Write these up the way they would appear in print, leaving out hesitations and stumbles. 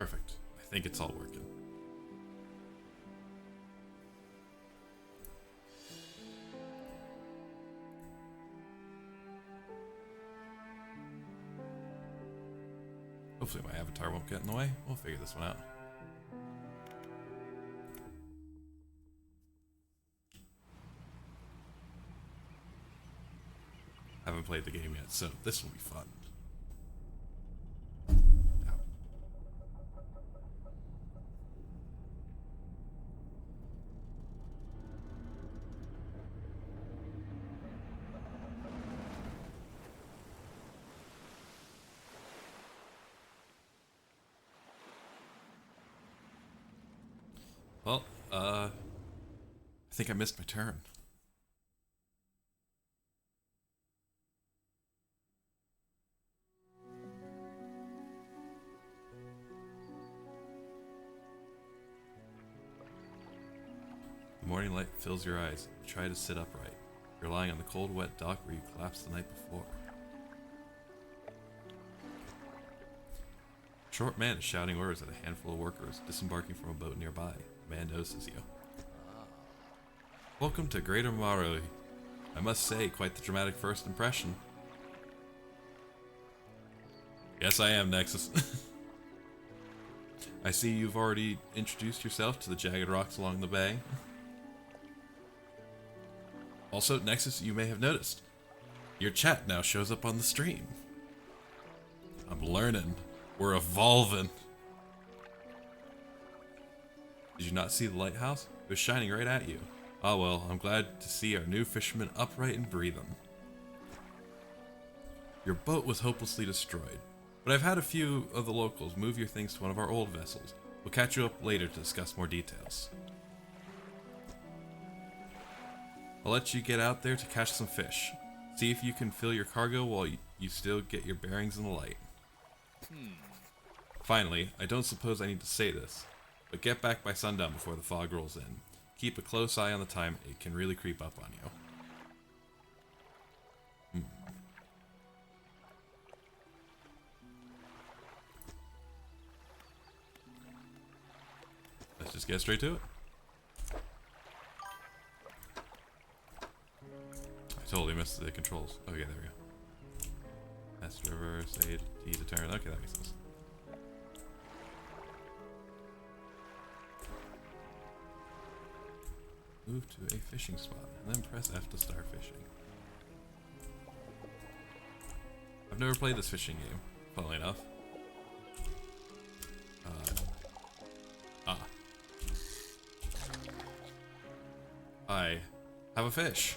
Perfect. I think it's all working. Hopefully my avatar won't get in the way. We'll figure this one out. Haven't played the game yet, so this will be fun. Ow. Well, I think I missed my turn. The morning light fills your eyes. You try to sit upright. You're lying on the cold, wet dock where you collapsed the night before. A short man is shouting orders at a handful of workers disembarking from a boat nearby. The man notices you. Welcome to Greater Marrow. I must say, quite the dramatic first impression. Yes, I am, Nexus. I see you've already introduced yourself to the jagged rocks along the bay. Also, Nexus, you may have noticed, your chat now shows up on the stream. I'm learning. We're evolving. Did you not see the lighthouse? It was shining right at you. Ah well, I'm glad to see our new fisherman upright and breathing. Your boat was hopelessly destroyed, but I've had a few of the locals move your things to one of our old vessels. We'll catch you up later to discuss more details. I'll let you get out there to catch some fish. See if you can fill your cargo while you still get your bearings in the light. Finally, I don't suppose I need to say this, but get back by sundown before the fog rolls in. Keep a close eye on the time, it can really creep up on you. Let's just get straight to it. I totally missed the controls. Okay, there we go. S to reverse, A to T to turn. Okay, that makes sense. Move to a fishing spot, and then press F to start fishing. I've never played this fishing game, funnily enough. I have a fish.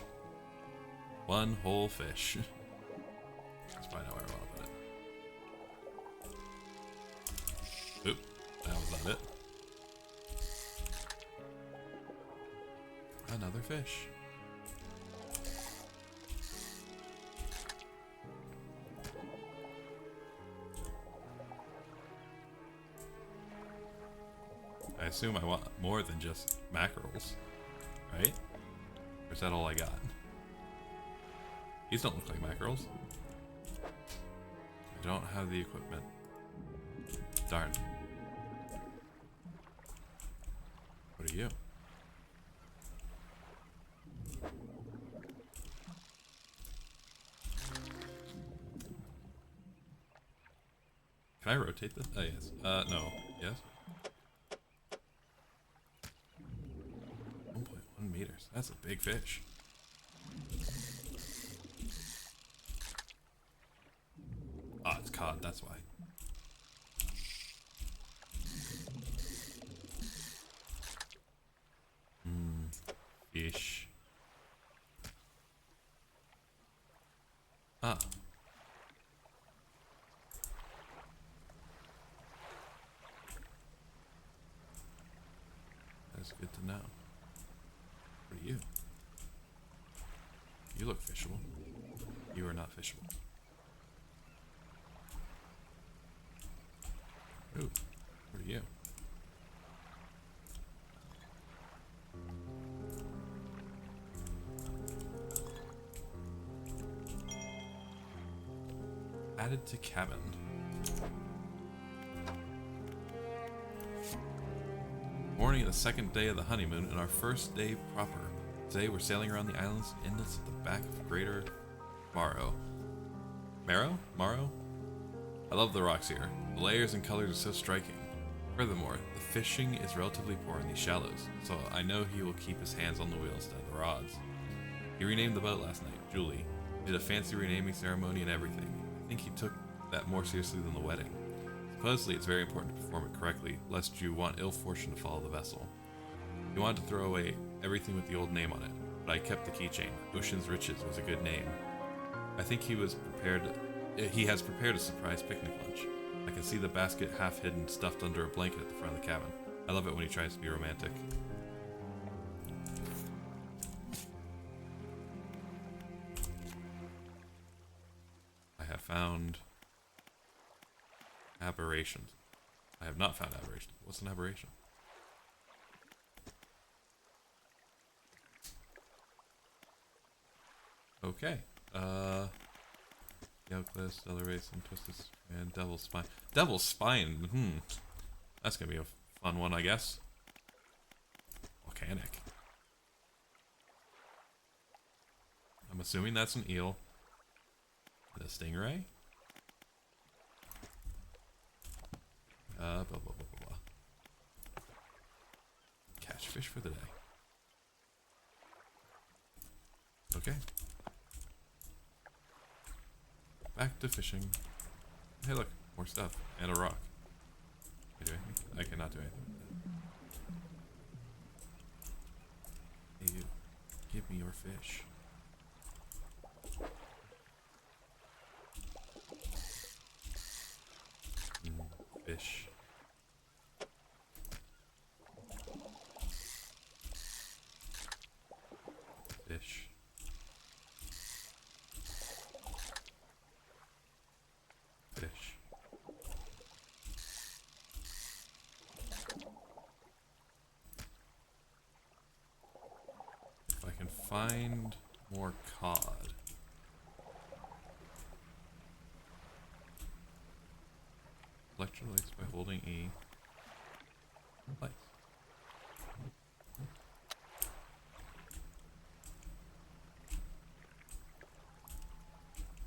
One whole fish. Let's find out where I want to put it. Oop, that was not it. Another fish. I assume I want more than just mackerels, right? Or is that all I got? These don't look like mackerels. I don't have the equipment. Darn. What are you? Can I rotate this? Oh, yes. No. Yes? 1.1 meters. That's a big fish. Ah, it's cod, that's why. Fish. Ah. That's good to know. What are you? You look fishable. You are not fishable. Ooh, what are you? Added to cabin. Morning of the second day of the honeymoon and our first day proper. Today we're sailing around the islands and inlets at the back of Greater Marrow. Marrow? I love the rocks here. The layers and colors are so striking. Furthermore, the fishing is relatively poor in these shallows, so I know he will keep his hands on the wheel instead of the rods. He renamed the boat last night, Julie. Did a fancy renaming ceremony and everything. I think he took that more seriously than the wedding. Supposedly, it's very important to perform it correctly, lest you want ill fortune to follow the vessel. He wanted to throw away everything with the old name on it, but I kept the keychain. Ocean's Riches was a good name. I think he has prepared a surprise picnic lunch. I can see the basket half hidden, stuffed under a blanket at the front of the cabin. I love it when he tries to be romantic. I have found aberrations. I have not found aberrations. What's an aberration? Okay. Yokeless, Stellar Racing, Twisted and Devil's Spine. Devil's Spine, That's gonna be a fun one, I guess. Volcanic. I'm assuming that's an eel. And a stingray? Blah, blah, blah, blah, blah. Catch fish for the day. Okay. Back to fishing. Hey look, more stuff. And a rock. Can I do anything? I cannot do anything with that. Hey you, give me your fish. Fish. Fish. Fish. If I can find more cod. Electrolytes by holding E. Lights.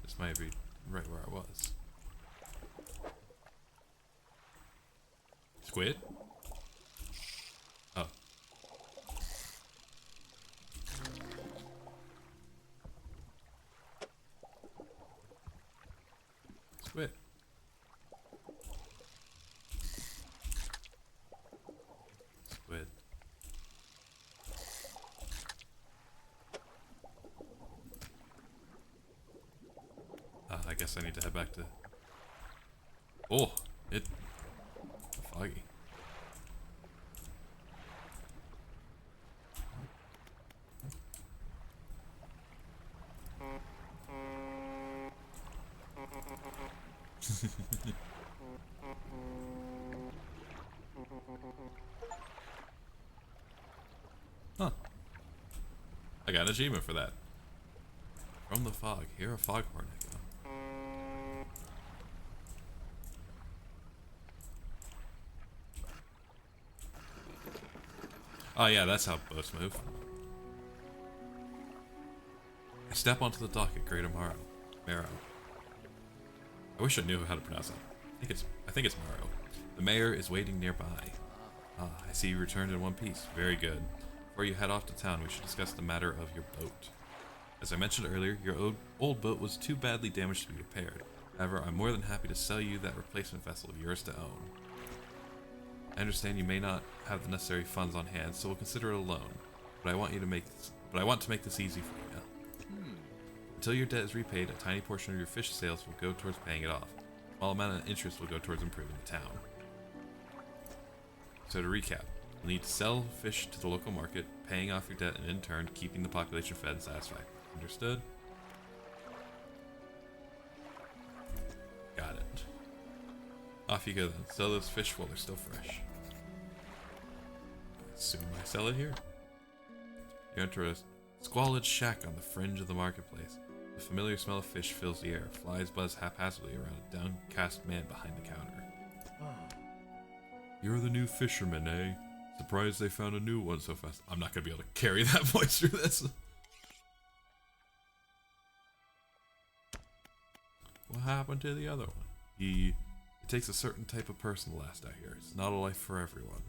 This might be right where I was. Squid? Oh. Squid. Squid. I guess I need to head back to... Oh! It's foggy. Huh. I got an achievement for that. From the fog. Hear a foghorn echo. Oh yeah, that's how boats move. I step onto the dock at Greater Marrow. I wish I knew how to pronounce that. I think it's Marrow. The mayor is waiting nearby. Ah, I see you returned in one piece. Very good. Before you head off to town, we should discuss the matter of your boat. As I mentioned earlier, your old boat was too badly damaged to be repaired. However, I'm more than happy to sell you that replacement vessel of yours to own. I understand you may not have the necessary funds on hand, so we'll consider it a loan. But I want to make this easy for you. Until your debt is repaid, a tiny portion of your fish sales will go towards paying it off. A small amount of interest will go towards improving the town. So to recap, you'll need to sell fish to the local market, paying off your debt, and in turn, keeping the population fed and satisfied. Understood? Got it. Off you go then. Sell those fish while they're still fresh. Assume I sell it here. You enter a squalid shack on the fringe of the marketplace. The familiar smell of fish fills the air. Flies buzz haphazardly around a downcast man behind the counter. You're the new fisherman, eh? Surprised they found a new one so fast. I'm not gonna be able to carry that voice through this. What happened to the other one? It takes a certain type of person to last out here. It's not a life for everyone.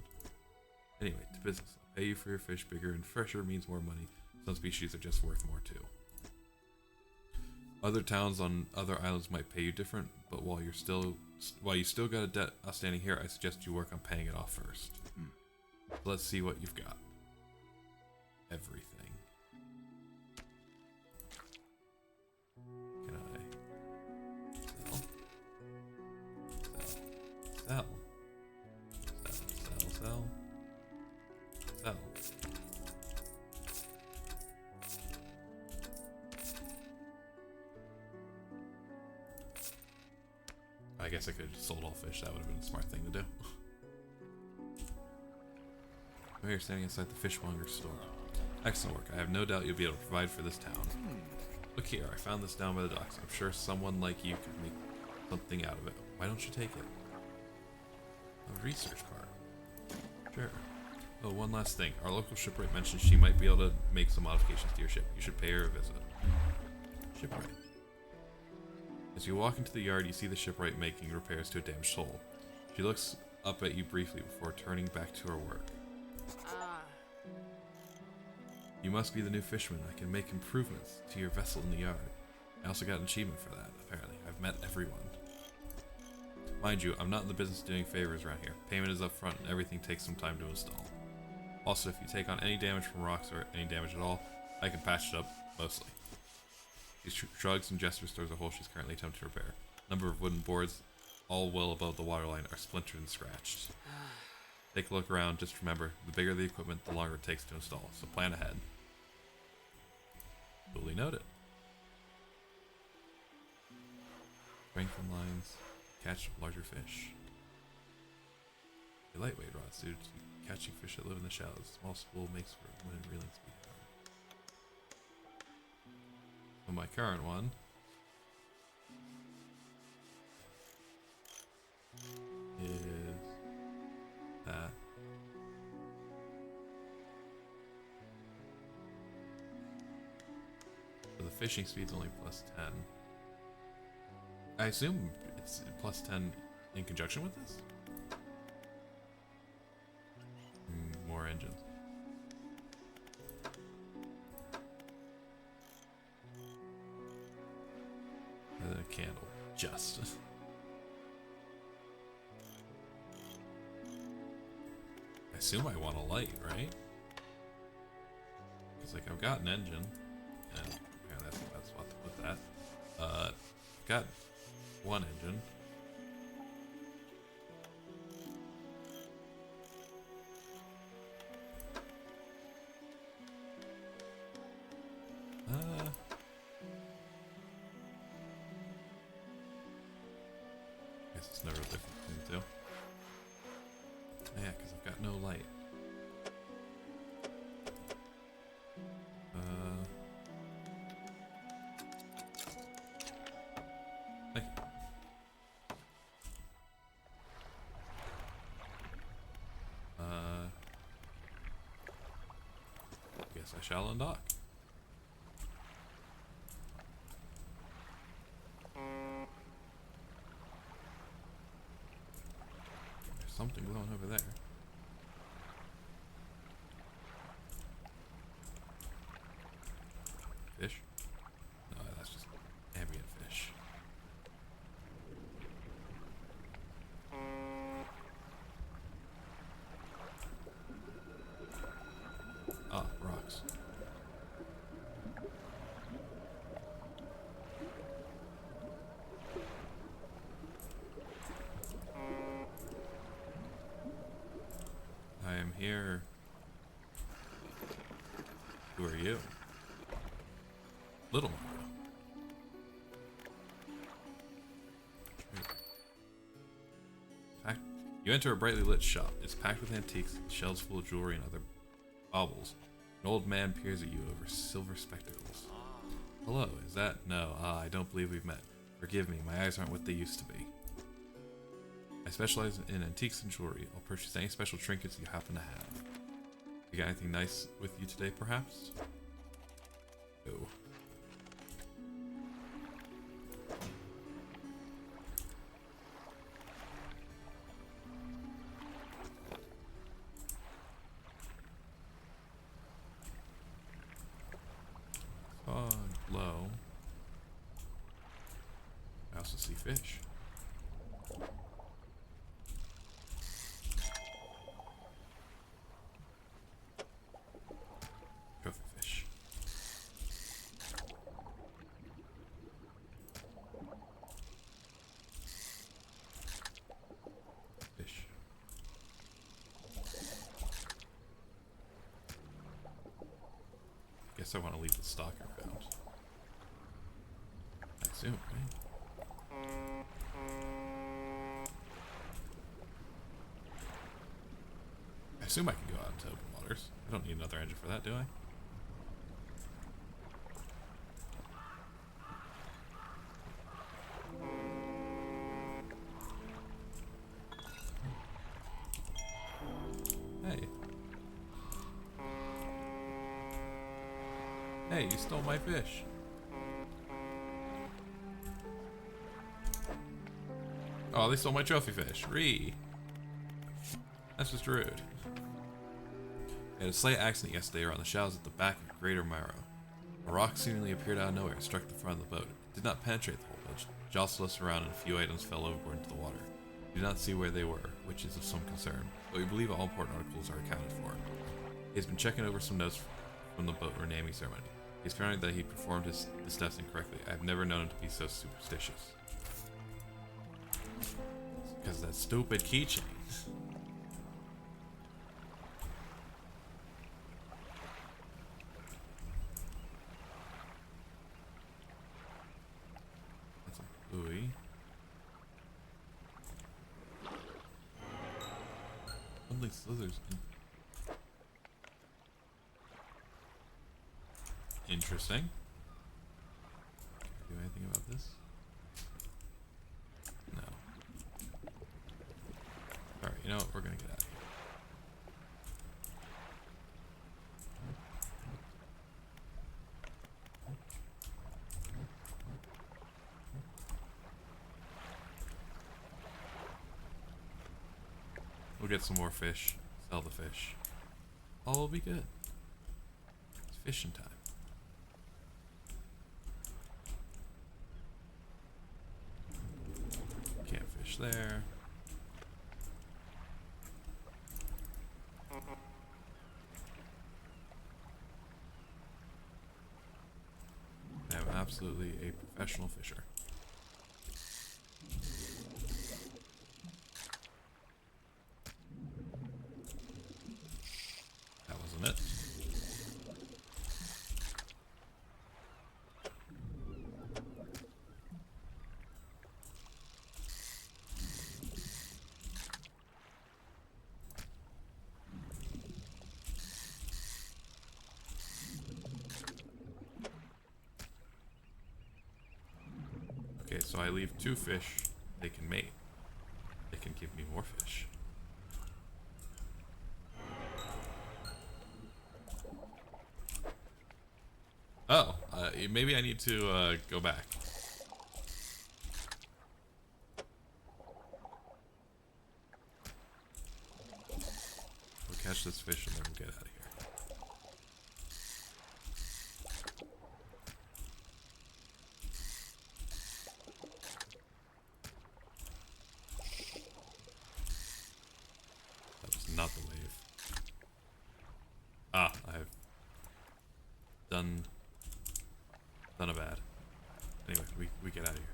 Anyway, to business. I'll pay you for your fish. Bigger and fresher means more money. Some species are just worth more too. Other towns on other islands might pay you different, but while you still got a debt outstanding here, I suggest you work on paying it off first. Let's see what you've got. Everything. Can I sell? Sell. I guess I could have sold all fish. That would have been a smart thing to do. Now you're standing inside the fishmonger's store. Excellent work. I have no doubt you'll be able to provide for this town. Look here, I found this down by the docks. I'm sure someone like you could make something out of it. Why don't you take it? A research card. Sure. Oh, one last thing. Our local shipwright mentioned she might be able to make some modifications to your ship. You should pay her a visit. Shipwright. As you walk into the yard, you see the shipwright making repairs to a damaged hull. She looks up at you briefly before turning back to her work. You must be the new fisherman. I can make improvements to your vessel in the yard. I also got an achievement for that, apparently. I've met everyone. Mind you, I'm not in the business of doing favors around here. Payment is up front and everything takes some time to install. Also, if you take on any damage from rocks or any damage at all, I can patch it up, mostly. She shrugs and gestures towards a hole she's currently attempting to repair. A number of wooden boards, all well above the waterline, are splintered and scratched. Take a look around, just remember, the bigger the equipment, the longer it takes to install, so plan ahead. Duly noted. Strengthen lines, catch larger fish. A lightweight rod suited to catching fish that live in the shallows. Small spool makes for when reeling speed. So my current one is that. So the fishing speed's only plus 10. I assume it's plus 10 in conjunction with this? More engines. And then a candle. Just. I assume I want a light, right? Because like I've got an engine, and apparently that's what to put that. I've got one engine. Guess it's no real different between the two. Yeah, because I've got no light. Thank you. Guess I shall undock. There's something glowing over there. Fish? No, that's just ambient fish. Ah, rocks. I am here. Who are you? Little Marrow. You enter a brightly lit shop. It's packed with antiques, shelves full of jewelry and other baubles. An old man peers at you over silver spectacles. Hello, is that? No, I don't believe we've met. Forgive me, my eyes aren't what they used to be. I specialize in antiques and jewelry. I'll purchase any special trinkets you happen to have. You got anything nice with you today, perhaps? Oh. Fog low. I also see fish. Trophy fish. Fish. Guess I want to leave the stalker bound. I assume, right? I assume I can go out into open waters. I don't need another engine for that, do I? Hey. Hey, you stole my fish. Oh, they stole my trophy fish. That's just rude. I had a slight accident yesterday around the shallows at the back of Greater Marrow. A rock seemingly appeared out of nowhere and struck the front of the boat. It did not penetrate the hull, but jostled us around and a few items fell overboard into the water. We did not see where they were, which is of some concern, but we believe all important articles are accounted for. He has been checking over some notes from the boat renaming ceremony. He has found that he performed the steps incorrectly. I have never known him to be so superstitious. Because of that stupid keychain. That's a buoy. Only slithers. Interesting. Can I do anything about this? No. Alright, you know what? We're gonna get out of here. We'll get some more fish. Sell the fish. All will be good. It's fishing time. Can't fish there. I am absolutely a professional fisher. That wasn't it. Okay, so I leave 2 fish. They can mate. They can give me more fish. Oh, maybe I need to go back. We'll catch this fish and then we'll get out of here. That was not the wave. Ah, I've done a bad. Anyway, we get out of here.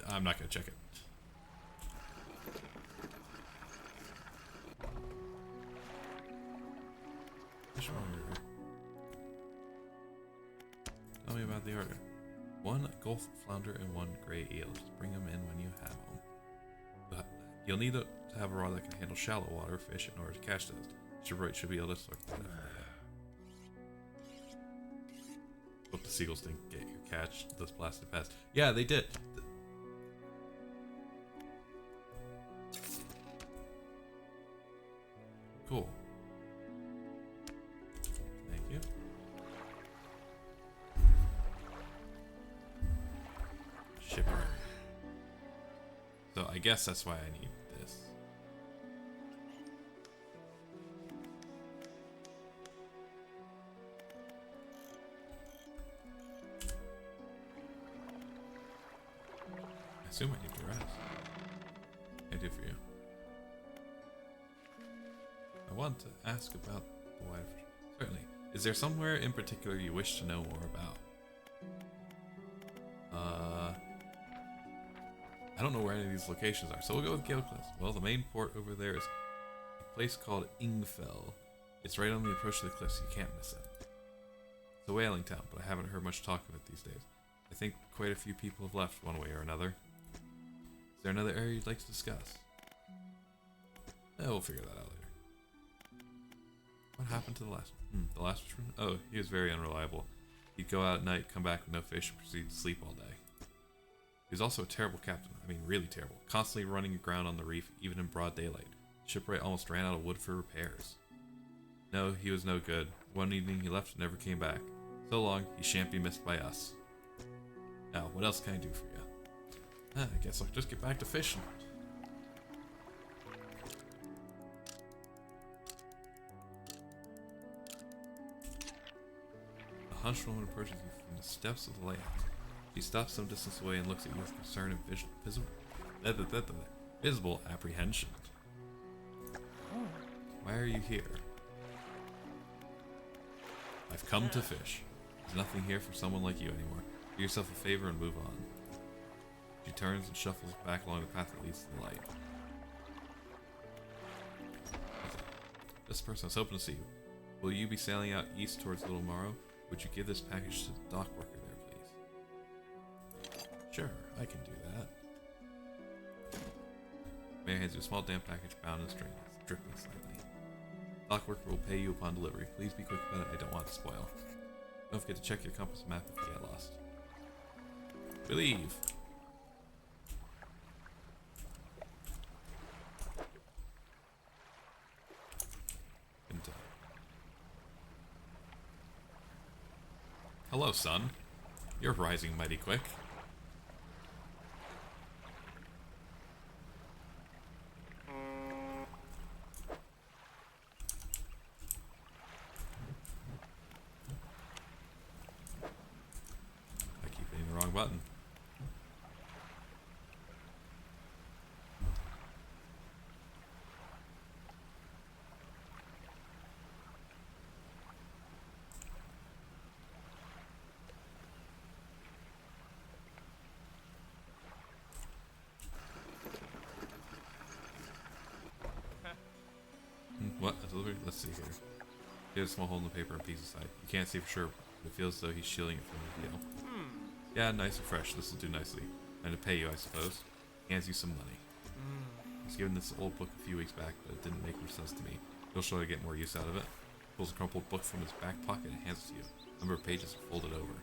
I'm not gonna check it. Fishmonger. Tell me about the order. 1 gold gold flounder and 1 gray eel. Just bring them in when you have them. But you'll need to have a rod that can handle shallow water fish in order to catch those. Shipwright should be able to sort that out. Hope the seagulls didn't get your catch those blasted past. Yeah, they did. Cool. Thank you. Shipwright. So I guess that's why I need this. I assume I need to rest. I do for you. I want to ask about the wife. Certainly. Is there somewhere in particular you wish to know more about? I don't know where any of these locations are, so we'll go with Gale Cliffs. Well, the main port over there is a place called Ingfell. It's right on the approach to the cliffs, you can't miss it. It's a whaling town, but I haven't heard much talk of it these days. I think quite a few people have left one way or another. Is there another area you'd like to discuss? We'll figure that out later. What happened to the last one? The last one? Oh, he was very unreliable. He'd go out at night, come back with no fish, and proceed to sleep all day. He was also a terrible captain. I mean, really terrible. Constantly running aground on the reef, even in broad daylight. Shipwright almost ran out of wood for repairs. No, he was no good. One evening he left and never came back. So long, he shan't be missed by us. Now, what else can I do for you? I guess I'll just get back to fishing. A hunched woman approaches you from the steps of the layout. She stops some distance away and looks at you with concern and visible apprehension. Why are you here? I've come to fish. There's nothing here for someone like you anymore. Do yourself a favor and move on. She turns and shuffles back along the path that leads to the light. This person is hoping to see you. Will you be sailing out east towards Little Marrow? Would you give this package to the dock worker there, please? Sure, I can do that. Mayor hands you a small damp package bound in string, dripping slightly. Dock worker will pay you upon delivery. Please be quick about it, I don't want it to spoil. Don't forget to check your compass map if you get lost. We leave. Hello, son. You're rising mighty quick. I keep hitting the wrong button. What? Let's see here. He has a small hole in the paper and piece aside. You can't see for sure, but it feels as though he's shielding it from the deal. Yeah, nice and fresh. This will do nicely. And to pay you, I suppose. He hands you some money. I was given this old book a few weeks back, but it didn't make much sense to me. You'll surely get more use out of it. Pulls a crumpled book from his back pocket and hands it to you. A number of pages are folded over.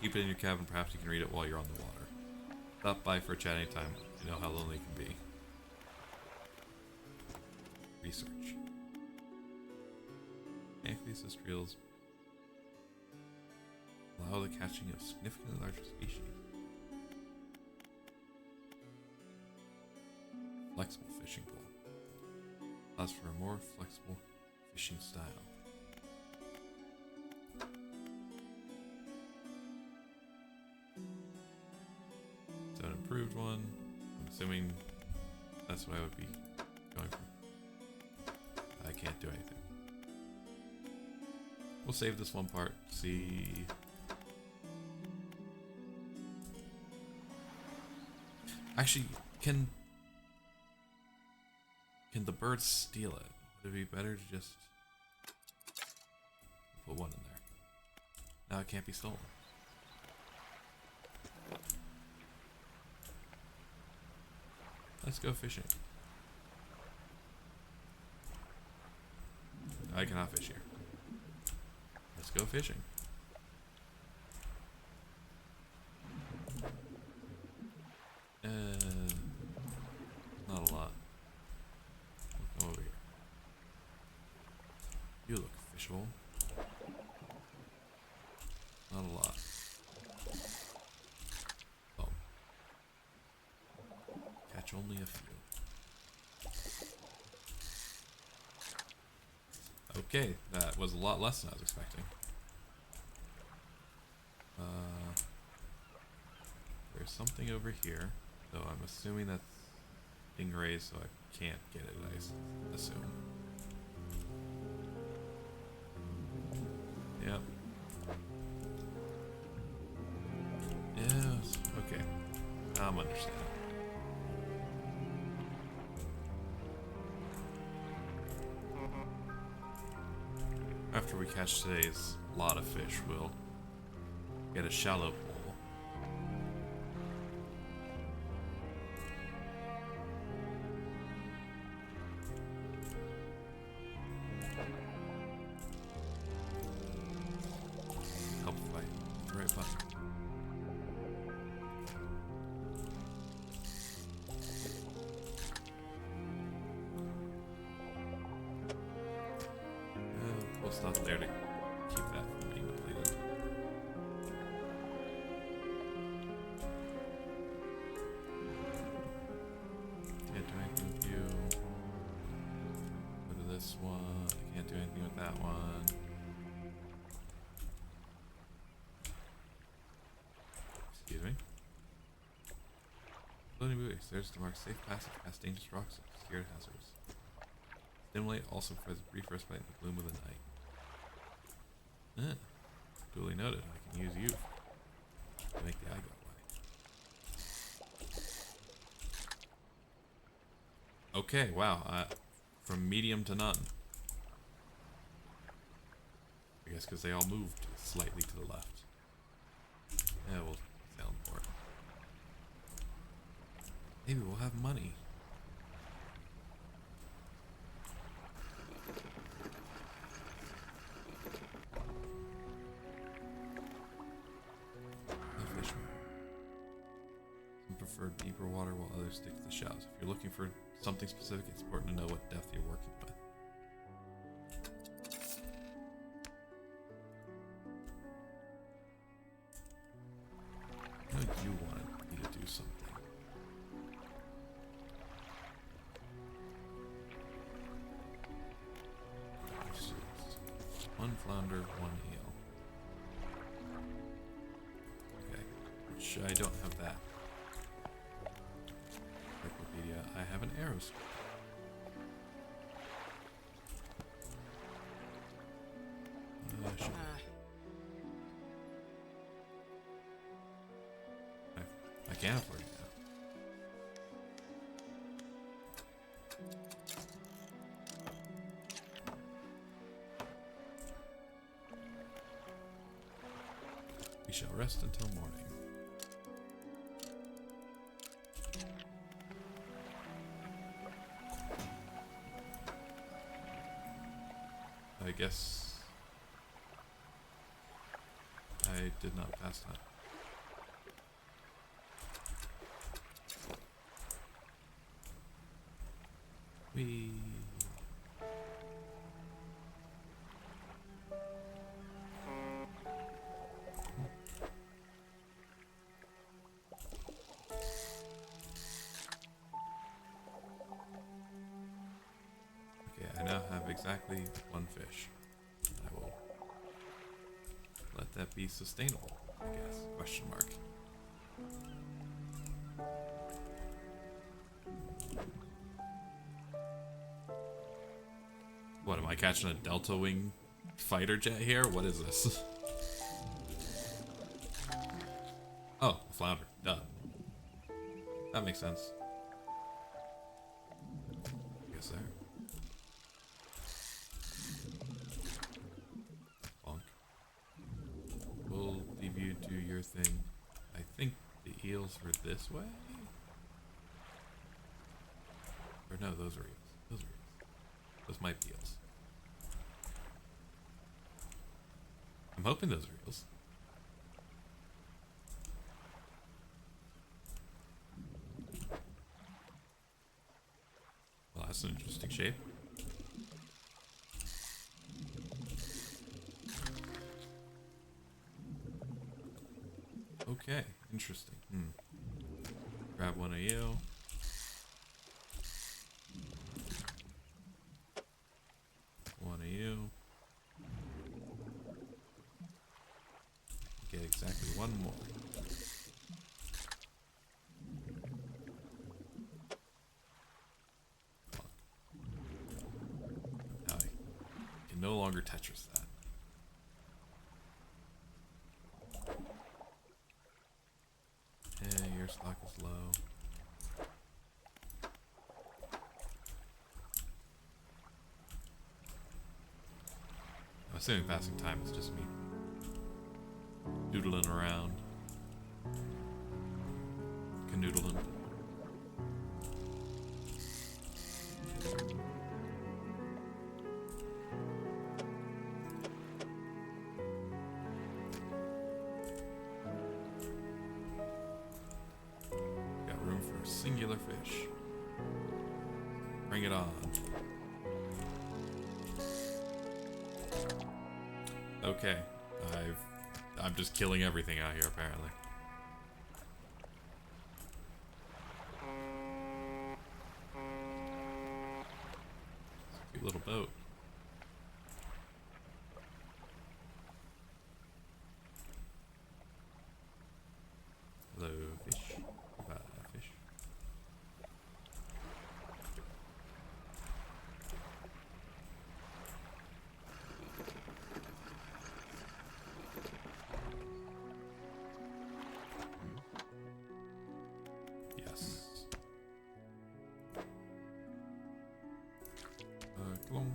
Keep it in your cabin. Perhaps you can read it while you're on the water. Stop by for a chat anytime. You know how lonely it can be. Research. Amphibious reels allow the catching of significantly larger species. Flexible fishing pole allows for a more flexible fishing style. So an improved one. I'm assuming that's what I would be going for. I can't do anything. We'll save this one part. See. Actually, can the birds steal it? Would it be better to just put one in there? Now it can't be stolen. Let's go fishing. I cannot fish here. Let's go fishing. Not a lot. Come over here. You look fishable. Not a lot. Oh. Catch only a few. Okay, that was a lot less than I was expecting. There's something over here, though I'm assuming that's being raised, so I can't get it, I assume. Yep. Yes, okay. I'm understanding. After we catch today's lot of fish, we'll get a shallow pool. Help fight the right button. We'll stop there to keep that from being depleted. Can't do anything with you. Go to this one. I can't do anything with that one. Excuse me. Floating buoy serves to mark safe passage past dangerous rocks and obscured hazards. Stimulate also provides a brief respite in the gloom of the night. Duly noted. I can use you to make the eye go wide. Okay, wow. From medium to none. I guess because they all moved slightly to the left. Yeah, we'll sail for it. Maybe we'll have money. Deeper water while others stick to the shallows. If you're looking for something specific, it's important to know what depth you're working with. I know you wanted me to do something. One flounder, one eel. Okay, which I don't have that. I have an arrow scope. Sure. I can't afford it now. We shall rest until morning. I guess I did not pass that. We I now have exactly one fish. I will let that be sustainable, I guess. Question mark. What, am I catching a Delta Wing fighter jet here? What is this? Oh, a flounder. Duh. That makes sense. I guess there. Bonk. We'll leave you do your thing. I think the eels were this way? Or no, those are eels. Those are eels. Those might be eels. I'm hoping those are eels. Well, that's an interesting shape. Okay, interesting. Grab one of you. One of you. Get exactly one more. Now I can no longer Tetris that. Hey, your stock is low. I'm assuming passing time is just me doodling around, canoodling. Got room for a singular fish. Bring it on. Okay, I'm just killing everything out here apparently. Cute little boat. Hello, fish. Goodbye, fish. Yes. Come on.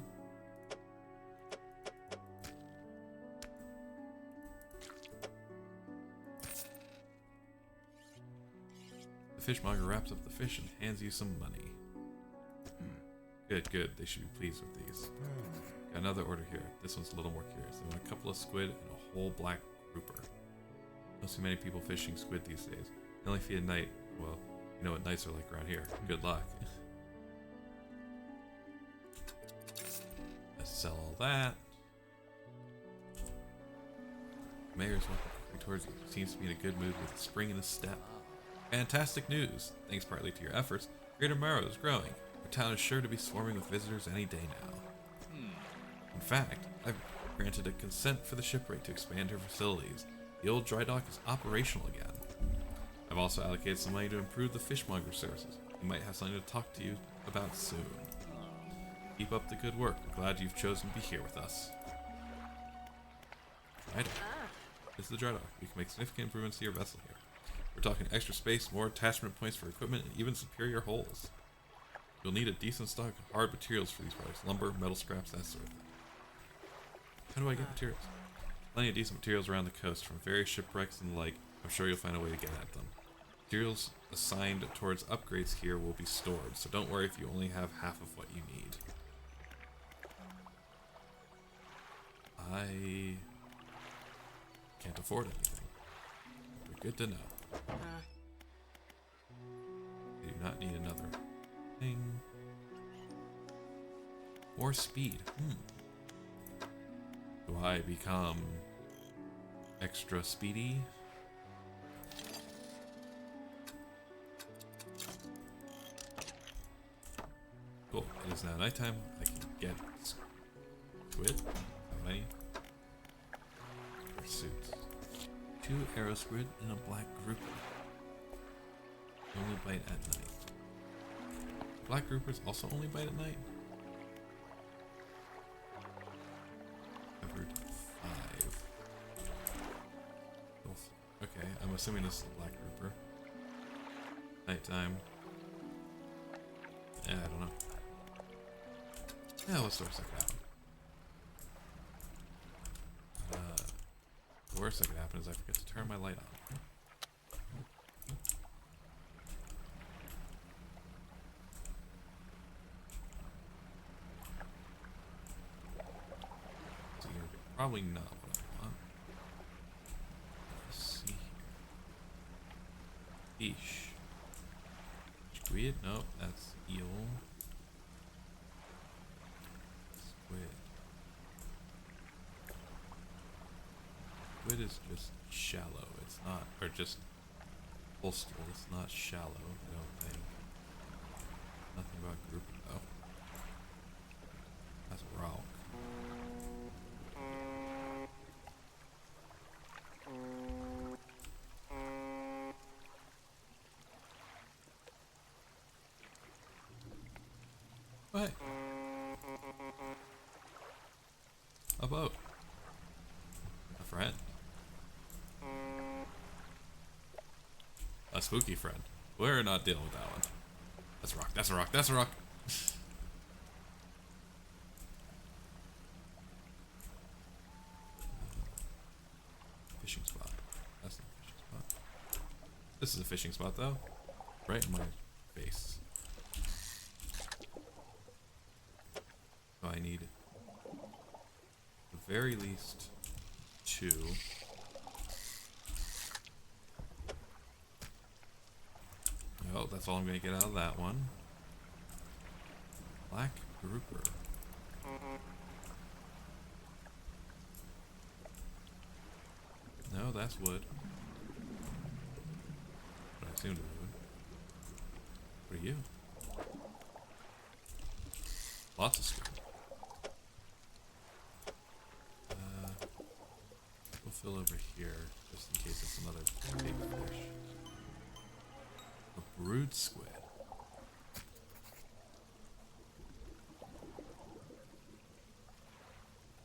The fishmonger wraps up the fish and hands you some money. Good, good. They should be pleased with these. Got another order here. This one's a little more curious. They want a couple of squid and a whole black grouper. Don't see many people fishing squid these days. They only feed at night. Well, you know what nights are like around here. Good luck. Let's sell all that. The mayor's walking quickly towards you. Seems to be in a good mood with a spring in his step. Fantastic news! Thanks partly to your efforts, Greater Marrow is growing. Our town is sure to be swarming with visitors any day now. In fact, I've granted a consent for the shipwright to expand her facilities. The old dry dock is operational again. I've also allocated some money to improve the fishmonger services. We might have something to talk to you about soon. Keep up the good work. I'm glad you've chosen to be here with us. Dry dock. This is the dry dock. You can make significant improvements to your vessel here. We're talking extra space, more attachment points for equipment, and even superior hulls. You'll need a decent stock of hard materials for these products. Lumber, metal scraps, that sort of thing. How do I get materials? Plenty of decent materials around the coast from various shipwrecks and the like. I'm sure you'll find a way to get at them. Materials assigned towards upgrades here will be stored, so don't worry if you only have half of what you need. I can't afford anything. But good to know. I do not need another thing. More speed. Do I become extra speedy? Cool. It is now nighttime. I can get squid. How many? Pursuits. 2 arrow squid and a black grouper. Only bite at night. Black groupers also only bite at night? Covered 5. Okay, I'm assuming this is a black grouper. Nighttime. Yeah, I don't know. Yeah, what's the worst that could happen? The worst that could happen is I forget to turn my light on. probably not what I want. Let's see here. Fish. Squid? Nope, that's eel. Squid. Squid is just shallow. It's not, or just coastal. It's not shallow, I don't think. Nothing about grouping though. That's a rock. What? A boat. A friend. A spooky friend. We're not dealing with that one. That's a rock. That's a rock. That's a rock. Fishing spot. That's not a fishing spot. This is a fishing spot though. Right in my face. So I need at the very least 2. Oh, that's all I'm gonna get out of that one. Black grouper. No, that's wood. But I assumed it was wood. What are you? Lots of squid. We'll fill over here just in case it's another big fish. A brood squid.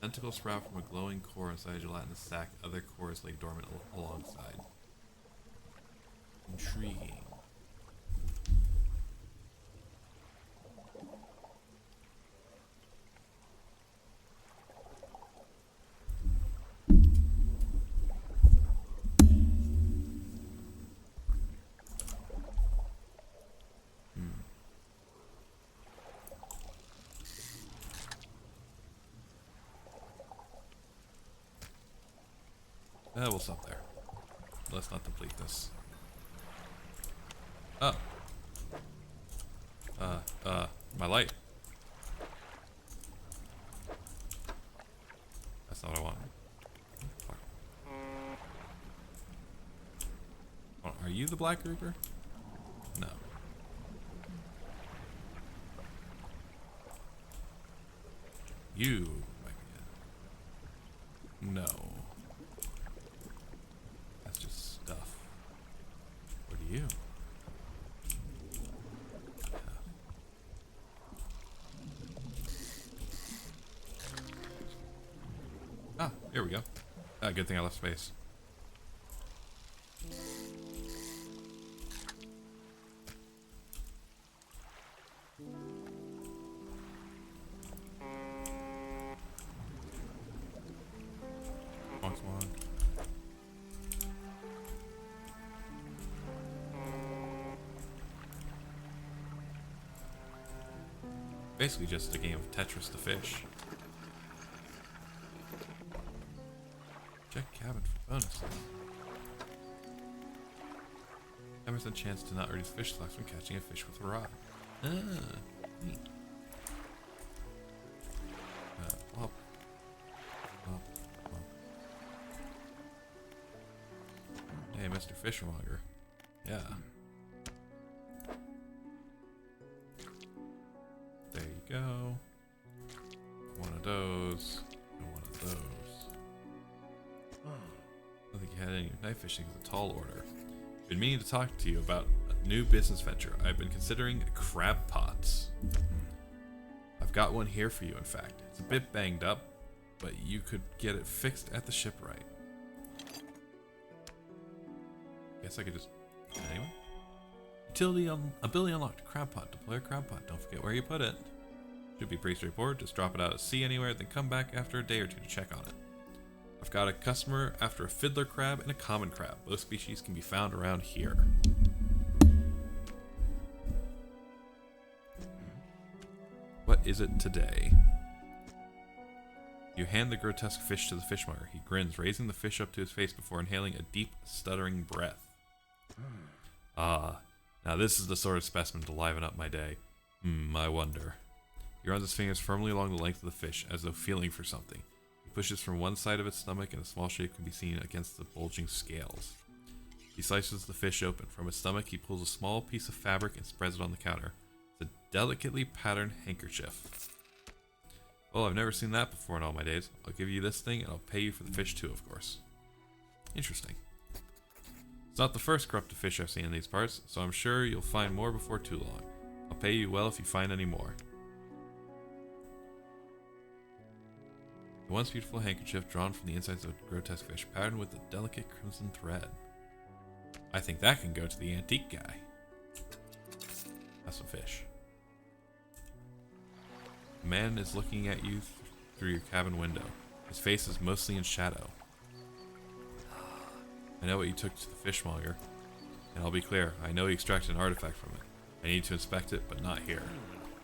Tentacles sprout from a glowing core inside a gelatinous sac. Other cores lay dormant alongside. Intriguing. We'll stop there. Let's not deplete this. Oh. My light. That's not what I want. Fuck. Oh, are you the black grouper? No. You might be it. No. You. Ah, here we go. Good thing I left space. Once more. Basically just a game of Tetris to fish. Check cabin for bonuses. 10% chance to not reduce fish stocks when catching a fish with a rod. Ah, neat. Plop. Plop. Plop. Hey, Mr. Fishermonger. Yeah. There you go. One of those. And one of those. I don't think you had any knife fishing is a tall order. Been meaning to talk to you about a new business venture. I've been considering crab pots. I've got one here for you, in fact. It's a bit banged up, but you could get it fixed at the shipwright. Guess I could just... Anyway. Ability unlocked. Crab pot. Deploy a crab pot. Don't forget where you put it. Should be pretty straightforward. Just drop it out at sea anywhere, then come back after a day or two to check on it. I've got a customer after a fiddler crab and a common crab. Both species can be found around here. What is it today? You hand the grotesque fish to the fishmonger. He grins, raising the fish up to his face before inhaling a deep, stuttering breath. Ah, now this is the sort of specimen to liven up my day. I wonder. He runs his fingers firmly along the length of the fish, as though feeling for something. He pushes from one side of its stomach, and a small shape can be seen against the bulging scales. He slices the fish open. From its stomach, he pulls a small piece of fabric and spreads it on the counter. It's a delicately patterned handkerchief. Well, I've never seen that before in all my days. I'll give you this thing, and I'll pay you for the fish too, of course. Interesting. It's not the first corrupted fish I've seen in these parts, so I'm sure you'll find more before too long. I'll pay you well if you find any more. The once beautiful handkerchief drawn from the insides of a grotesque fish, patterned with a delicate crimson thread. I think that can go to the antique guy. That's some fish. A man is looking at you through your cabin window. His face is mostly in shadow. I know what you took to the fishmonger, and I'll be clear, I know you extracted an artifact from it. I need to inspect it, but not here.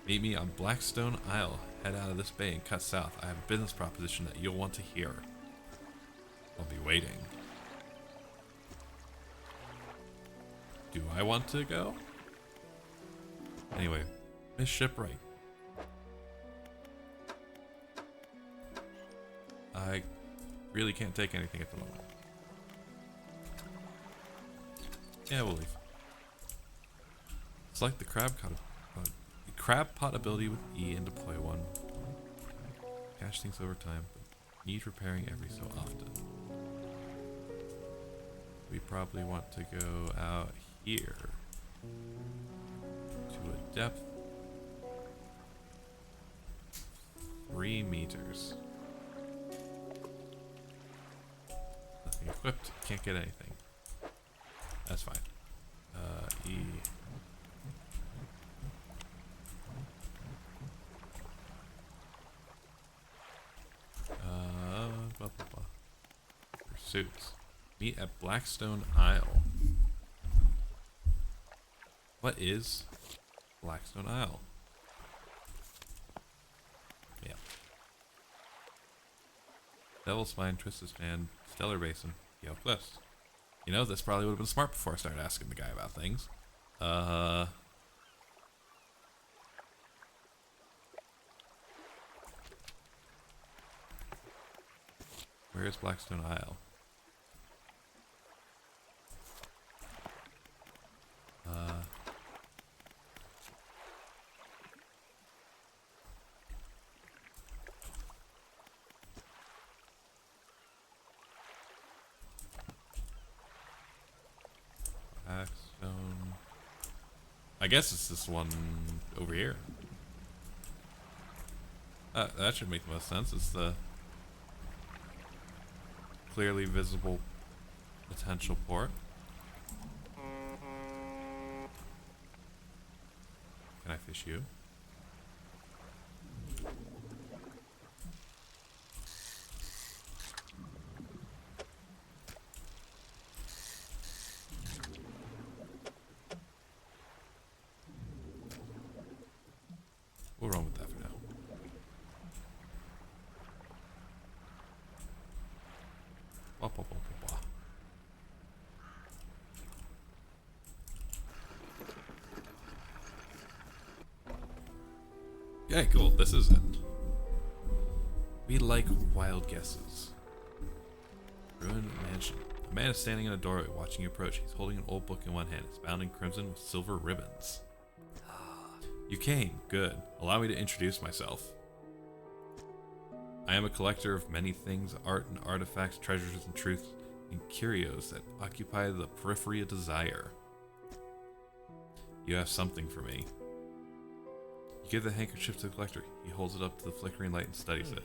Meet me on Blackstone Isle. Head out of this bay and cut south. I have a business proposition that you'll want to hear. I'll be waiting. Do I want to go? Anyway, Miss Shipwright. I really can't take anything at the moment. Yeah, we'll leave. Select the crab pot ability with E and deploy one. Cache things over time, but need repairing every so often. We probably want to go out here to a depth 3 meters. Nothing equipped, can't get anything. That's fine. E. Blah, blah, blah. Pursuits. Meet at Blackstone Isle. What is Blackstone Isle? Yeah. Devil's Spine, Twisted Span, Stellar Basin, Yale Cliffs. You know, this probably would have been smart before I started asking the guy about things. Where is Blackstone Isle? Blackstone. I guess it's this one over here. That should make the most sense. It's the clearly visible potential port. Can I fish you? We'll run with that for now. Wah, wah, wah, wah, wah. Okay, cool. This is it. We like wild guesses. Ruined mansion. A man is standing in a doorway watching you approach. He's holding an old book in one hand. It's bound in crimson with silver ribbons. You came. Good. Allow me to introduce myself. I am a collector of many things, art and artifacts, treasures and truths, and curios that occupy the periphery of desire. You have something for me. You give the handkerchief to the collector. He holds it up to the flickering light and studies it.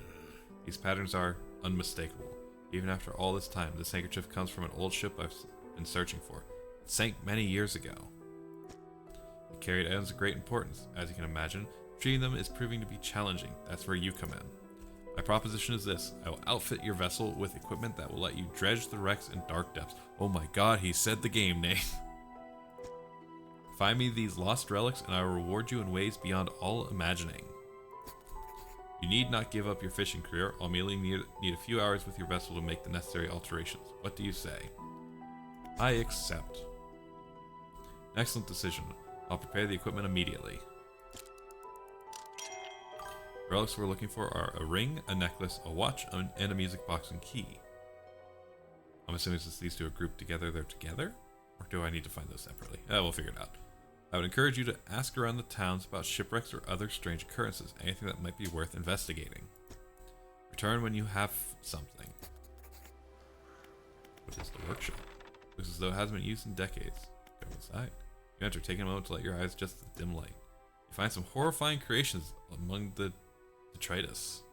These patterns are unmistakable. Even after all this time, this handkerchief comes from an old ship I've been searching for. It sank many years ago. It carried items of great importance. As you can imagine, treating them is proving to be challenging. That's where you come in. My proposition is this. I will outfit your vessel with equipment that will let you dredge the wrecks in dark depths. Oh my god, he said the game name. Find me these lost relics and I will reward you in ways beyond all imagining. You need not give up your fishing career. I'll merely need a few hours with your vessel to make the necessary alterations. What do you say? I accept. Excellent decision. I'll prepare the equipment immediately. The relics we're looking for are a ring, a necklace, a watch, and a music box and key. I'm assuming since these two are grouped together, they're together? Or do I need to find those separately? We'll figure it out. I would encourage you to ask around the towns about shipwrecks or other strange occurrences, anything that might be worth investigating. Return when you have something. What is the workshop? Looks as though it hasn't been used in decades. Go inside. You enter, taking a moment to let your eyes adjust to the dim light. You find some horrifying creations among the detritus.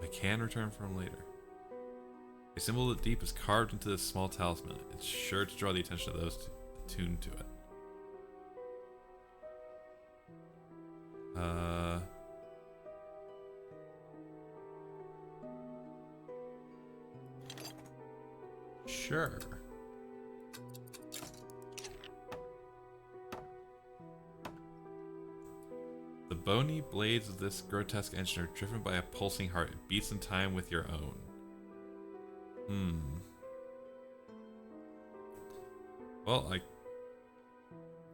I can return for him later. A symbol of the deep is carved into this small talisman. It's sure to draw the attention of those attuned to it. Sure. The bony blades of this grotesque engine are driven by a pulsing heart. It beats in time with your own. Well, like,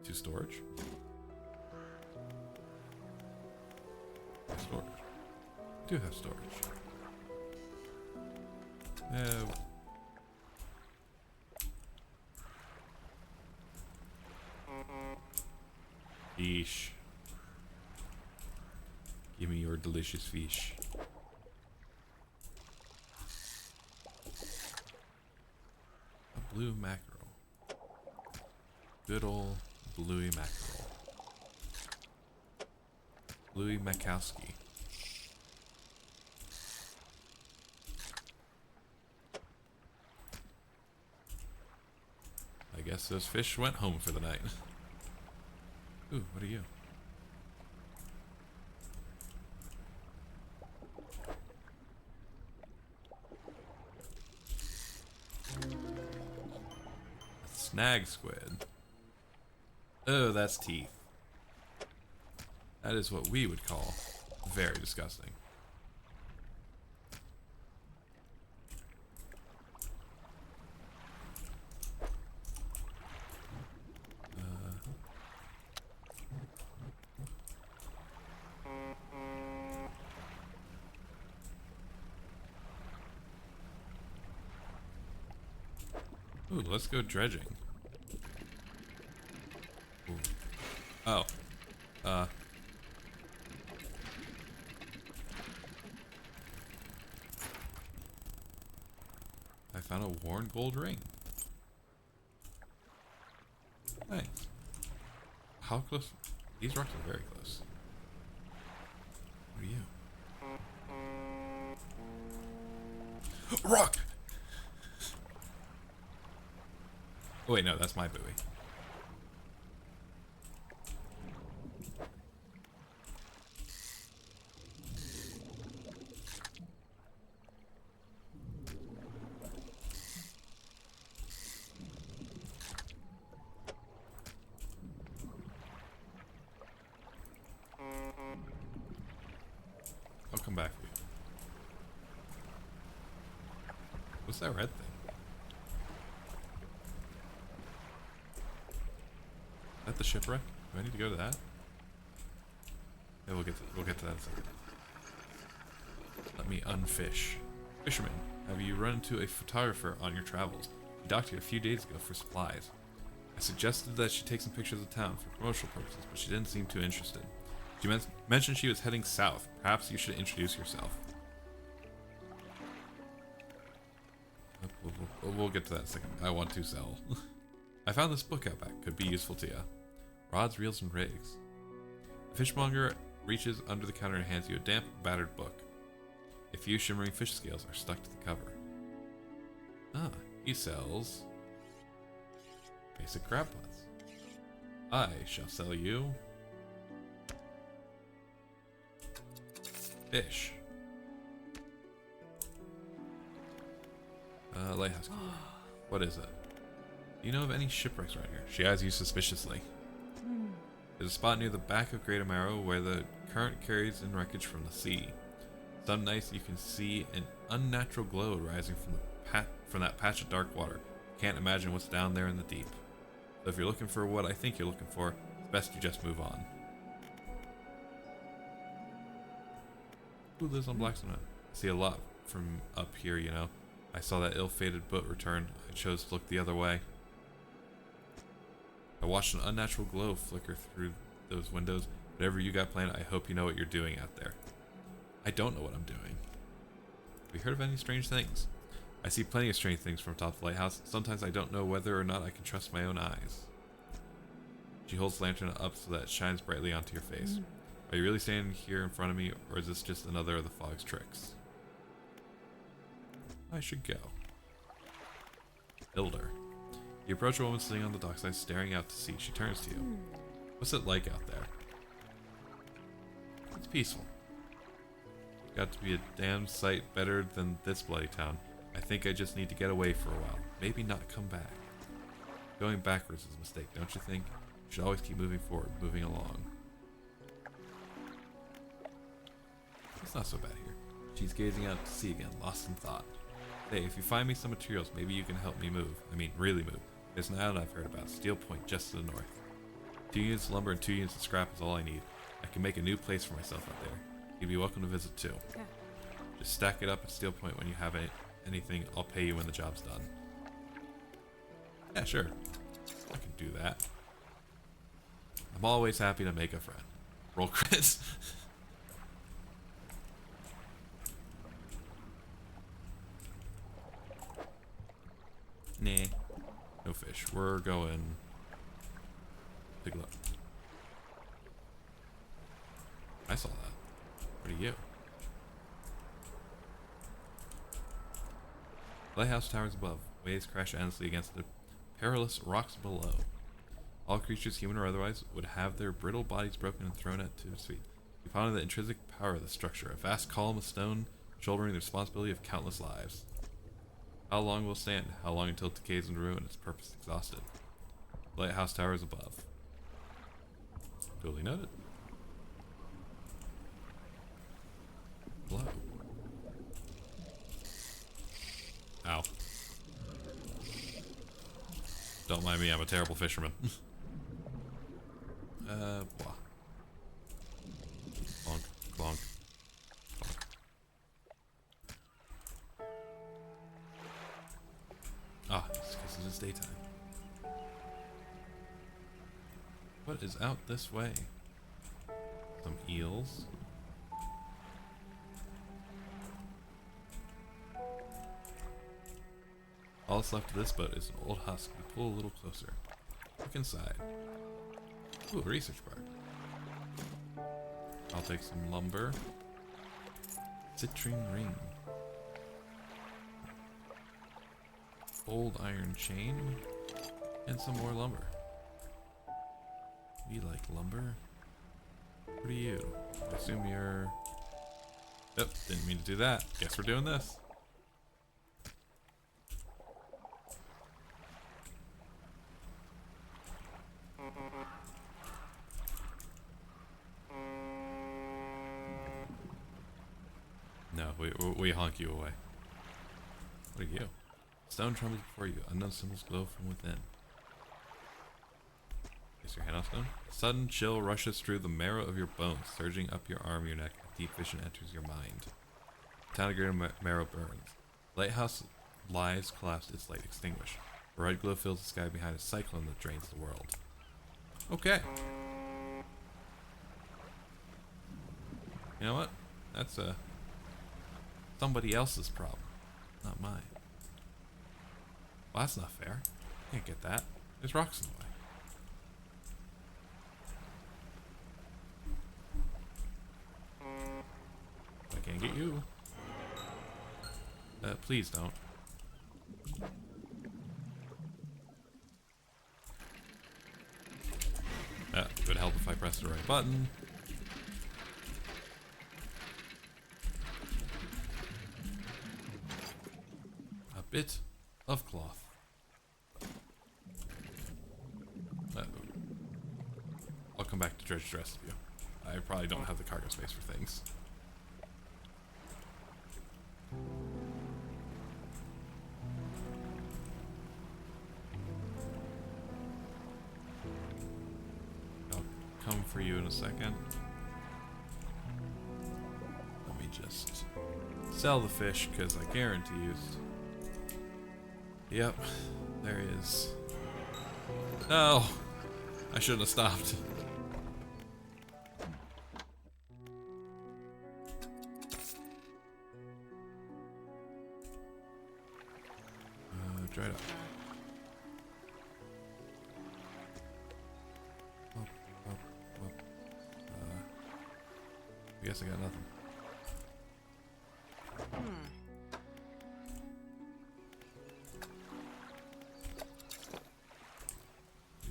to storage. Storage. Do have storage. Fish. Give me your delicious fish. A blue mackerel. Good old bluey mackerel. Bluey Makowski. I guess those fish went home for the night. Ooh, what are you? A snag squid. Oh, that's teeth. That is what we would call very disgusting. Ooh, let's go dredging. Ooh. Oh. I found a worn gold ring. Thanks. How close? These rocks are very close. What are you? Rock! Oh wait, no, that's my buoy. I'll come back for you. What's that red thing? Is that the shipwreck? Do I need to go to that? Yeah, we'll get to that in a second. Let me unfish. Fisherman, have you run into a photographer on your travels? She docked here a few days ago for supplies. I suggested that she take some pictures of town for promotional purposes, but she didn't seem too interested. She mentioned she was heading south. Perhaps you should introduce yourself. We'll get to that in a second. I want to sell. I found this book out back. Could be useful to you. Rods, reels, and rigs. The fishmonger reaches under the counter and hands you a damp, battered book. A few shimmering fish scales are stuck to the cover. Ah, he sells basic crab pots. I shall sell you fish. Lighthouse key. What is it? Do you know of any shipwrecks around here? She eyes you suspiciously. There's a spot near the back of Greater Marrow where the current carries in wreckage from the sea. Some nights you can see an unnatural glow rising from that patch of dark water. Can't imagine what's down there in the deep. So if you're looking for what I think you're looking for, it's best you just move on. Who lives on Blackstone? I see a lot from up here, you know. I saw that ill-fated boat return. I chose to look the other way. I watched an unnatural glow flicker through those windows. Whatever you got planned, I hope you know what you're doing out there. I don't know what I'm doing. Have you heard of any strange things? I see plenty of strange things from atop the lighthouse. Sometimes I don't know whether or not I can trust my own eyes. She holds the lantern up so that it shines brightly onto your face. Are you really standing here in front of me, or is this just another of the fog's tricks? I should go. Hilder. You approach a woman sitting on the dockside, staring out to sea. She turns to you. What's it like out there? It's peaceful. Got to be a damn sight better than this bloody town. I think I just need to get away for a while. Maybe not come back. Going backwards is a mistake, don't you think? You should always keep moving forward, moving along. It's not so bad here. She's gazing out to sea again, lost in thought. Hey, if you find me some materials, maybe you can help me move. I mean, really move. There's an island I've heard about, Steel Point, just to the north. 2 units of lumber and 2 units of scrap is all I need. I can make a new place for myself out there. You'd be welcome to visit too. Just stack it up at Steel Point when you have anything. I'll pay you when the job's done. Yeah, sure. I can do that. I'm always happy to make a friend. Roll crits. Nah. No fish. We're going... Take a look. I saw that. What are you? Lighthouse towers above. Waves crash endlessly against the perilous rocks below. All creatures, human or otherwise, would have their brittle bodies broken and thrown at to its feet. You ponder the intrinsic power of the structure, a vast column of stone shouldering the responsibility of countless lives. How long will it stand? How long until it decays and ruin, its purpose exhausted? Lighthouse towers above. Duly noted. Hello. Ow. Don't mind me, I'm a terrible fisherman. Blah. Clonk, clonk, clonk. Ah, it's because it is daytime. What is out this way? Some eels. All that's left of this boat is an old husk. We pull a little closer. Look inside. Ooh, a research bark. I'll take some lumber. Citrine ring. Old iron chain. And some more lumber. We like lumber. What are you? I assume you're... Yep, didn't mean to do that. Guess we're doing this. No, we honk you away. What are you? Stone trembles before you. Unknown symbols glow from within. Place your hand on stone. A sudden chill rushes through the marrow of your bones, surging up your arm, your neck. A deep vision enters your mind. The town of Greater Marrow burns. Lighthouse lies collapsed, its light extinguished. A red glow fills the sky behind a cyclone that drains the world. Okay. You know what? That's somebody else's problem, not mine. Well, that's not fair. Can't get that. There's rocks in the way. I can't get you. Please don't. It would help if I pressed the right button. A bit of cloth. I'll come back to dredge the rest of you. I probably don't have the cargo space for things. I'll come for you in a second. Let me just sell the fish, because I guarantee you. Yep, there is. No! I shouldn't have stopped. Dried up. Up, up, up. I guess I got nothing.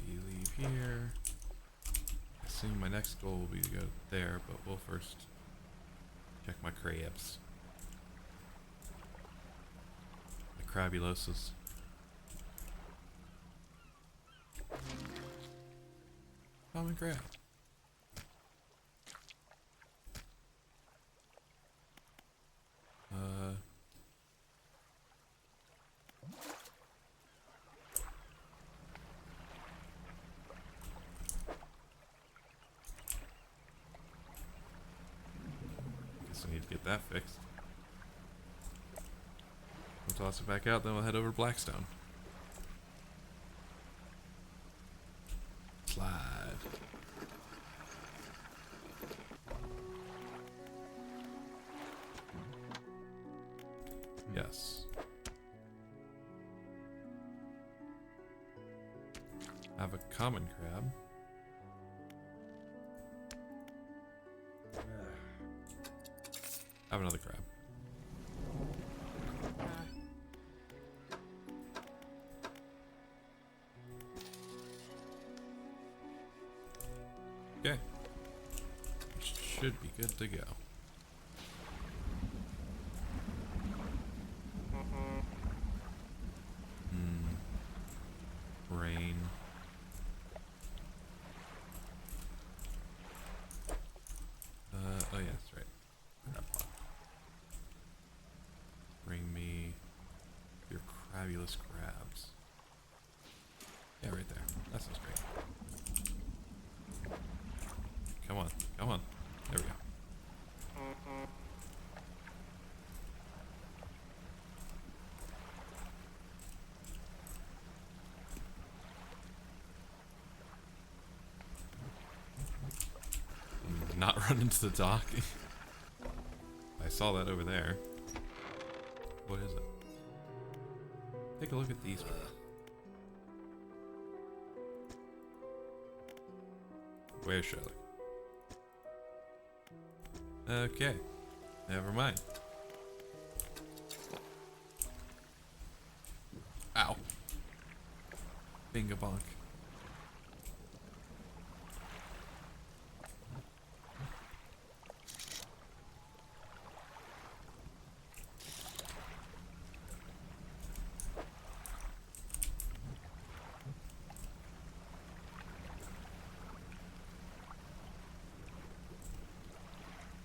We leave here. I assume my next goal will be to go there, but we'll first check my crabs. The crabuloses. Common crab. Guess I need to get that fixed. We'll toss it back out, then we'll head over to Blackstone. Slide. Yes. I have a common crab. I have another crab. Okay. Should be good to go. Rain. Oh yeah, that's right. Crab pot. Bring me your crabulous crabs. Yeah, right there. That sounds great. Come on, come on. There we go. Not run into the dock. I saw that over there. What is it? Take a look at these ones. Where should I look? Okay. Never mind. Ow. Binga bonk.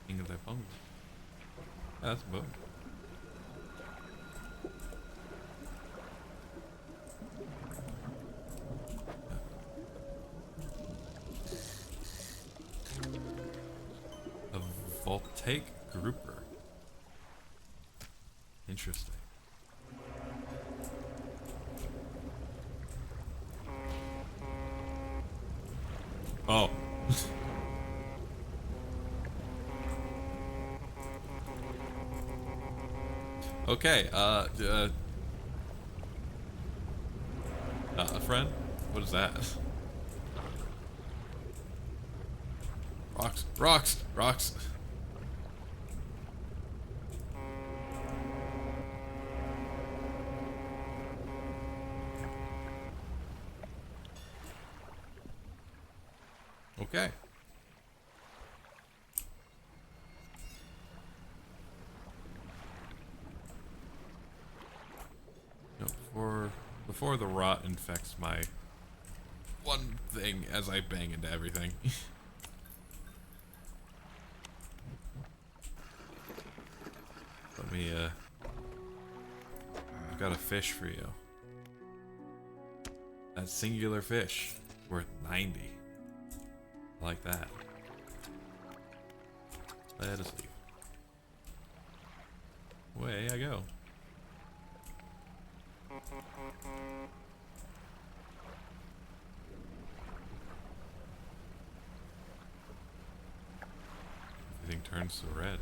King of their fungus. That's a boat. A voltaic grouper. Interesting. Oh. Okay, a friend? What is that? Rocks, rocks, rocks. Okay. No, before the rot infects my... one thing as I bang into everything. Let me, I've got a fish for you. That singular fish, worth 90. I like that. Let us leave. Away I go. Everything turns to red.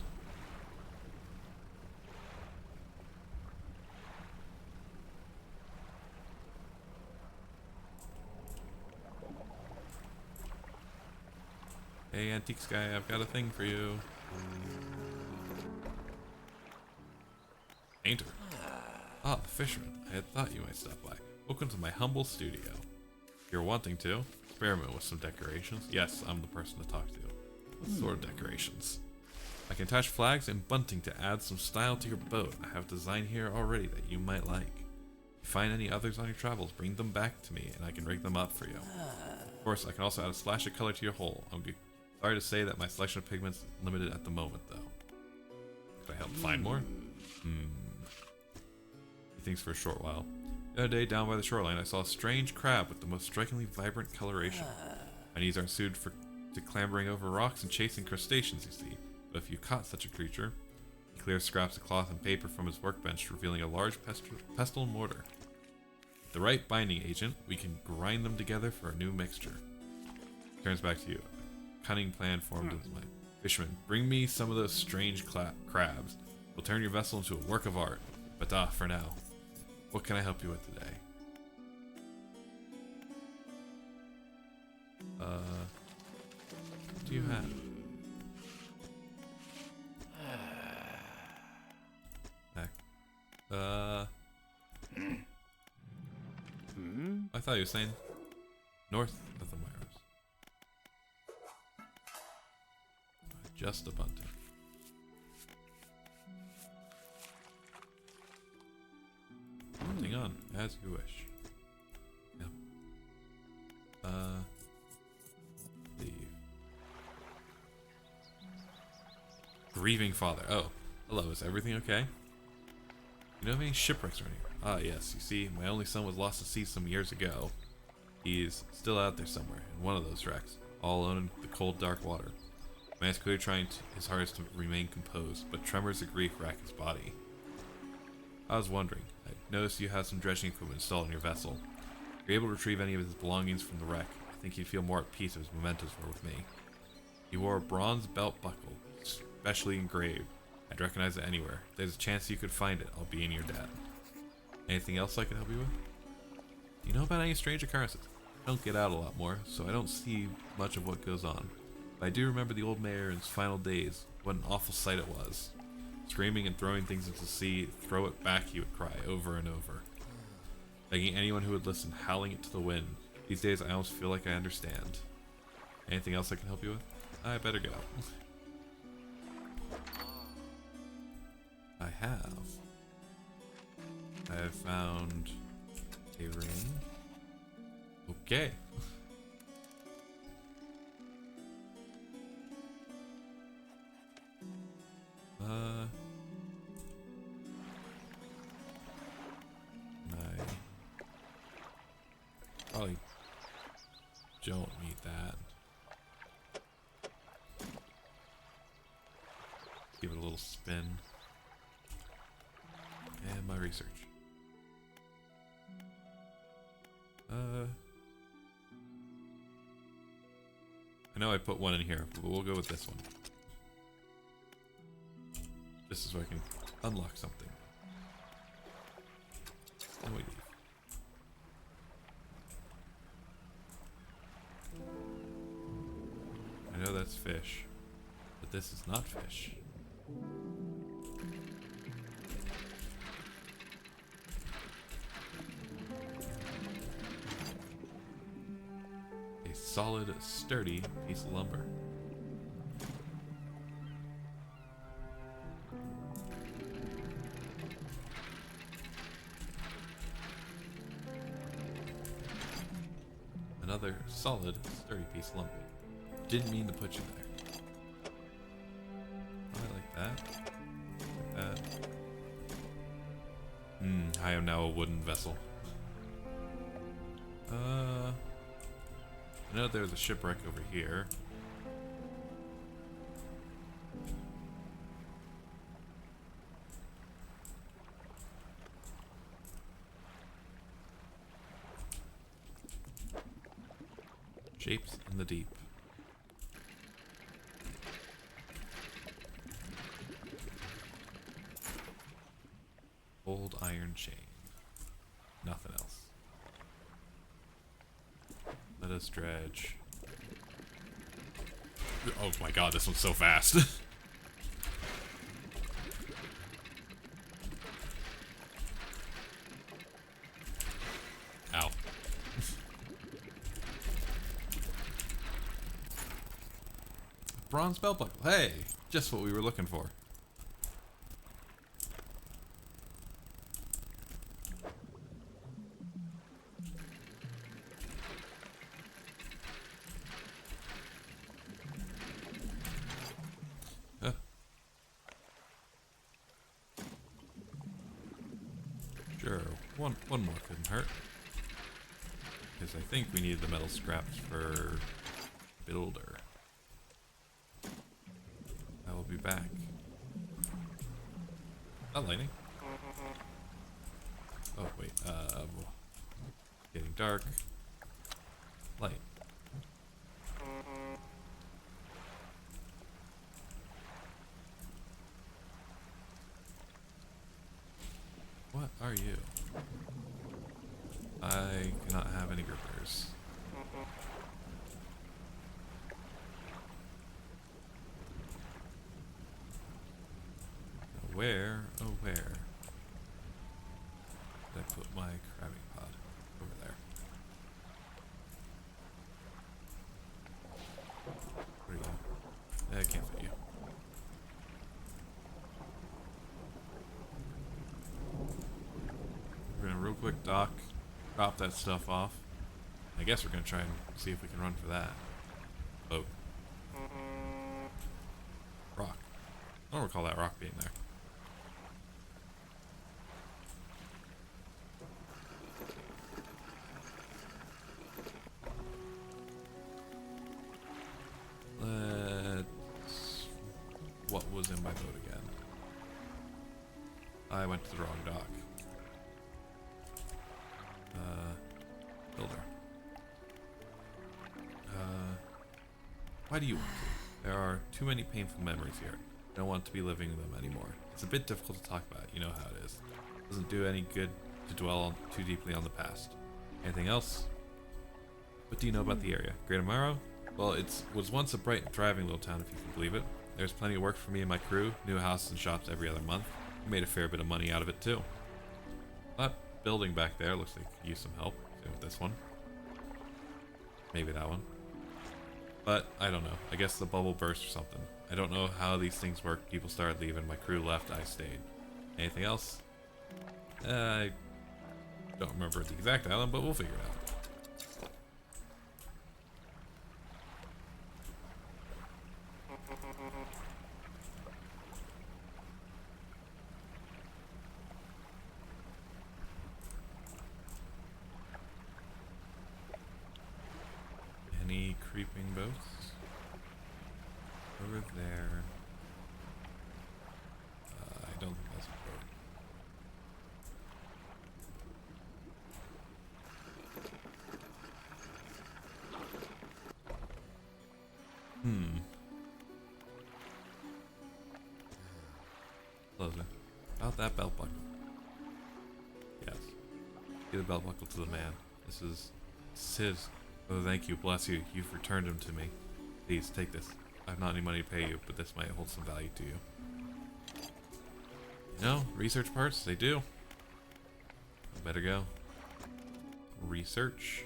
Hey, Antiques guy, I've got a thing for you. Painter. Ah, the fisherman. I had thought you might stop by. Welcome to my humble studio. If you're wanting to experiment with some decorations, yes, I'm the person to talk to. What sort of decorations? I can attach flags and bunting to add some style to your boat. I have a design here already that you might like. If you find any others on your travels, bring them back to me and I can rig them up for you. Of course, I can also add a splash of color to your hull. I'm sorry to say that my selection of pigments is limited at the moment, though. Could I help find more? He thinks for a short while. The other day, down by the shoreline, I saw a strange crab with the most strikingly vibrant coloration. My knees aren't suited to clambering over rocks and chasing crustaceans, you see. But if you caught such a creature, he clears scraps of cloth and paper from his workbench, revealing a large pestle and mortar. With the right binding agent, we can grind them together for a new mixture. He turns back to you. Cunning plan formed in his mind. Fisherman, bring me some of those strange crabs. We'll turn your vessel into a work of art. But for now, what can I help you with today? What do you have? Back. I thought you were saying north of the Marrows. Just a bunting. Bunting on, as you wish. Yep. Leave. Grieving father. Oh, hello, is everything okay? You know of any shipwrecks or anything? Ah, yes, you see, my only son was lost at sea some years ago. He's still out there somewhere, in one of those wrecks, all alone in the cold, dark water. The man's clearly trying his hardest to remain composed, but tremors of grief rack his body. I was wondering, I noticed you had some dredging equipment installed in your vessel. If you're able to retrieve any of his belongings from the wreck, I think he'd feel more at peace if his mementos were with me. He wore a bronze belt buckle, specially engraved. I'd recognize it anywhere. If there's a chance you could find it, I'll be in your debt. Anything else I can help you with? Do you know about any strange occurrences? I don't get out a lot more, so I don't see much of what goes on. But I do remember the old mayor in his final days. What an awful sight it was. Screaming and throwing things into the sea, throw it back, he would cry over and over. Begging anyone who would listen, howling it to the wind. These days I almost feel like I understand. Anything else I can help you with? I better go. I have found a ring. Okay. I probably don't need that. Give it a little spin. And my research. I know I put one in here, but we'll go with this one. This is where I can unlock something. And we leave. I know that's fish, but this is not fish. A solid, sturdy piece of lumber. Another solid, sturdy piece of lumber. Didn't mean to put you there. Oh, I like that. Like that. I am now a wooden vessel. I know there's a shipwreck over here. Shapes in the deep. Old iron chain. Nothing else. Let us dredge. Oh my god, this one's so fast. Ow. Bronze belt buckle. Hey, just what we were looking for. Sure, one more couldn't hurt. Because I think we need the metal scraps for builder. I will be back. Not lightning. Oh wait, getting dark. Light. What are you? I cannot have any grippers. Where, oh where, did I put my crabbing pod? Over there. Where are you? I can't fit you. We're gonna real quick dock, drop that stuff off. I guess we're gonna try and see if we can run for that. Oh. Rock. I don't recall that rock being there. What was in my boat again? I went to the wrong dock. Builder. Why do you want to? There are too many painful memories here. I don't want to be living them anymore. It's a bit difficult to talk about, you know how it is. Doesn't do any good to dwell too deeply on the past. Anything else? What do you know about the area? Greater Marrow? Well, it was once a bright, thriving little town, if you can believe it. There's plenty of work for me and my crew, new houses and shops every other month. We made a fair bit of money out of it, too. That building back there looks like it could use some help. Same with this one. Maybe that one. But, I don't know. I guess the bubble burst or something. I don't know how these things work. People started leaving, my crew left, I stayed. Anything else? I don't remember the exact island, but we'll figure it out. Any creeping boats? Over there. I don't think that's a boat. Closer. About that belt buckle. Yes. Give the belt buckle to the man. This is his. Oh, thank you. Bless you. You've returned him to me. Please, take this. I have not any money to pay you, but this might hold some value to you. You know, research parts, they do. I better go. Research.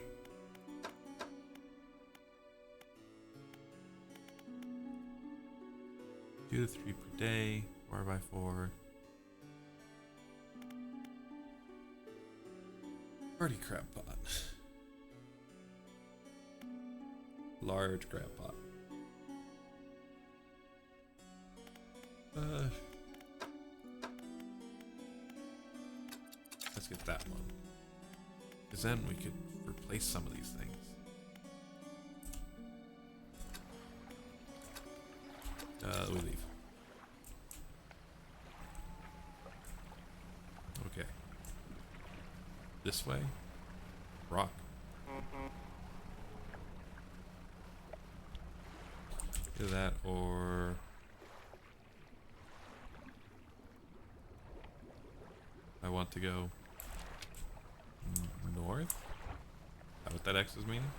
Two to three per day, 4x4. Party crab pot. Large crab pot. Let's get that one. Because then we could replace some of these things. We leave. Okay. This way? Rock. Either that or... I want to go north? Is that what that X is meaning?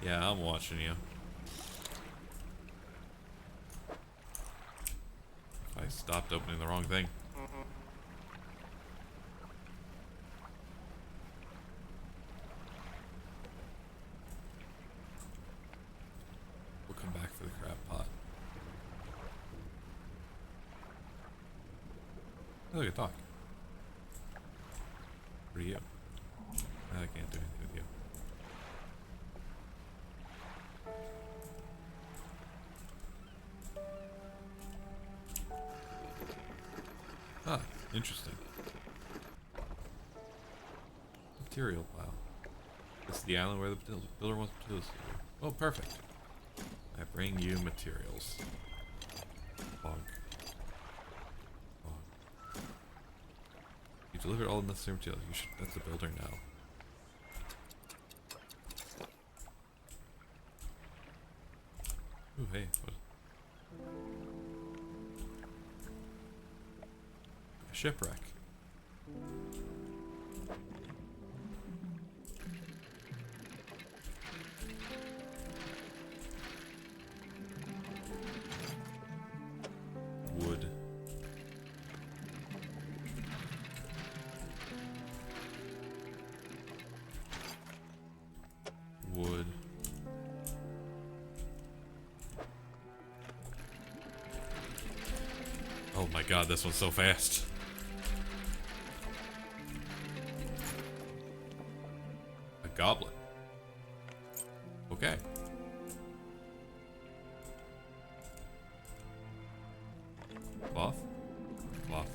Yeah, I'm watching you. I stopped opening the wrong thing. We'll come back for the crab pot. Oh, look at Doc. What are you? I can't do anything with you. Ah, interesting. Material pile. This is the island where the builder wants materials. Oh, perfect. I bring you materials. Bonk. Bonk. You delivered all the necessary materials. You should let the builder know. Ooh, hey. What? A shipwreck. Wood. Wood. Oh my god, this one's so fast. A goblet. Okay. Cloth? Cloth.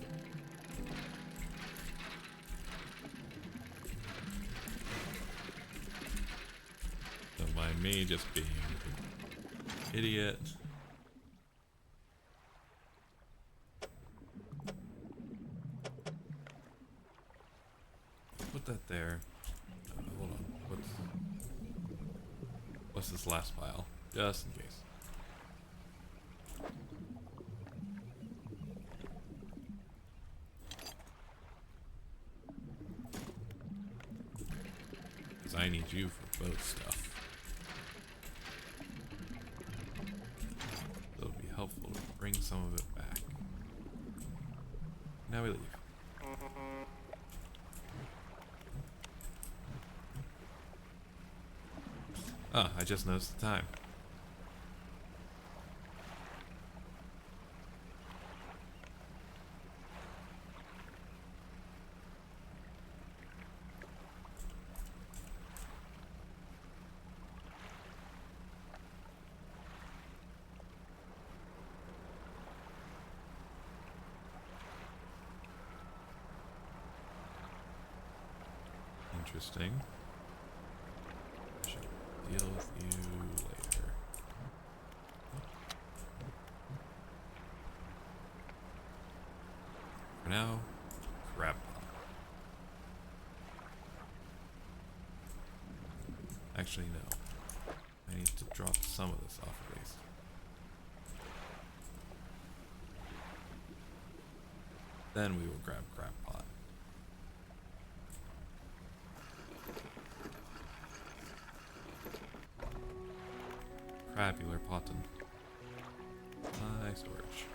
Don't mind me just being an idiot. Put that there. Hold on. What's this last pile? Just in case. Because I need you for both stuff. So it'll be helpful to bring some of it back. Now we leave. Ah, I just noticed the time. Interesting. I shall deal with you later. For now, crab pot. Actually, no. I need to drop some of this off at least. Then we will grab crab pot. Crabular potten. High storage.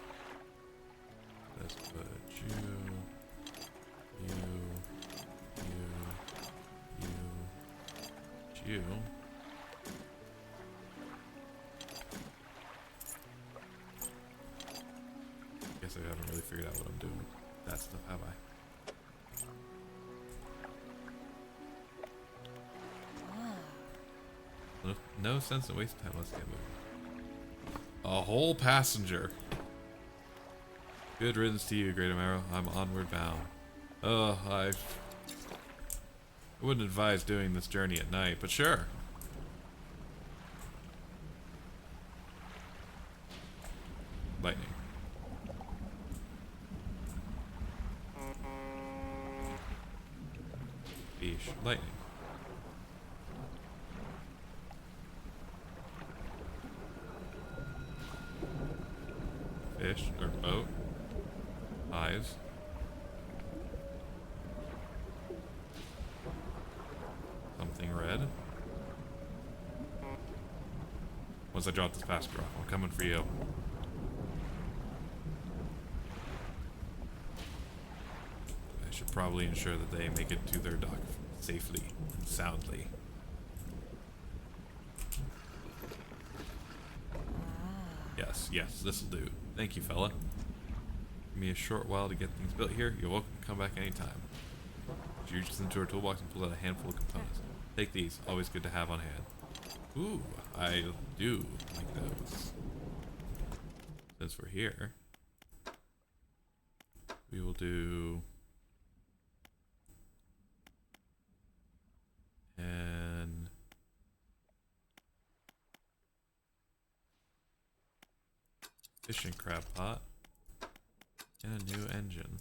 Let's put you. guess I haven't really figured out what I'm doing with that stuff, have I? No sense in wasting time. Let's get moving. A whole passenger. Good riddance to you, Greater Marrow. I'm onward bound. Oh, I wouldn't advise doing this journey at night, but sure. Lightning. Fish. Lightning. Fish or boat. Eyes. Something red. Once I drop this passenger off, I'm coming for you. I should probably ensure that they make it to their dock safely and soundly. Yes, this'll do. Thank you, fella. Give me a short while to get things built here. You're welcome to come back anytime. She reaches into her toolbox and pulls out a handful of components. Take these. Always good to have on hand. Ooh, I do like those. Since we're here, we will do... And... fishing crab pot. And a new engine.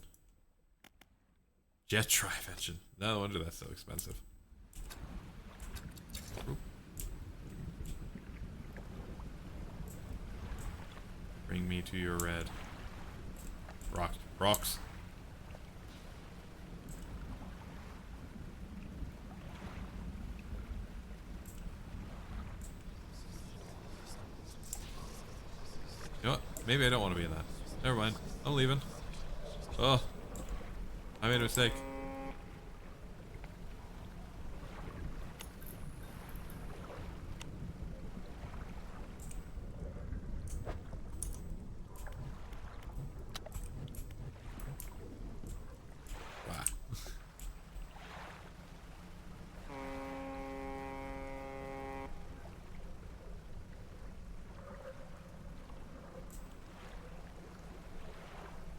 Jet drive engine. No wonder that's so expensive. Oop. Bring me to your red. Rocks. You know what? Maybe I don't want to be in that. Never mind. I'm leaving. Oh. I made a mistake. Wow.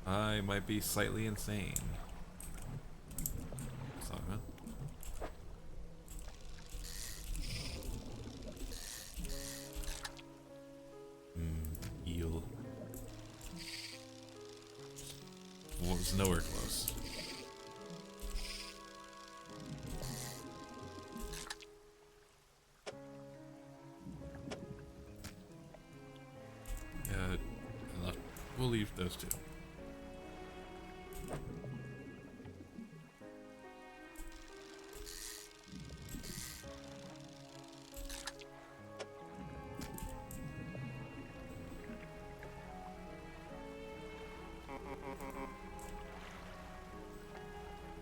I might be slightly insane. Sorry, man. Eel. Well, it's nowhere close. Yeah, we'll leave those two.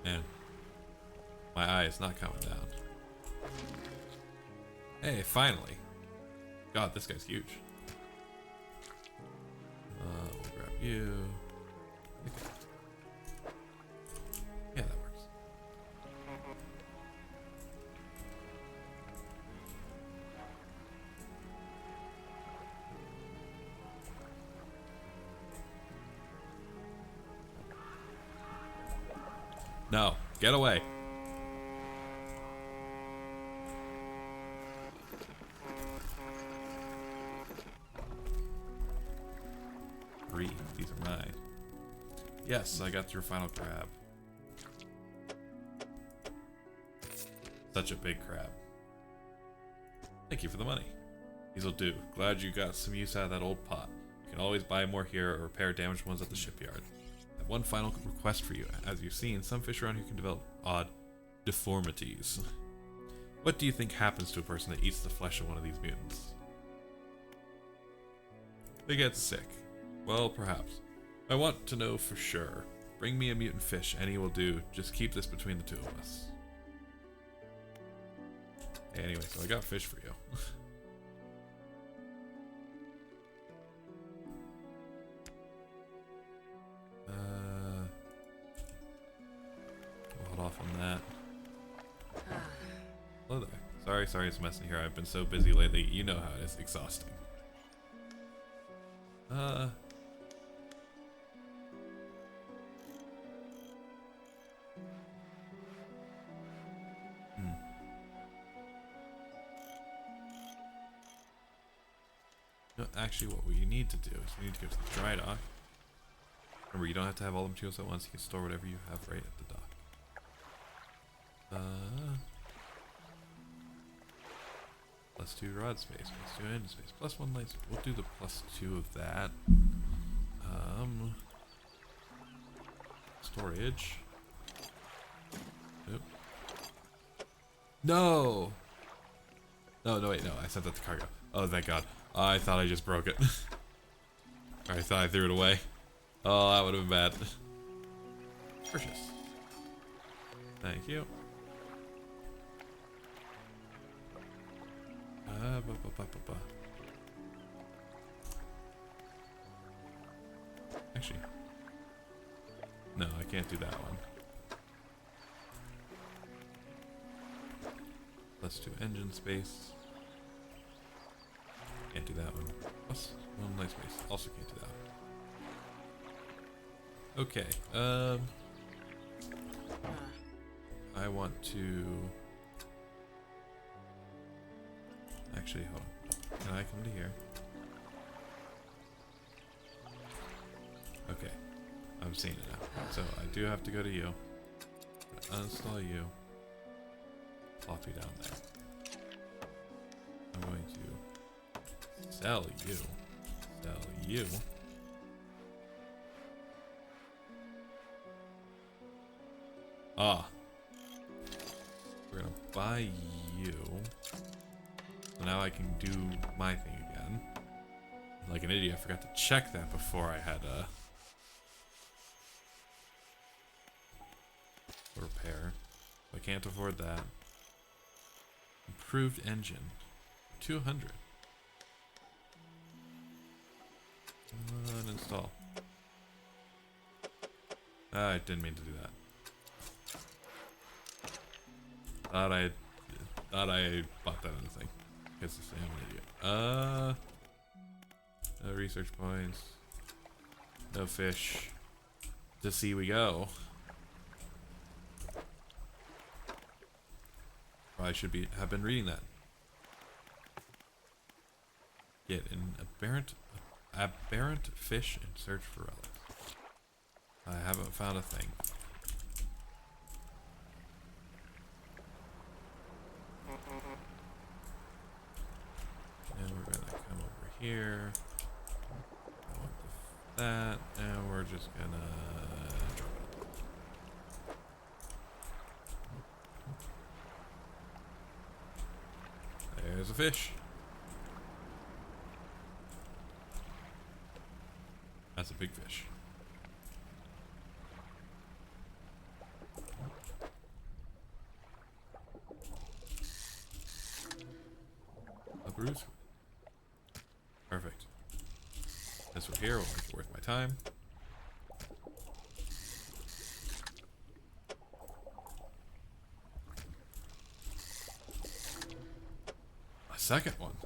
Man, my eye is not coming down. Hey, finally. God, this guy's huge. We'll grab you. Yeah, that works. No, get away. Three. These are mine. Yes, I got your final crab. Such a big crab. Thank you for the money. These'll do. Glad you got some use out of that old pot. You can always buy more here or repair damaged ones at the shipyard. I have one final request for you. As you've seen, some fish around here can develop odd deformities. What do you think happens to a person that eats the flesh of one of these mutants? They get sick. Well, perhaps. I want to know for sure. Bring me a mutant fish, any will do. Just keep this between the two of us. Hey, anyway, so I got fish for you. Sorry it's messy here. I've been so busy lately. You know how it is. Exhausting. No, actually, what we need to do is we need to go to the dry dock. Remember, you don't have to have all the materials at once. You can store whatever you have right at the dock. +2 rod space, +2 engine space, +1 light space. We'll do the +2 of that. Storage. Nope. No! No, wait, no. I sent that to cargo. Oh, thank God. I thought I just broke it. I thought I threw it away. Oh, that would have been bad. Purchase. Thank you. Actually, no, I can't do that one. +2 engine space. Can't do that one. +1 light space. Also can't do that one. Okay. I want to. Actually, hold on. Can I come to here? Okay. I'm seeing it now. So I do have to go to you. Uninstall you. Plop you down there. I'm going to sell you. Sell you. Ah. We're gonna buy you. So now I can do my thing again. Like an idiot, I forgot to check that before I had a repair. I can't afford that. Improved engine. 200. Uninstall. I didn't mean to do that. Thought I bought that other thing. Guess I'm an idiot. No research points. No fish. To sea we go. Probably should have been reading that. Get an aberrant fish and search for relics. I haven't found a thing. And we're gonna come over here. I want that, and we're just gonna drop it. There's a fish. That's a big fish. A bruise. Perfect. This one here will make it worth my time. A second one.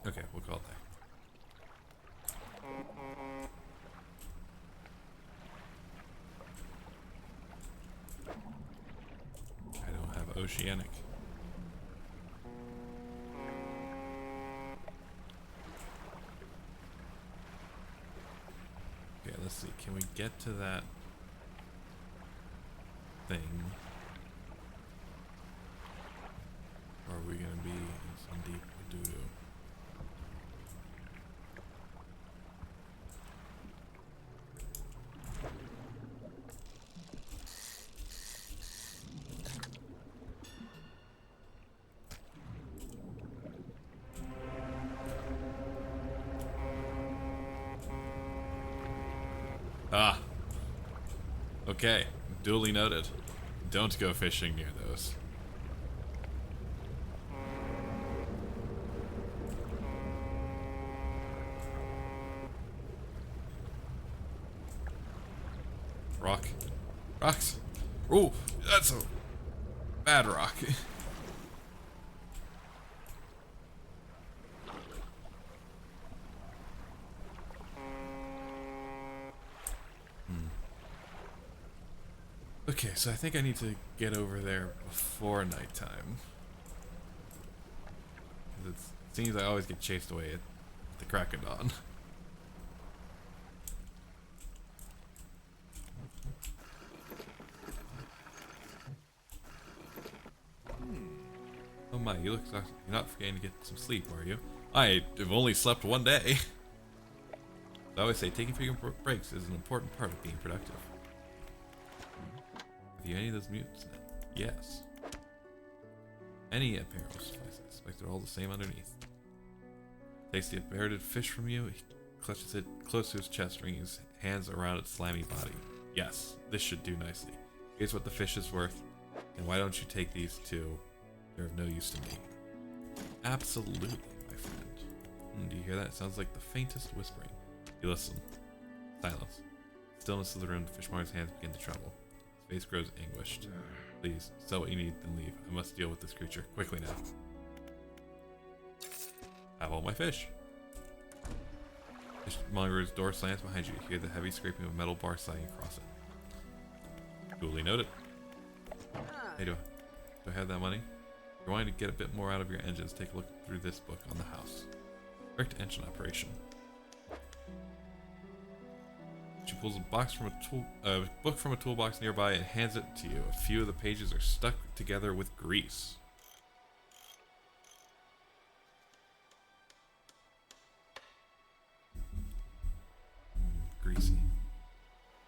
Okay, we'll call it there. I don't have oceanic. Okay, let's see. Can we get to that thing? Or are we going to be in some deep doo-doo? Ah. Okay. Duly noted. Don't go fishing near those. Rock. Rocks. Oh, that's a bad rock. Okay, so I think I need to get over there before nighttime. It seems I always get chased away at the crack of dawn. Oh my, you look exhausted. You're not forgetting to get some sleep, are you? I have only slept one day. I always say taking frequent breaks is an important part of being productive. Have you any of those mutants? Yes. Any apparel suffices. I expect they're all the same underneath. Takes the inherited fish from you. He clutches it close to his chest, wringing his hands around its slimy body. Yes, this should do nicely. Here's what the fish is worth. And why don't you take these too? They're of no use to me. Absolutely, my friend. Do you hear that? It sounds like the faintest whispering. You listen. Silence. Stillness of the room. The fishmonger's hands begin to tremble. His face grows anguished. Please, sell what you need, then leave. I must deal with this creature. Quickly now. Have all my fish. Fishmonger's door slams behind you. You hear the heavy scraping of a metal bar sliding across it. Duly noted. Hey, do I have that money? If you're wanting to get a bit more out of your engines, take a look through this book on the house. Correct engine operation. She pulls a book from a toolbox nearby and hands it to you. A few of the pages are stuck together with grease. Greasy.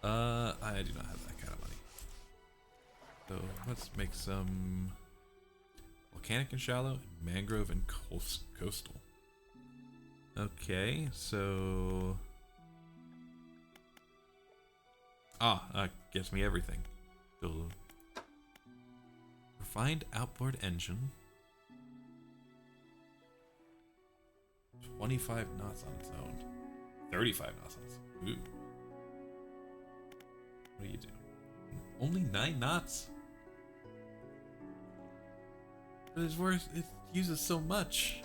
I do not have that kind of money. So let's make some volcanic and shallow, mangrove and coastal. Okay, so gives me everything. Refined outboard engine. 25 knots on its own. 35 knots on its own. Ooh. What do you do? Only 9 knots? But it's worth, it uses so much.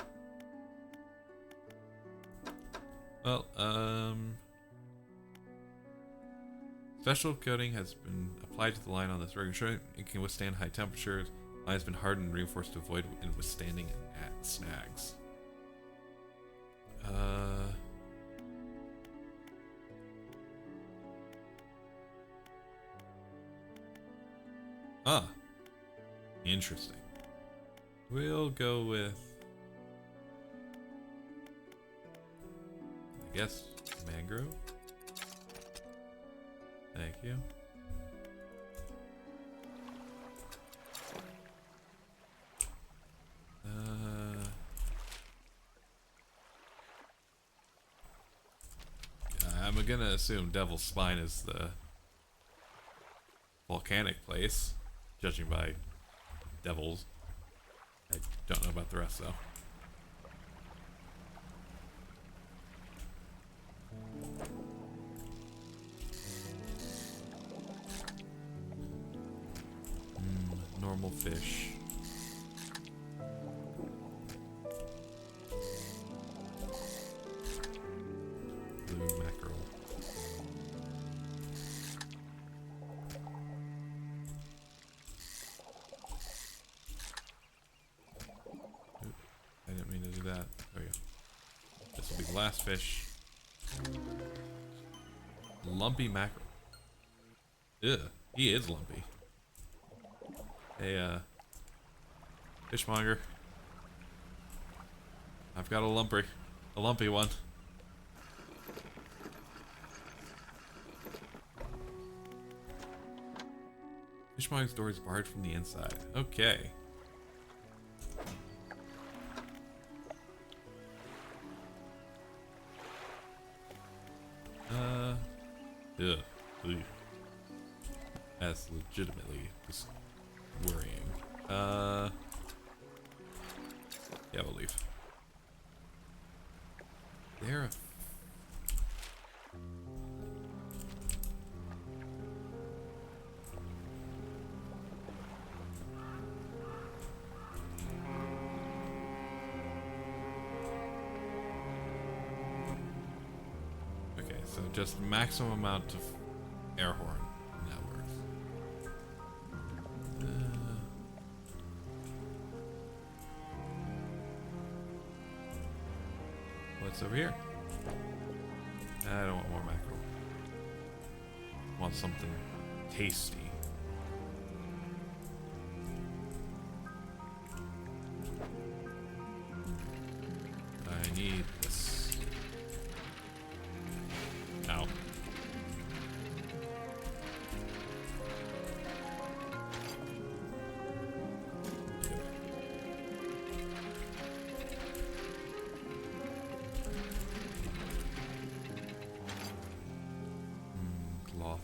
Well, special coating has been applied to the line on this rig, ensuring it can withstand high temperatures. The line has been hardened and reinforced to avoid and withstanding snags. Interesting. We'll go with, I guess, mangrove. Thank you. I'm gonna assume Devil's Spine is the volcanic place, judging by devils. I don't know about the rest though. Normal fish. Blue mackerel. Oop, I didn't mean to do that. There we go. This will be the last fish. Lumpy mackerel. Ugh, he is lumpy. Hey, fishmonger. I've got a lumpy one. Fishmonger's door is barred from the inside. Okay. Ugh. That's legitimately just worrying. Yeah, we'll leave. so just maximum amount of air horn. And that works. What's over here? I don't want more mackerel. I want something tasty. I need this. Ow. Cloth.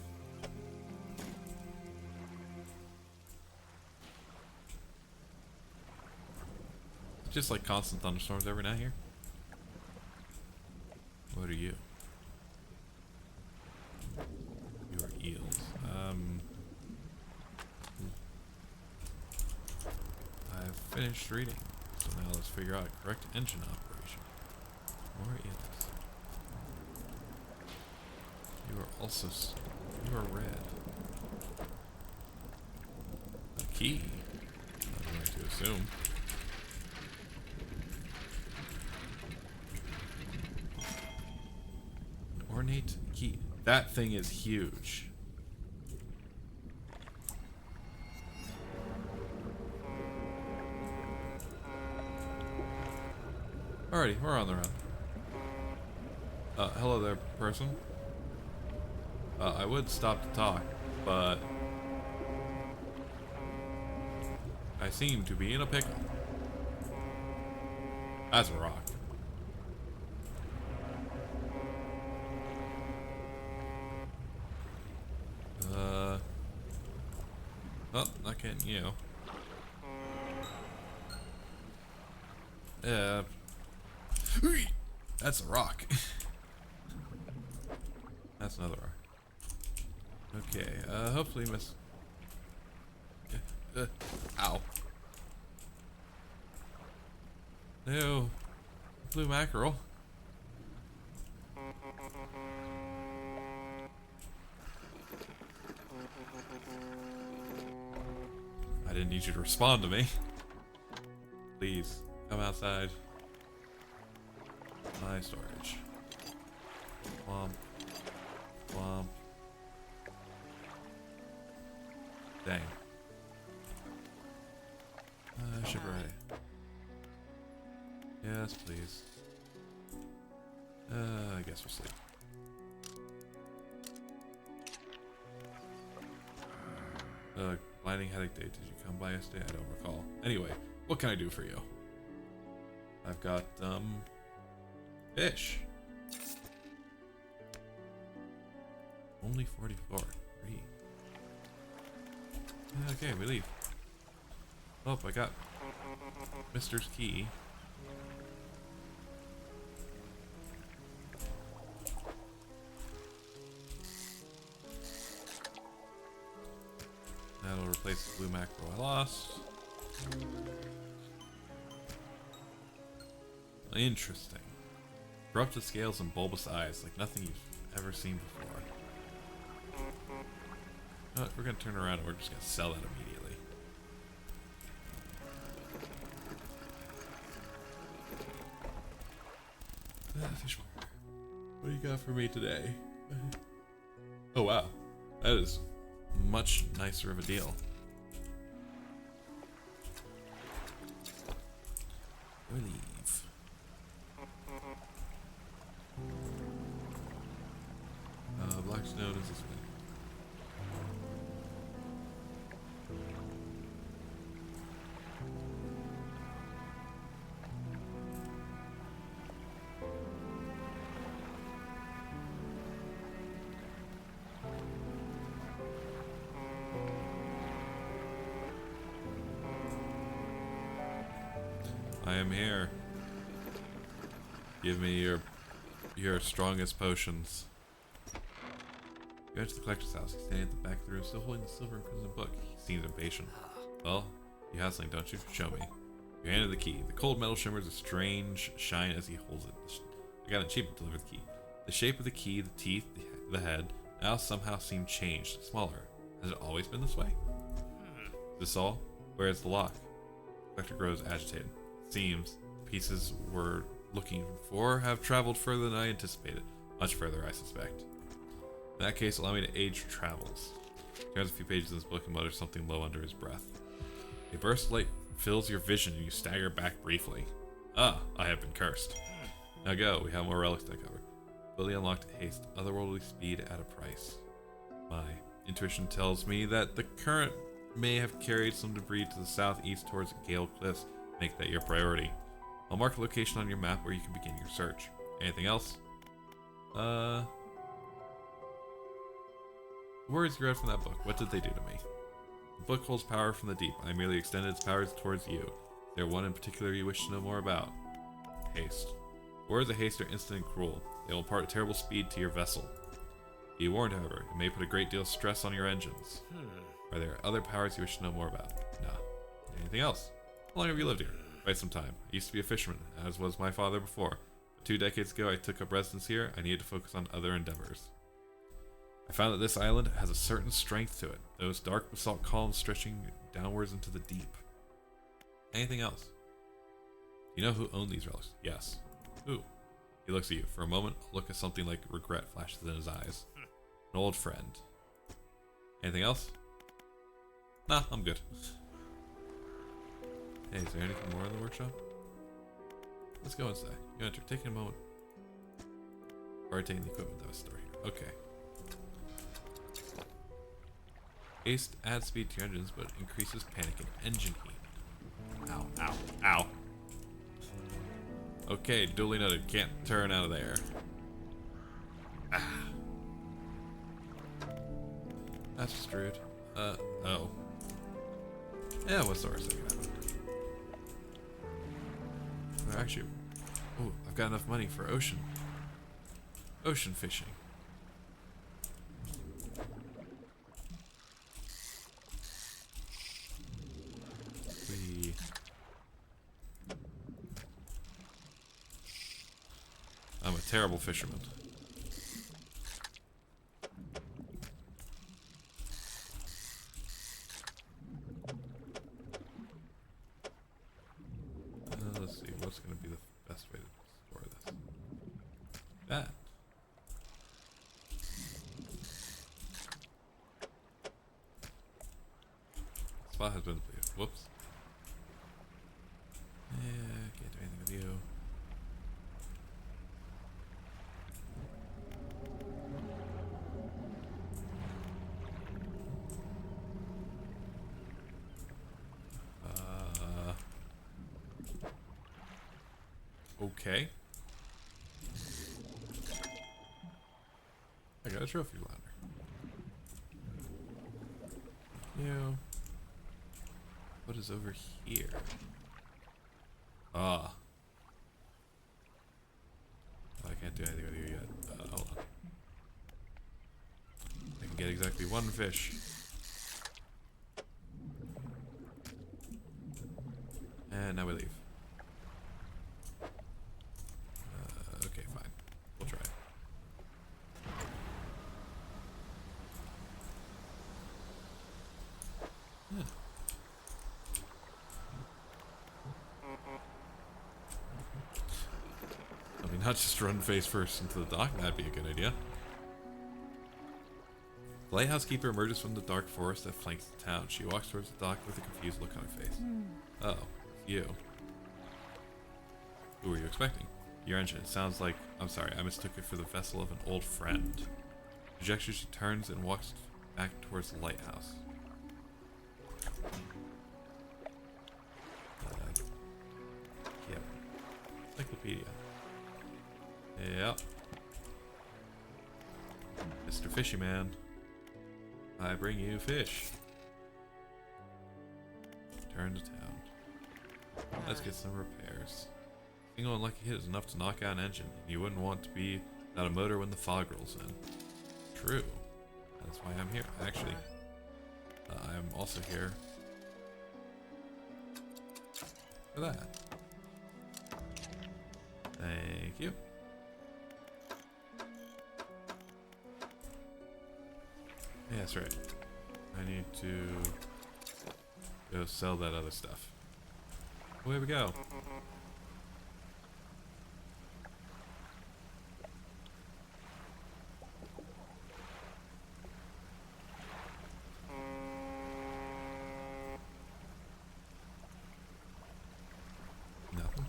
Just like constant thunderstorms every night here. What are you? You are eels. I've finished reading, so now let's figure out correct engine operation. More eels. You are also you are red. A key. I'm going to assume. Ornate key. That thing is huge. Alrighty, we're on the run. Hello there, person. I would stop to talk, but I seem to be in a pickle. That's a rock. Oh, not getting you. That's a rock. That's another rock. Okay, hopefully miss. Ow. No. Blue mackerel. I didn't need you to respond to me. Please, come outside. My storage. Womp. Womp. Dang. Ship ready. Yes, please. I guess we'll sleep. Blinding headache day. Did you come by yesterday? I don't recall. Anyway, what can I do for you? I've got, fish. Only 44. Great. Okay, we leave. Oh, I got Mister's key. That'll replace the blue mackerel I lost. Interesting. Corrupted scales and bulbous eyes, like nothing you've ever seen before. Oh, we're gonna turn around and we're just gonna sell that immediately. Fishmonger. What do you got for me today? Oh wow, that is much nicer of a deal. We leave. Blackstone is this way. I am here. Give me your strongest potions. You enter the collector's house. He's standing at the back of the room, still holding the silver and crimson book. He seems impatient. Well, you have something, don't you? Show me. You handed the key. The cold metal shimmers a strange shine as he holds it. I got an achievement to deliver the key. The shape of the key, the teeth, the head, now somehow seem changed, smaller. Has it always been this way? Is this all? Where is the lock? The collector grows agitated. It seems the pieces we're looking for have traveled further than I anticipated. Much further, I suspect. In that case, allow me to aid your travels. He turns a few pages in his book and mutters something low under his breath. A burst of light fills your vision and you stagger back briefly. Ah, I have been cursed. Now go, we have more relics to cover. Fully unlocked haste, otherworldly speed at a price. My intuition tells me that the current may have carried some debris to the southeast towards Gale Cliffs. Make that your priority. I'll mark a location on your map where you can begin your search. Anything else? Words you read from that book. What did they do to me? The book holds power from the deep. I merely extended its powers towards you. Is there one in particular you wish to know more about? Haste. Words of haste are instant and cruel. They will impart terrible speed to your vessel. Be warned, however, it may put a great deal of stress on your engines. Are there other powers you wish to know more about? No. Anything else? How long have you lived here? Quite some time. I used to be a fisherman, as was my father before. But 2 decades ago I took up residence here. I needed to focus on other endeavors. I found that this island has a certain strength to it. Those dark basalt columns stretching downwards into the deep. Anything else? You know who owned these relics? Yes. Who? He looks at you. For a moment, a look at something like regret flashes in his eyes. An old friend. Anything else? Nah, I'm good. Hey, is there anything more in the workshop? Let's go inside. You enter. Taking a moment. Or taking the equipment that was stored here. Okay. Haste adds speed to your engines, but increases panic and engine heat. Ow, ow, ow. Okay, duly noted. Can't turn out of there. Ah. That's just rude. Oh. Yeah, what's the worst that can happen? Actually, oh, I've got enough money for ocean fishing. I'm a terrible fisherman. Let's see, what's going to be the best way to store this? That. Spot has been depleted. Whoops. Yeah, can't do anything with you. Okay. I got a trophy ladder. Yeah. What is over here? Ah. Oh, I can't do anything with you yet. Hold on. I can get exactly 1 fish. And now we leave. Okay, fine. We'll try. Yeah. I mean, not just run face first into the dock, that'd be a good idea. The lighthouse keeper emerges from the dark forest that flanks the town. She walks towards the dock with a confused look on her face. Oh, you. Who were you expecting? Your engine. It sounds like... I'm sorry, I mistook it for the vessel of an old friend. Conjecture, she turns and walks back towards the lighthouse. Yep. Encyclopedia. Yep. Mr. Fishy Man. I bring you fish. Turn to town. Let's get some repairs. A single unlucky hit is enough to knock out an engine, and you wouldn't want to be without a motor when the fog rolls in. True. That's why I'm here. Actually, I'm also here for that. Thank you. Yeah, that's right. I need to go sell that other stuff. Away we go. Nothing.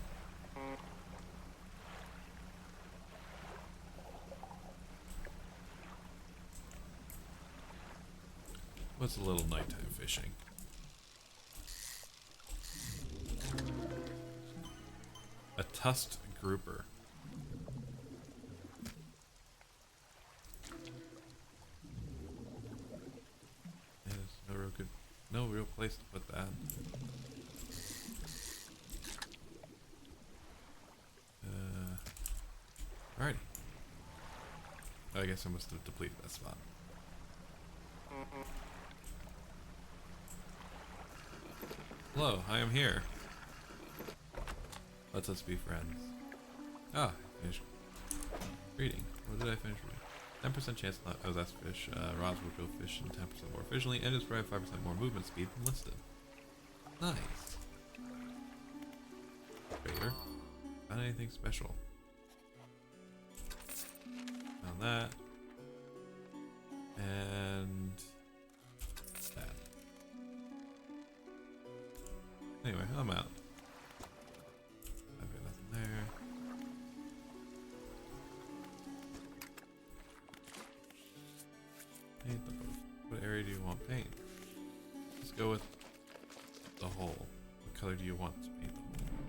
What's a little nighttime fishing? A tusked grouper. There's no real place to put that. Alrighty. I guess I must have depleted that spot. Hello, I am here. Let us be friends. Ah, finished reading. What did I finish reading? 10% chance not. Oh, that's fish. Rods will go fish and 10% more efficiently, and it's probably 5% more movement speed than listed. Nice. Trader. Found anything special? Found that. And that. Anyway, I'm out. I've got nothing there. Paint the boat. What area do you want paint? Let's go with the hole. What color do you want to paint the hole?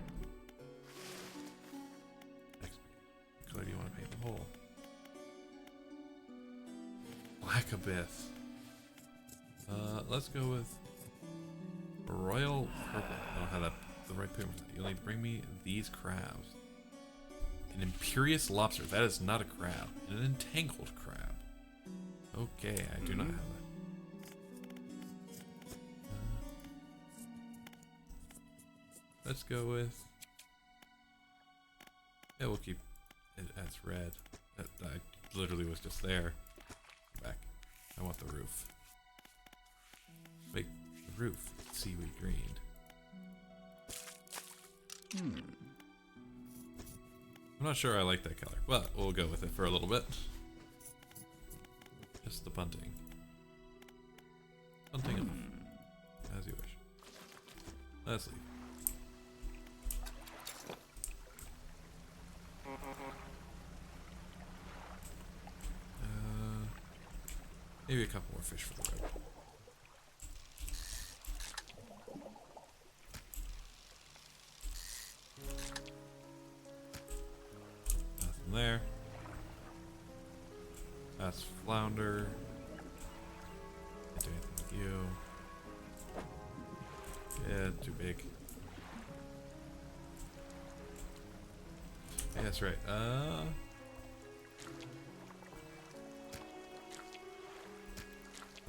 Next paint. What color do you want to paint the hole? Black Abyss. Let's go with Royal Purple. I don't have that the right pigment. You only bring me these crabs. An Imperious Lobster. That is not a crab. An entangled crab. Okay, I do not have that. Let's go with. Yeah, we'll keep it as red. That I literally was just there. Back. I want the roof. Wait, the roof. Seaweed green. I'm not sure I like that color, but we'll go with it for a little bit. Just the bunting. Bunting off. As you wish. Let's leave. Maybe a couple more fish for the road. Nothing there. That's flounder. Can't do anything with you. Yeah, too big. Yeah, that's right. I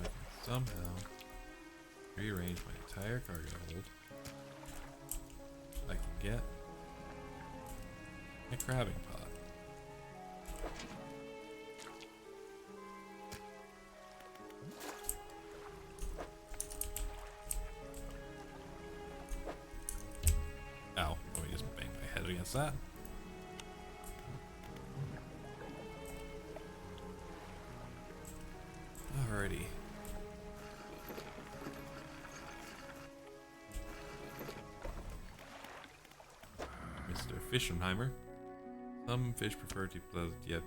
can somehow rearrange my entire cargo hold. I can get a crabbing pot. Ow, let me just bang my head against that. Alrighty. Mr. Fischenheimer. Some fish prefer to close yet.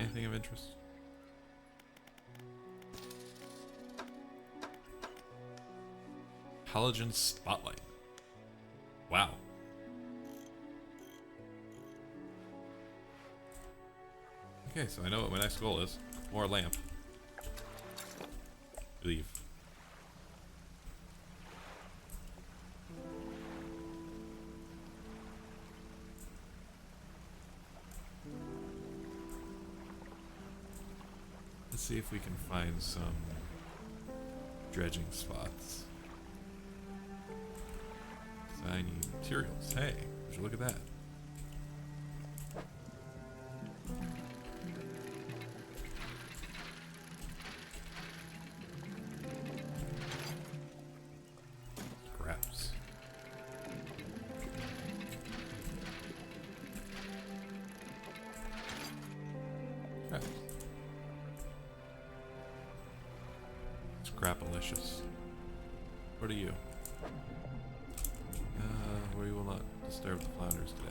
Anything of interest? Halogen spotlight. Wow. Okay, so I know what my next goal is. More lamp. Leave. Let's see if we can find some dredging spots. So I need materials. Hey, would you look at that? Scraps. Scraps. Scrapalicious. What are you? We will not disturb the flounders today.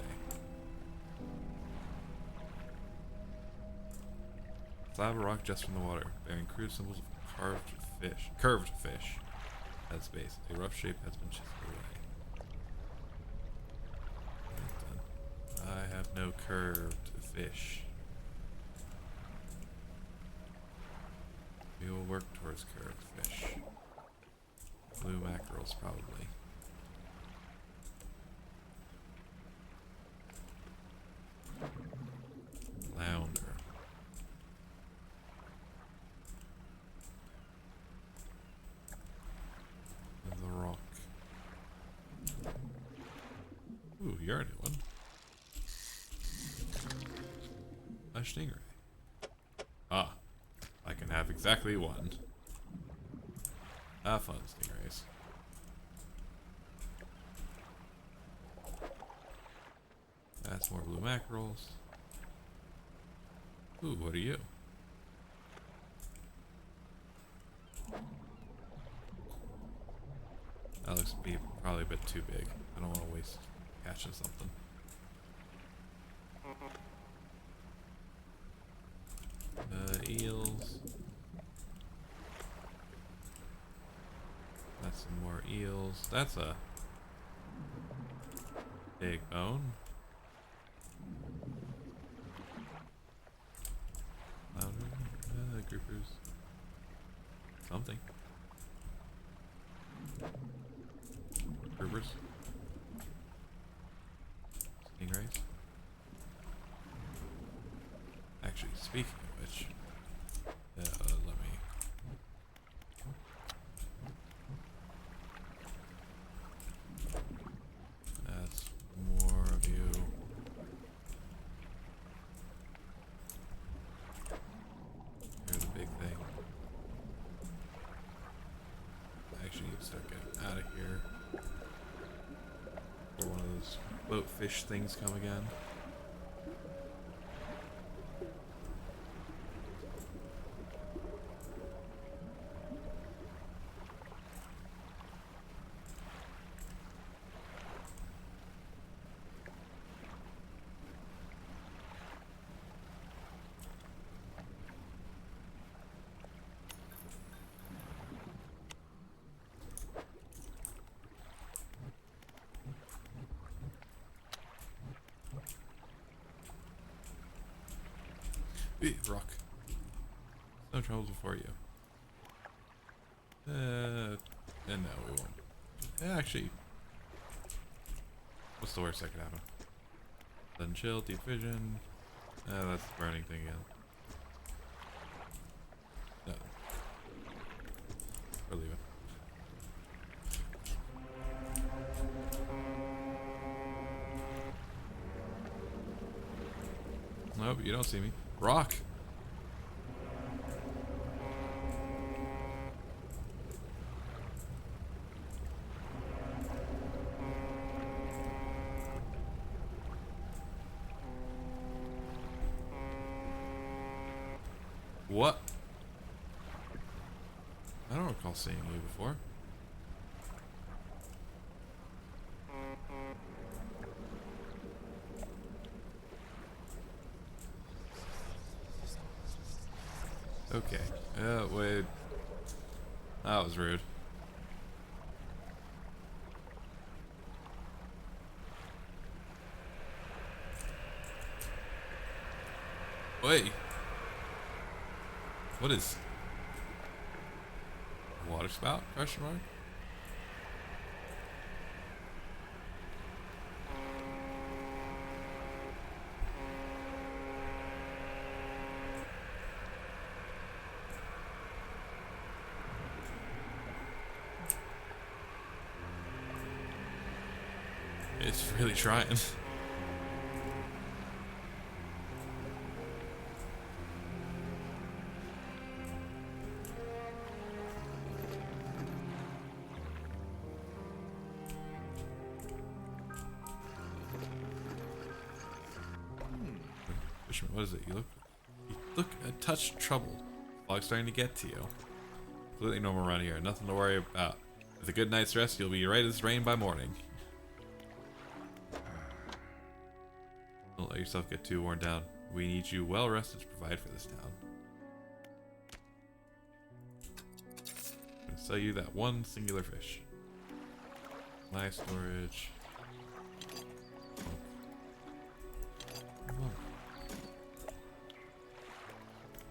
Slab of rock just from the water, bearing crude symbols of curved fish. At its base, a rough shape has been chiseled away. I have no curved fish. We will work towards curved fish. Blue mackerels, probably. Flounder. And the rock. Ooh, you already won. A stingray. Ah, I can have exactly one. Have fun, stingrays. That's more blue mackerels. Ooh, what are you? That looks to be probably a bit too big. I don't want to waste catching something. Eels. That's some more eels. That's a big bone. Groupers. Something. Groupers. Stingrays. Actually, speaking of which, let me. That's more of you. Here's a big thing. I actually need to start getting out of here before one of those boat fish things come again. Rock. No troubles before you. And no, we won't. Actually, what's the worst that could happen? Sudden chill, deep vision. That's the burning thing again. No. We're leaving. Nope, you don't see me. Rock! What? I don't recall seeing you before. Okay. Wait. That was rude. Wait. What is... water spout? Question mark? It's really trying. What is it? You look a touch troubled. Fog's starting to get to you. Completely normal around here. Nothing to worry about. With a good night's rest, you'll be right as rain by morning. Don't let yourself get too worn down. We need you well rested to provide for this town. I'm gonna sell you that one singular fish. My storage.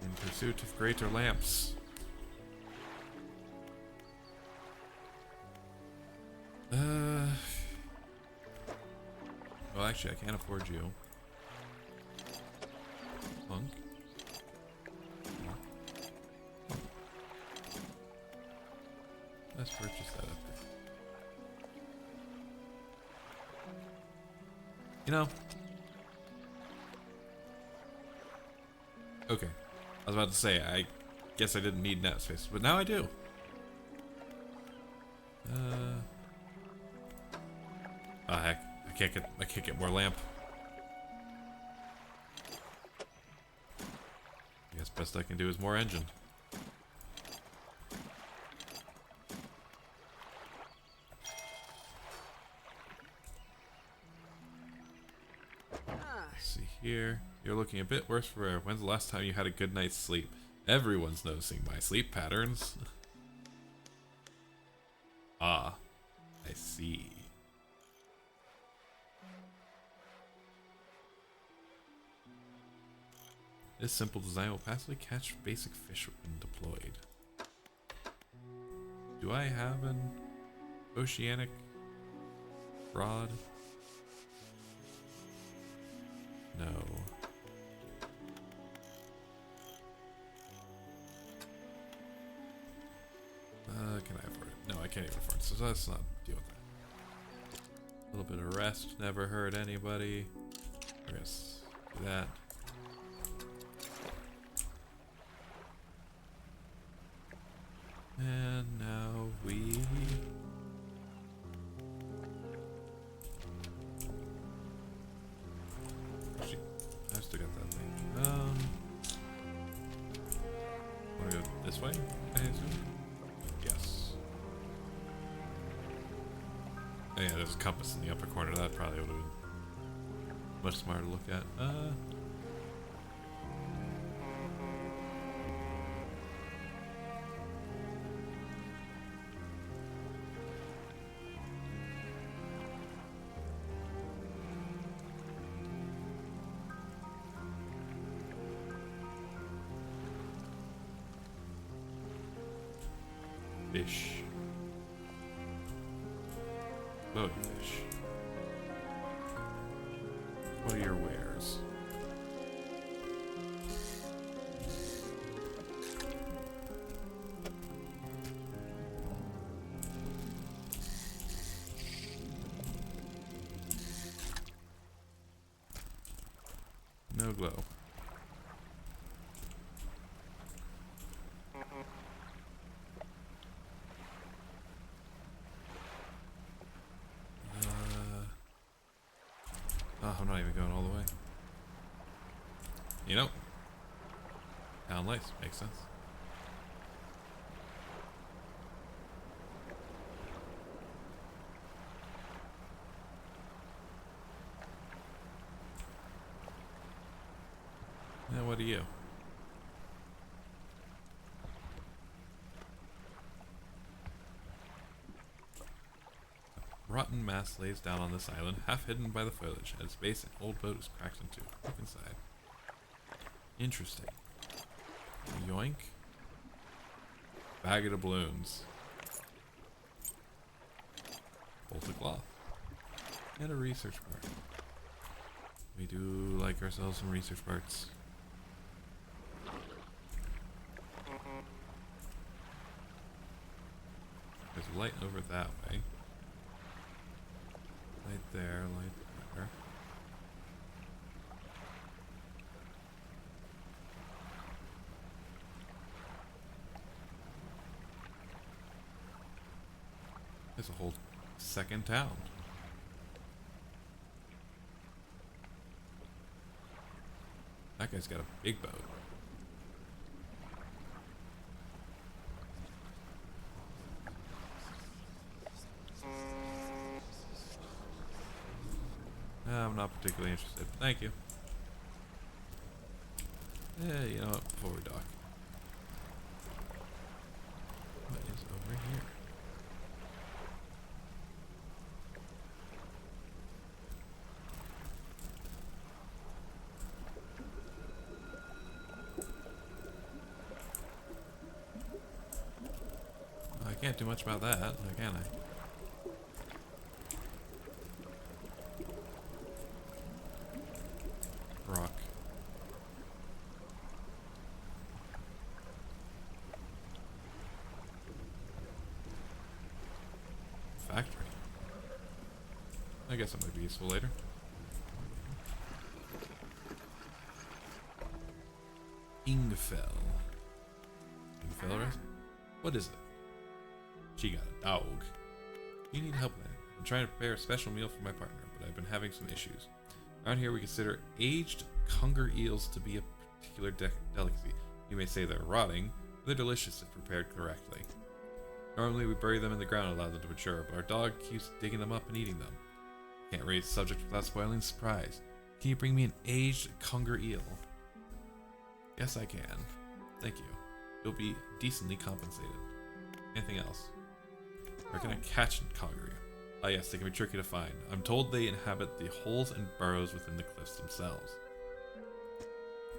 In pursuit of greater lamps. Well, actually, I can't afford you. Punk. Let's purchase that up there. You know. Okay. I was about to say, I guess I didn't need net space, but now I do. Oh heck, I can't get more lamp. I guess best I can do is more engine. Let's see here. You're looking a bit worse for wear. When's the last time you had a good night's sleep? Everyone's noticing my sleep patterns. Ah, I see. This simple design will passively catch basic fish when deployed. Do I have an oceanic rod? No. Can I afford it? No, I can't even afford it, so let's not deal with that. A little bit of rest never hurt anybody. I guess do that. And now we... Actually, I've still got that thing. Wanna go this way, I assume? Yes. Oh yeah, there's a compass in the upper corner. That probably would have been much smarter to look at. Fish. Floating fish. What are your wares? No glow. Oh, I'm not even going all the way. You know, town lights makes sense. Now what are you? Rotten mass lays down on this island, half hidden by the foliage. At its base, an old boat is cracked in two. Look inside. Interesting. Yoink. Bag of doubloons. Bolt of cloth. And a research part. We do like ourselves some research parts. There's a light over that way. Light there, light there. There's a whole second town. That guy's got a big boat. I'm not particularly interested. Thank you. Yeah, you know what? Before we dock. What is over here? Well, I can't do much about that, can I? Rock. Factory. I guess it might be useful later. Ingefell. Ingefell, right? What is it? She got a dog. You need help there. I'm trying to prepare a special meal for my partner, but I've been having some issues. Around here we consider aged conger eels to be a particular delicacy. You may say they're rotting, but they're delicious if prepared correctly. Normally we bury them in the ground and allow them to mature, but our dog keeps digging them up and eating them. Can't raise the subject without spoiling the surprise. Can you bring me an aged conger eel? Yes, I can. Thank you. You'll be decently compensated. Anything else? Where can I catch a conger eel? Ah yes, they can be tricky to find. I'm told they inhabit the holes and burrows within the cliffs themselves.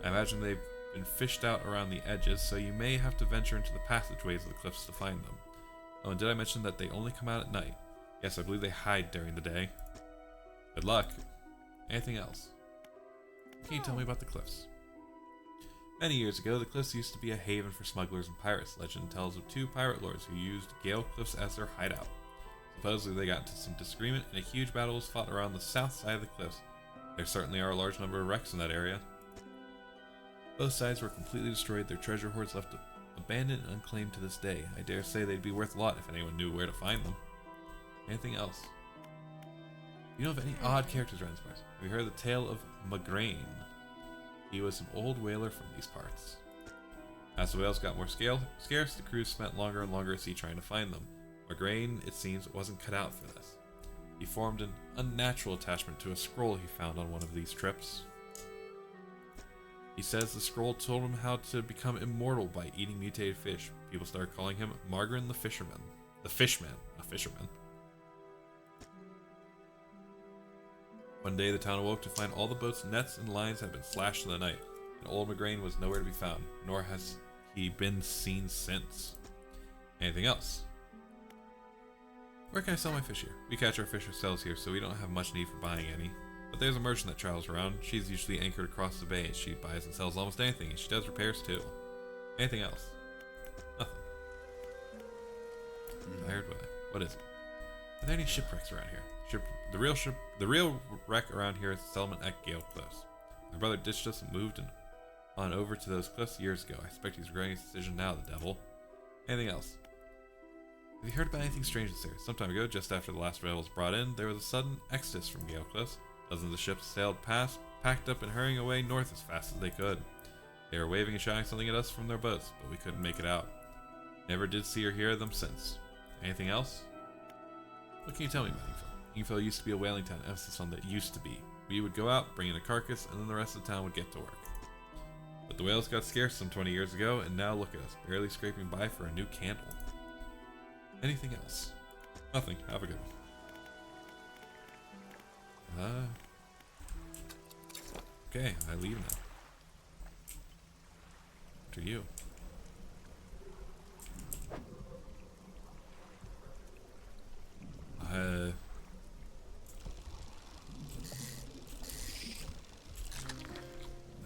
I imagine they've been fished out around the edges, so you may have to venture into the passageways of the cliffs to find them. Oh, and did I mention that they only come out at night? Yes, I believe they hide during the day. Good luck. Anything else? Can you tell me about the cliffs? Many years ago, the cliffs used to be a haven for smugglers and pirates. Legend tells of two pirate lords who used Gale Cliffs as their hideout. Supposedly they got into some disagreement and a huge battle was fought around the south side of the cliffs. There certainly are a large number of wrecks in that area. Both sides were completely destroyed, their treasure hoards left abandoned and unclaimed to this day. I dare say they'd be worth a lot if anyone knew where to find them. Anything else? You know of any odd characters around this place? Have you heard the tale of Magraine? He was an old whaler from these parts. As the whales got more scarce, the crews spent longer and longer at sea trying to find them. Magraine, it seems, wasn't cut out for this. He formed an unnatural attachment to a scroll he found on one of these trips. He says the scroll told him how to become immortal by eating mutated fish. People started calling him Margarin the Fisherman. The Fishman, a fisherman. One day the town awoke to find all the boat's nets and lines had been slashed in the night, and old Magraine was nowhere to be found, nor has he been seen since. Anything else? Where can I sell my fish here? We catch our fish ourselves here, so we don't have much need for buying any. But there's a merchant that travels around. She's usually anchored across the bay, and she buys and sells almost anything, and she does repairs too. Anything else? Nothing. Tired way. What is it? Are there any shipwrecks around here? The real wreck around here is the settlement at Gale Cliffs. My brother ditched us and moved on over to those cliffs years ago. I expect he's regretting his decision now, the devil. Anything else? Have you heard about anything strange this area? Some time ago, just after the last rail was brought in, there was a sudden exodus from Gale Cliffs. Dozens of ships sailed past, packed up and hurrying away north as fast as they could. They were waving and shouting something at us from their boats, but we couldn't make it out. Never did see or hear them since. Anything else? What can you tell me about Ingefell? Ingefell used to be a whaling town, emphasis on the used to be. We would go out, bring in a carcass, and then the rest of the town would get to work. But the whales got scarce some 20 years ago, and now look at us, barely scraping by for a new candle. Anything else? Nothing. Have a good one. Okay, I leave now. To you.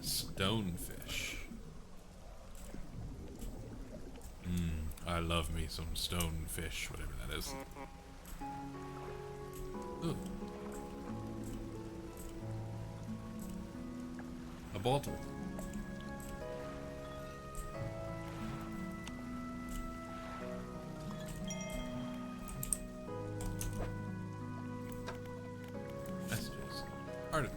Stonefish. I love me some stonefish, whatever that is. Ooh. bolt. Messages. Articles.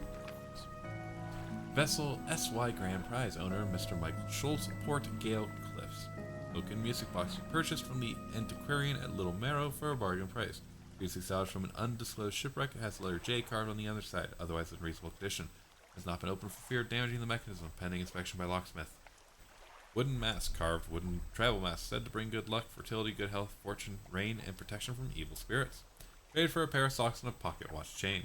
Vessel SY Grand Prize owner Mr. Michael Schultz, Port Gale Cliffs. Spoken music box purchased from the antiquarian at Little Marrow for a bargain price. Previously salvaged from an undisclosed shipwreck. It has the letter J carved on the underside, otherwise in reasonable condition. Has not been opened for fear of damaging the mechanism, pending inspection by locksmith. Wooden mask, carved wooden travel mask, said to bring good luck, fertility, good health, fortune, rain, and protection from evil spirits. Traded for a pair of socks and a pocket watch chain.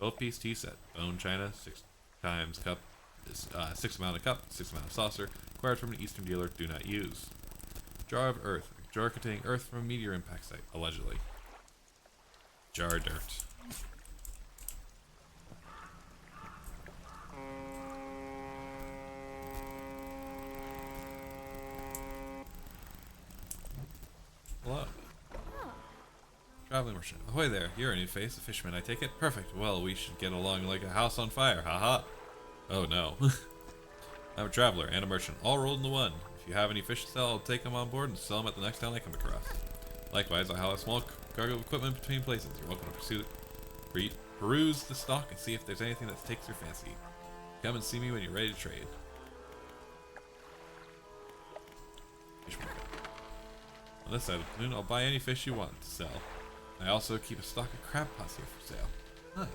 12-piece tea set, bone china, 6 times cup, 6 amount of cup, 6 amount of saucer, acquired from an Eastern dealer, do not use. Jar of earth, a jar containing earth from a meteor impact site, allegedly. Jar dirt. Hello. Traveling merchant. Ahoy there. You're a new face, a fisherman, I take it? Perfect. Well, we should get along like a house on fire. Haha. Oh no. I'm a traveler and a merchant, all rolled into one. If you have any fish to sell, I'll take them on board and sell them at the next town I come across. Likewise, I have a small cargo of equipment between places. You're welcome to peruse the stock and see if there's anything that takes your fancy. Come and see me when you're ready to trade. Fish market. On this side of the moon, I'll buy any fish you want to sell. I also keep a stock of crab pots here for sale. Nice.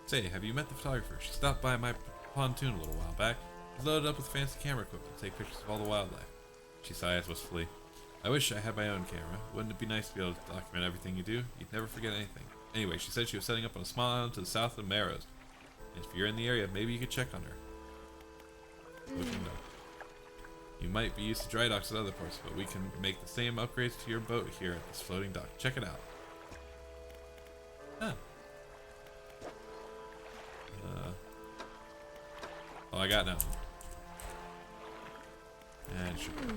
Say, have you met the photographer? She stopped by my pontoon a little while back. She's loaded up with fancy camera equipment to take pictures of all the wildlife. She sighs wistfully. I wish I had my own camera. Wouldn't it be nice to be able to document everything you do? You'd never forget anything. Anyway, she said she was setting up on a small island to the south of Marrows. And if you're in the area, maybe you could check on her. What do you know? You might be used to dry docks at other ports, but we can make the same upgrades to your boat here at this floating dock. Check it out. Huh. Oh, I got nothing. And sugar.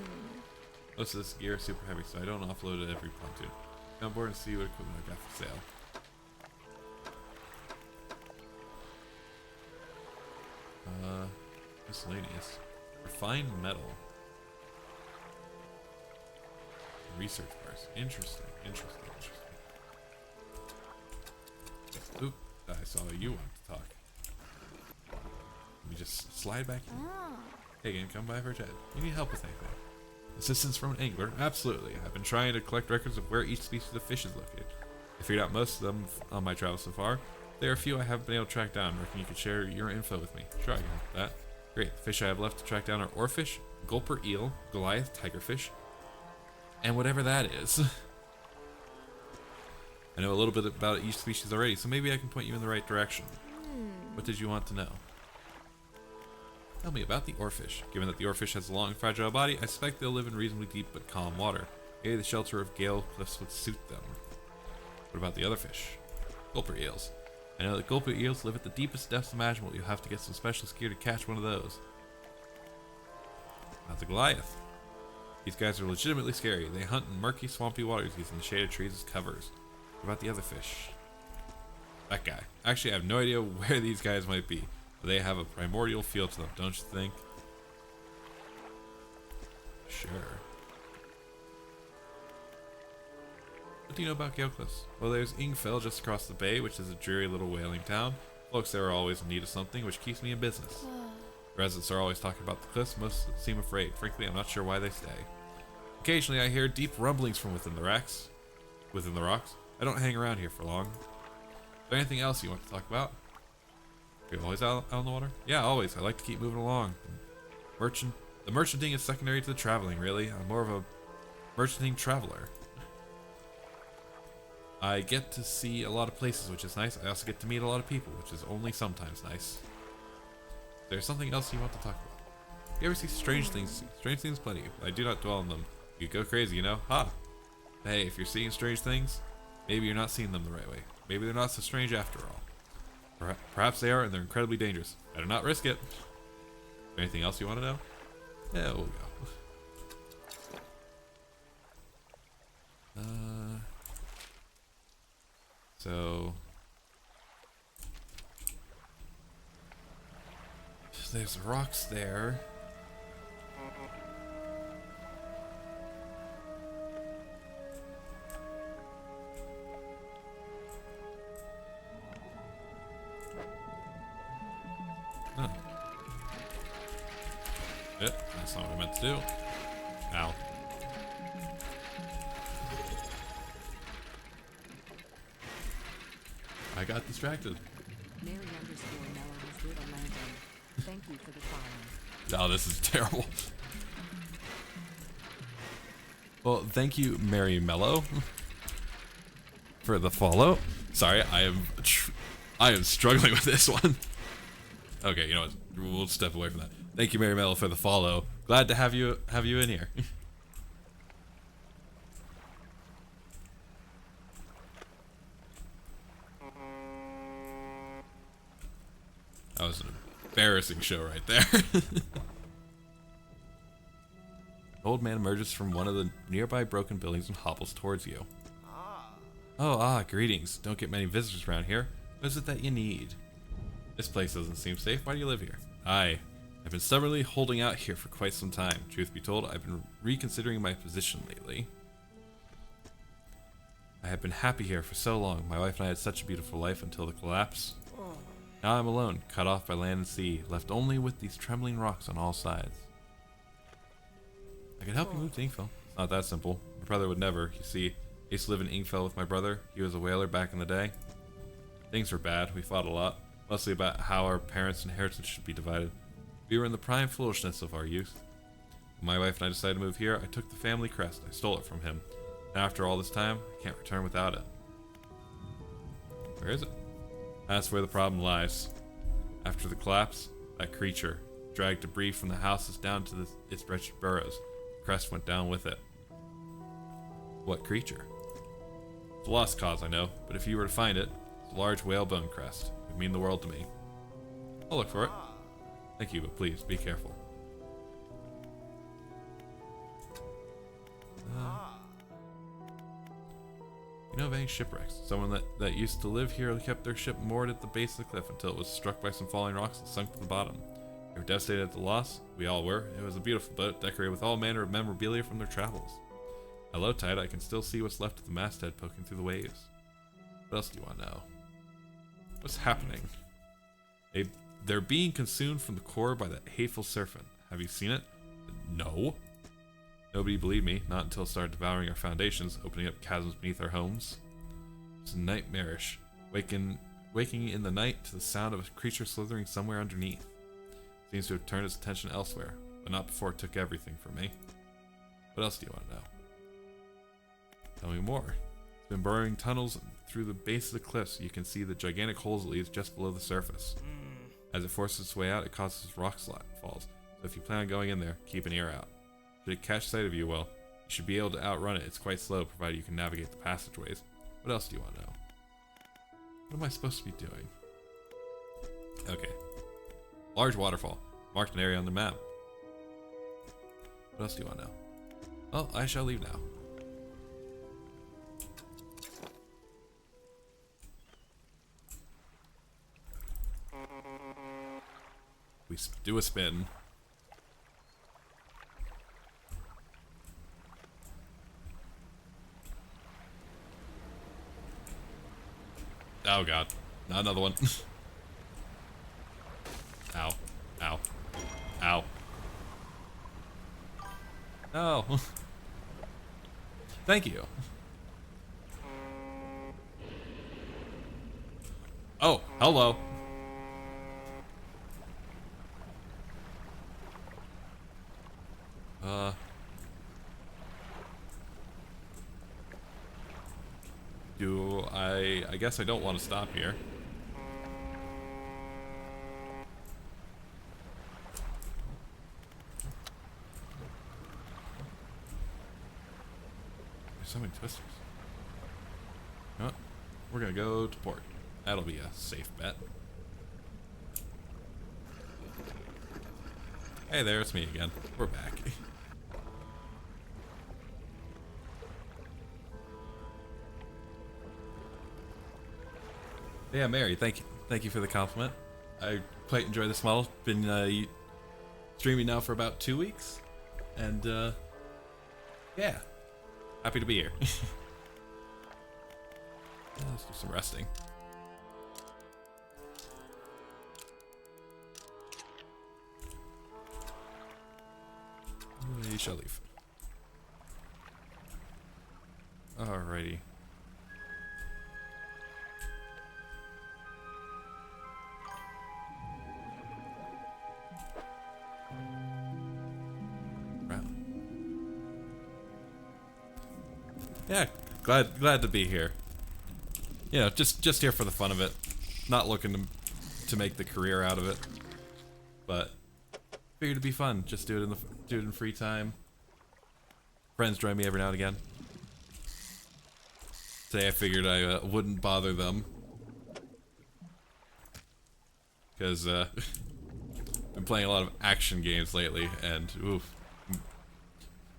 Most of this gear is super heavy, so I don't offload it every pontoon. Come on board and see what equipment I got for sale. Miscellaneous. Refined metal. Research bars. Interesting, interesting, interesting. Oop, I saw you want to talk. Let me just slide back in. Hey again, come by for a chat. You need help with anything? Assistance from an angler? Absolutely. I've been trying to collect records of where each species of fish is located. I figured out most of them on my travels so far. There are a few I haven't been able to track down. Reckon you could share your info with me. Sure, I can help with that. Great. The fish I have left to track down are oarfish, gulper eel, Goliath tigerfish, and whatever that is. I know a little bit about each species already, so maybe I can point you in the right direction. What did you want to know? Tell me about the oarfish. Given that the oarfish has a long, fragile body, I suspect they'll live in reasonably deep but calm water. Maybe the shelter of gale cliffs would suit them. What about the other fish? Gulper eels. I know that gulper eels live at the deepest depths imaginable. You'll have to get some specialist gear to catch one of those. About the Goliath. These guys are legitimately scary. They hunt in murky, swampy waters using the shaded trees as covers. What about the other fish? That guy. Actually, I have no idea where these guys might be, but they have a primordial feel to them, don't you think? Sure. What do you know about Gale Cliffs? Well, there's Ingfell just across the bay, which is a dreary little whaling town. Folks there are always in need of something, which keeps me in business. Residents are always talking about the cliffs, most seem afraid. Frankly, I'm not sure why they stay. Occasionally, I hear deep rumblings from within the rocks. I don't hang around here for long. Is there anything else you want to talk about? Are you always out on the water? Yeah, always. I like to keep moving along. The merchanting is secondary to the traveling, really. I'm more of a merchanting traveler. I get to see a lot of places, which is nice. I also get to meet a lot of people, which is only sometimes nice. There's something else you want to talk about. You ever see strange things? Strange things plenty, but I do not dwell on them. You go crazy, you know? Ha! Hey, if you're seeing strange things, maybe you're not seeing them the right way. Maybe they're not so strange after all. Perhaps they are, and they're incredibly dangerous. Better not risk it. Anything else you want to know? Yeah, we'll go. So there's rocks there. Huh. That's not what I meant to do. Ow. I got distracted. Mary _ Mellow has lit a lantern. Thank you for the follow. Oh, this is terrible. Well, thank you, Mary Mellow, for the follow. Sorry, I am struggling with this one. Okay, you know what? We'll step away from that. Thank you, Mary Mellow, for the follow. Glad to have you in here. That was an embarrassing show right there. An old man emerges from one of the nearby broken buildings and hobbles towards you. Greetings. Don't get many visitors around here. What is it that you need? This place doesn't seem safe. Why do you live here? I've been stubbornly holding out here for quite some time. Truth be told, I've been reconsidering my position lately. I have been happy here for so long. My wife and I had such a beautiful life until the collapse. Now I'm alone, cut off by land and sea, left only with these trembling rocks on all sides. I could help you move to Inkville. It's not that simple. My brother would never. You see, I used to live in Inkville with my brother. He was a whaler back in the day. Things were bad. We fought a lot, mostly about how our parents' inheritance should be divided. We were in the prime foolishness of our youth. When my wife and I decided to move here, I took the family crest. I stole it from him. And after all this time, I can't return without it. Where is it? That's where the problem lies. After the collapse, that creature dragged debris from the houses down to its wretched burrows. The crest went down with it. What creature? It's a lost cause, I know, but if you were to find it, it's a large whalebone crest. It would mean the world to me. I'll look for it. Thank you, but please, be careful. You know of any shipwrecks? Someone that used to live here kept their ship moored at the base of the cliff until it was struck by some falling rocks and sunk to the bottom. They were devastated at the loss. We all were. It was a beautiful boat, decorated with all manner of memorabilia from their travels. At low tide, I can still see what's left of the masthead poking through the waves. What else do you want to know? What's happening? They're being consumed from the core by that hateful serpent. Have you seen it? No. Nobody believed me, not until it started devouring our foundations, opening up chasms beneath our homes. It's nightmarish, waking in the night to the sound of a creature slithering somewhere underneath. It seems to have turned its attention elsewhere, but not before it took everything from me. What else do you want to know? Tell me more. It's been burrowing tunnels through the base of the cliffs. You can see the gigantic holes it leaves just below the surface. As it forces its way out, it causes rock falls, so if you plan on going in there, keep an ear out. Should it catch sight of you, well, you should be able to outrun it. It's quite slow, provided you can navigate the passageways. What else do you want to know? What am I supposed to be doing? Okay. Large waterfall. Marked an area on the map. What else do you want to know? Well, I shall leave now. We do a spin. Oh god, not another one. Ow. Ow. Ow. No. Thank you. Oh, hello. I guess I don't want to stop here. There's so many twisters. Oh, we're gonna go to port. That'll be a safe bet. Hey there, it's me again. We're back. Yeah, Mary, thank you for the compliment. I quite enjoy this model. Been streaming now for about 2 weeks, and yeah, happy to be here. Let's do some resting. We shall leave. Alrighty. Yeah, glad to be here. You know, just here for the fun of it. Not looking to make the career out of it, but figured it'd be fun. Just do it in free time. Friends join me every now and again. Today I figured I wouldn't bother them because been playing a lot of action games lately, and oof,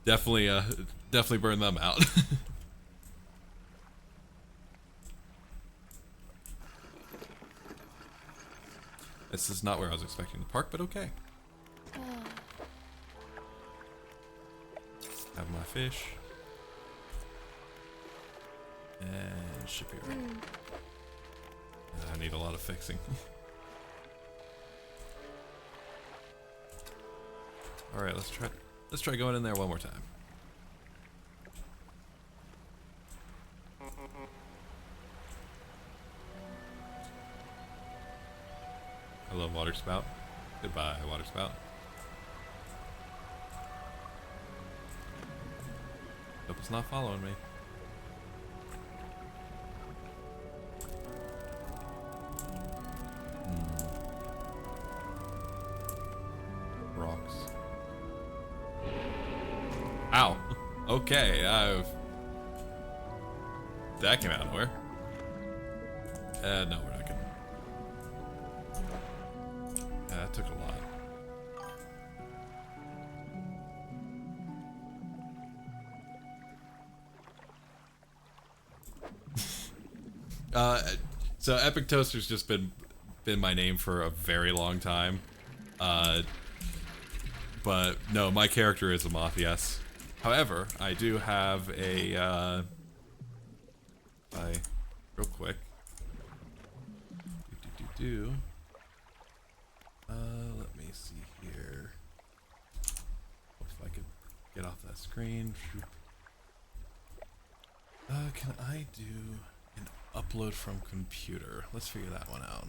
definitely burn them out. This is not where I was expecting to park, but okay. Have my fish. And ship here. I need a lot of fixing. Alright, let's try going in there one more time. Hello, water spout. Goodbye, water spout. Hope it's not following me. Rocks. Ow. Okay, that came out of nowhere. No, we're not gonna. That took a lot. So Epic Toaster's just been my name for a very long time. But no, my character is a moth, yes. However, I do have a real quick. Let me see here. If I could get off that screen. Can I do an upload from computer? Let's figure that one out.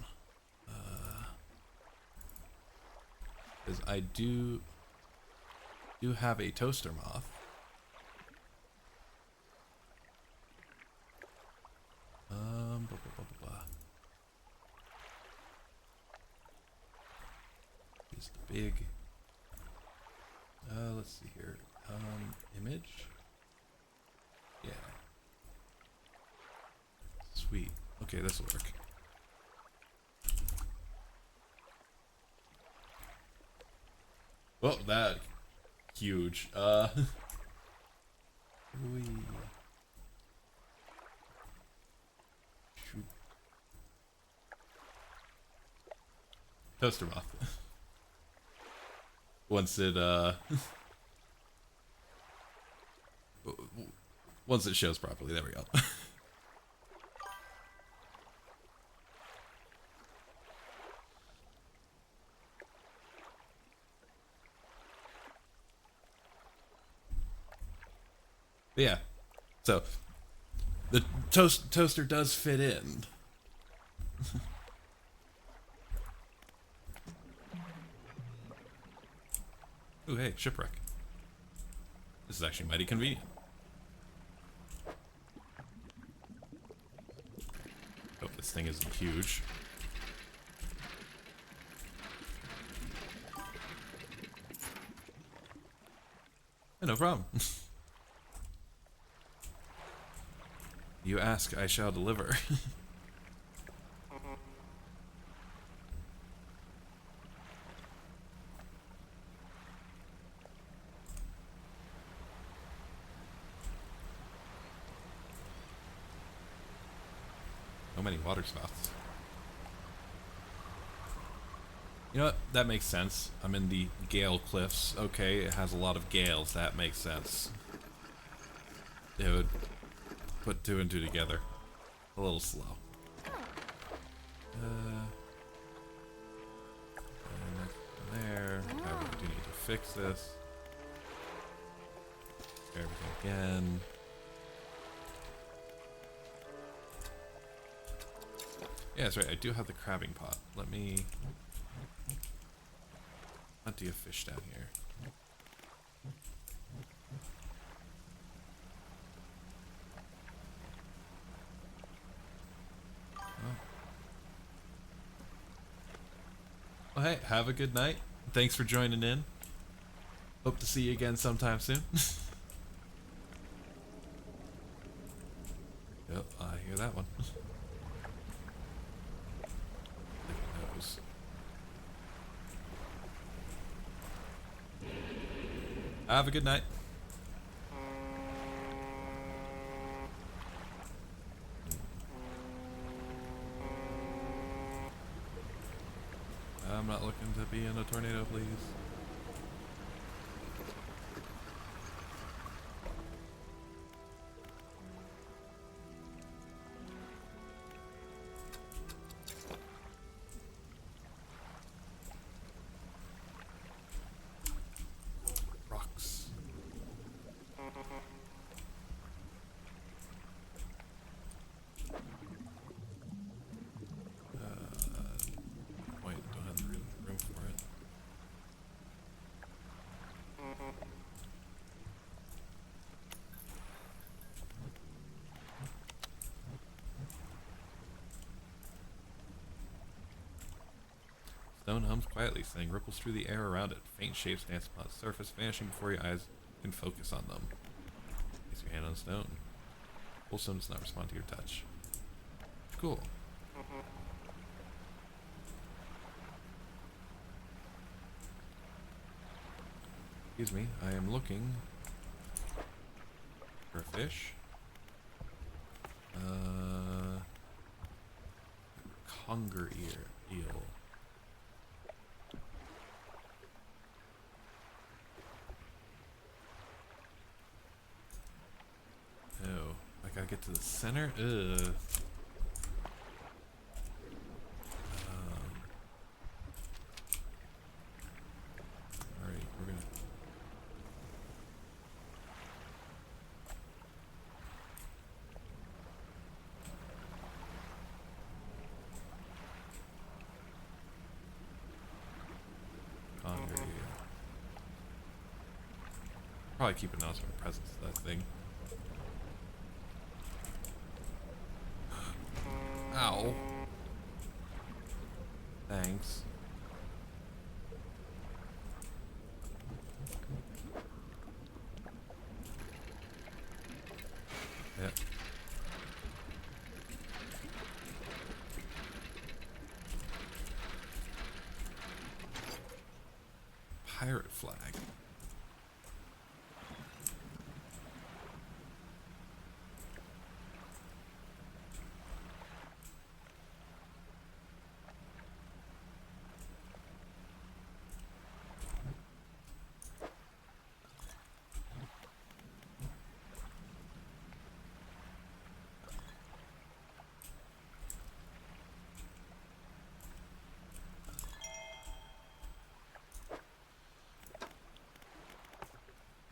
Because I do have a toaster moth. Is the big. Let's see here. Image. Yeah. Sweet. Okay, this will work. Oh, that huge. Shoot. Toaster moth. Once it shows properly, there we go. But yeah, so the toaster does fit in. Ooh, hey, shipwreck. This is actually mighty convenient. Hope this thing isn't huge. No problem. You ask, I shall deliver. So many water spouts. You know what? That makes sense. I'm in the Gale Cliffs. Okay, it has a lot of gales. That makes sense. It would put two and two together. A little slow. And there. However, we do need to fix this. Everything again. Yeah, that's right. I do have the crabbing pot. Let me empty a fish down here. Well, hey, have a good night. Thanks for joining in. Hope to see you again sometime soon. Yep, I hear that one. Have a good night. I'm not looking to be in a tornado, please. Rocks. Wait, don't have the room for it. Stone hums quietly, sending ripples through the air around it. Faint shapes dance upon its surface, vanishing before your eyes can focus on them. Place your hand on the stone. Full stone does not respond to your touch. Cool. Excuse me, I am looking for a fish. Conger eel. Oh, I gotta get to the center? Ugh. Alright, we're gonna... Conger eel. Probably keep an eye on the presence of that thing. Ow. Thanks. Yep. Pirate flag.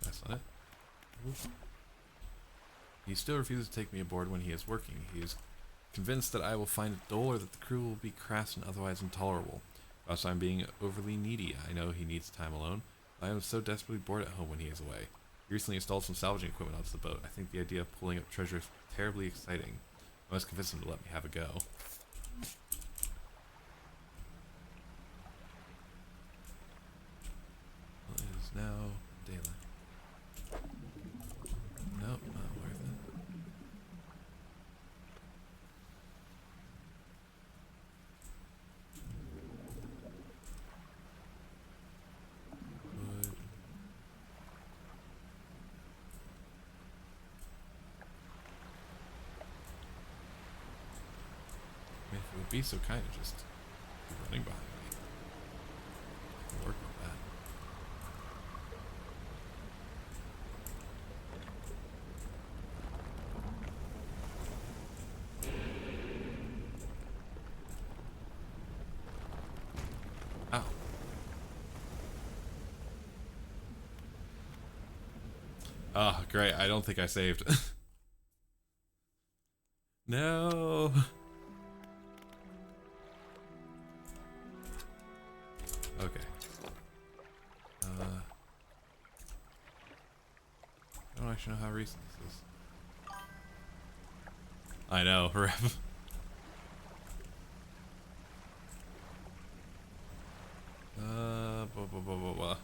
That's not it. He still refuses to take me aboard when he is working. He is convinced that I will find it dull or that the crew will be crass and otherwise intolerable. Whilst I'm being overly needy, I know he needs time alone. I am so desperately bored at home when he is away. He recently installed some salvaging equipment onto the boat. I think the idea of pulling up treasure is terribly exciting. I must convince him to let me have a go. Well, it is now daylight. Nope, not worth it. Wood. I mean, if it would be so kind to just be running behind me. Oh, great. I don't think I saved. No. Okay. I don't actually know how recent this is. I know, rep. Blah.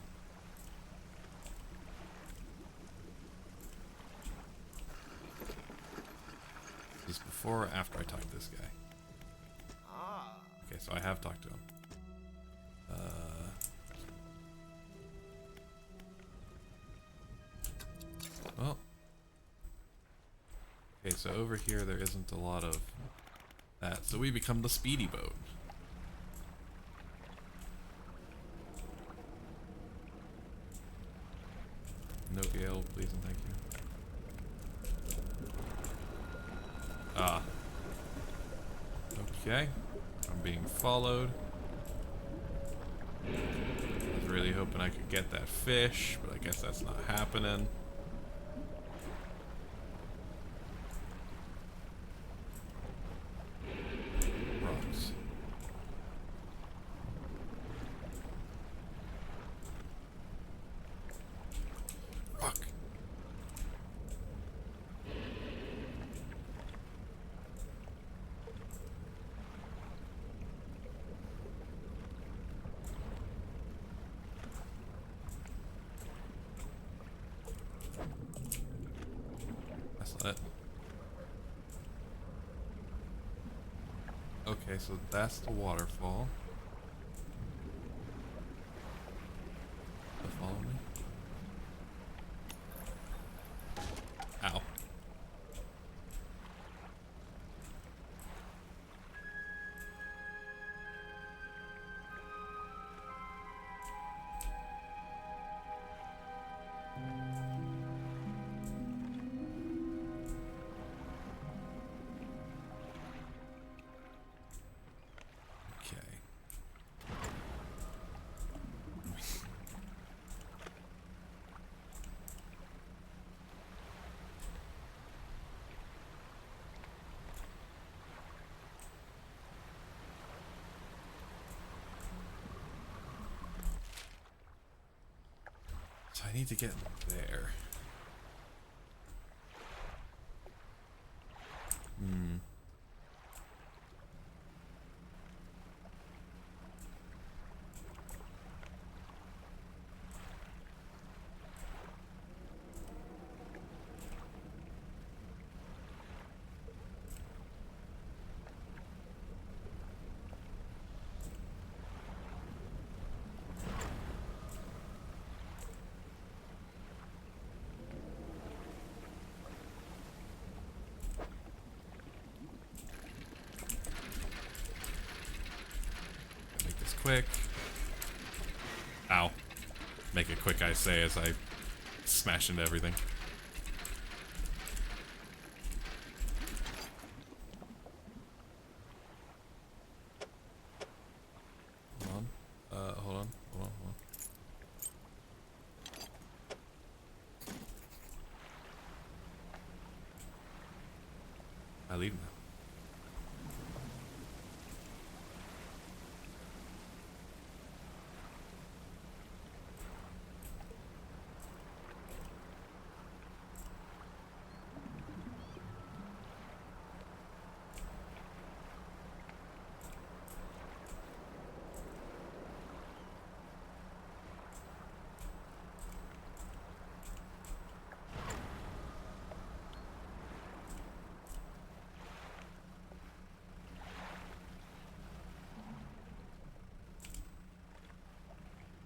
Is this before or after I talk to this guy? Okay, so I have talked to him. Well. Okay, so over here there isn't a lot of that. So we become the speedy boat. No gale, please and thank you. Ah. Okay. I'm being followed. I was really hoping I could get that fish, but I guess that's not happening. Rocks. Rock. That's not it. Okay, so that's the waterfall. Follow me. Ow. Okay. So I need to get there. Make this quick. Ow. Make it quick, I say, as I smash into everything. Hold on. Hold on. I leave now.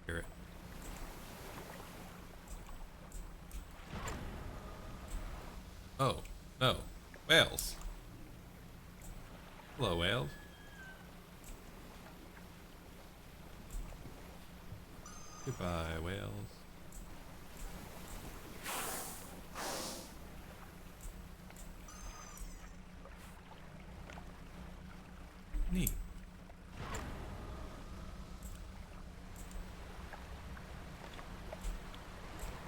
Hear it. Oh, no. Whales. Hello, whales. Goodbye, whales. Neat.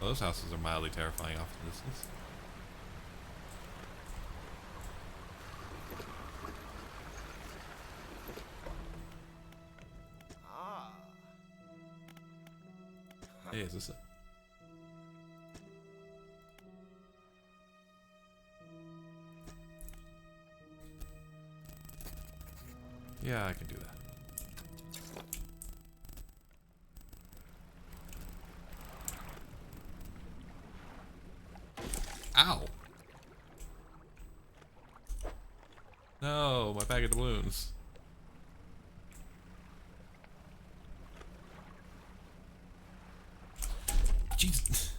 Well, those houses are mildly terrifying off in the distance. Hey, is this it? Yeah, I can do that. Ow! No, my bag of doubloons. Jeez.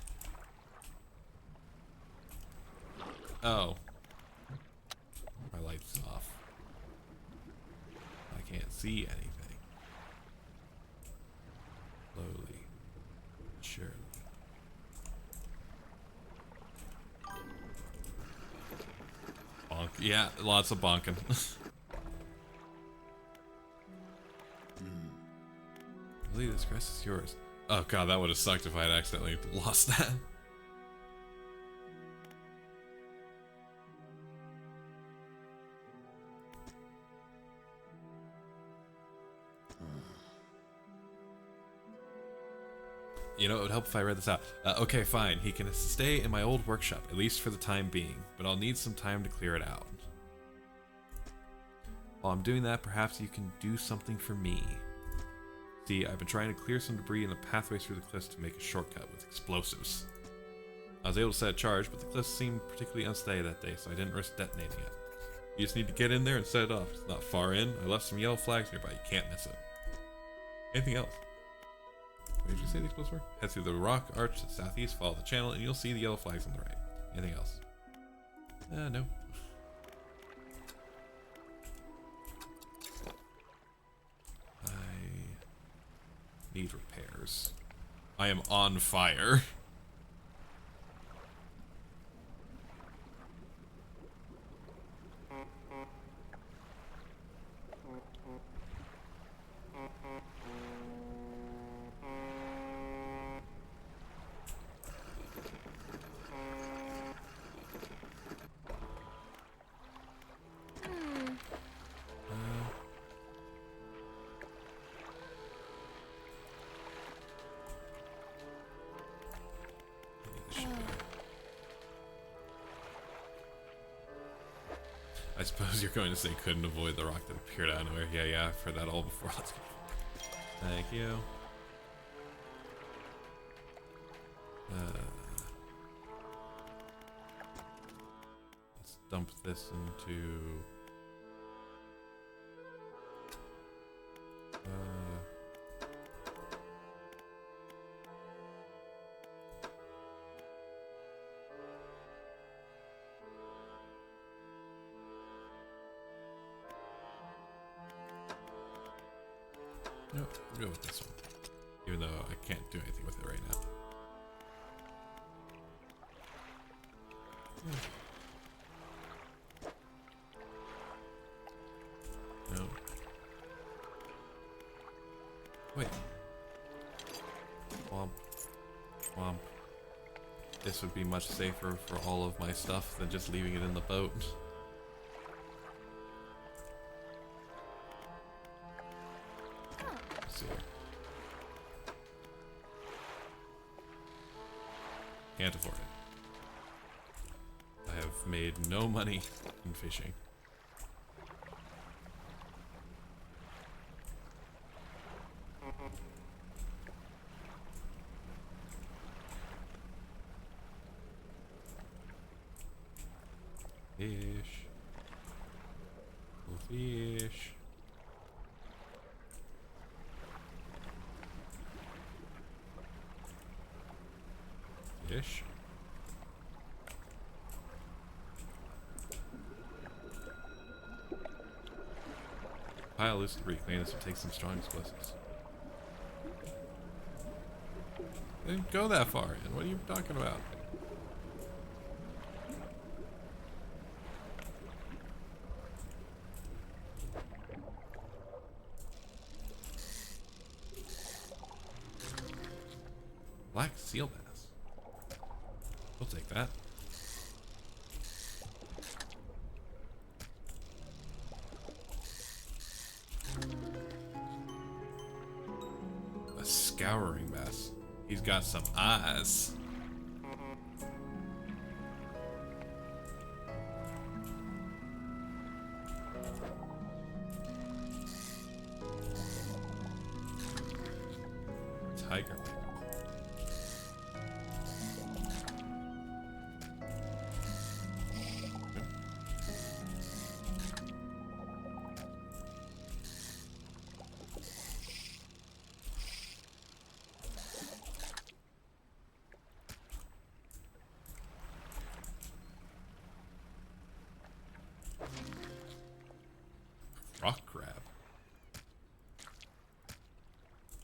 Oh. My light's off. I can't see anything. Slowly. Surely. Bonk. Yeah, lots of bonking. Really, this crest is yours. Oh god, that would have sucked if I had accidentally lost that. You know, it would help if I read this out. Okay, fine. He can stay in my old workshop, at least for the time being, but I'll need some time to clear it out. While I'm doing that, perhaps you can do something for me. See, I've been trying to clear some debris in the pathways through the cliffs to make a shortcut with explosives. I was able to set a charge, but the cliffs seemed particularly unsteady that day, so I didn't risk detonating it. You just need to get in there and set it off. It's not far in. I left some yellow flags nearby. You can't miss it. Anything else? Where did you say the explosives were? Head through the rock arch to the southeast, follow the channel, and you'll see the yellow flags on the right. Anything else? No. I need repairs. I am on fire. I suppose you're going to say couldn't avoid the rock that appeared out of nowhere. Yeah, I've heard that all before. Let's go. Thank you. Let's dump this into... No, we'll go with this one. Even though I can't do anything with it right now. No. Wait. Womp. Womp. This would be much safer for all of my stuff than just leaving it in the boat. Can't afford it. I have made no money in fishing. Fish. Fish. Fish. Pile loose debris. Clean this will take some strong explosives. I didn't go that far in. What are you talking about? Black seal bass. We'll take that. A scouring bass. He's got some eyes. Tiger. Rock crab.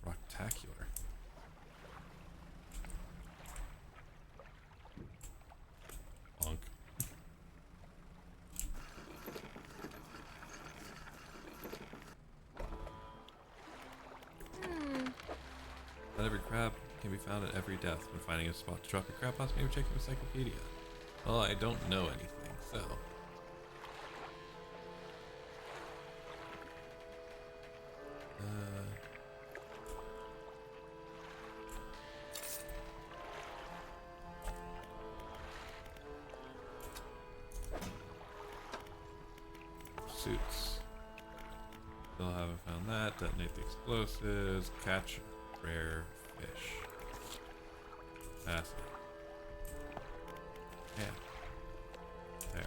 Rocktacular. Bonk. Not every crab can be found at every death. When finding a spot to drop your crab pots, maybe check your encyclopedia. Well, I don't know anything, so... Suits. Still haven't found that. Detonate the explosives. Catch rare fish. Pass it. Yeah. There.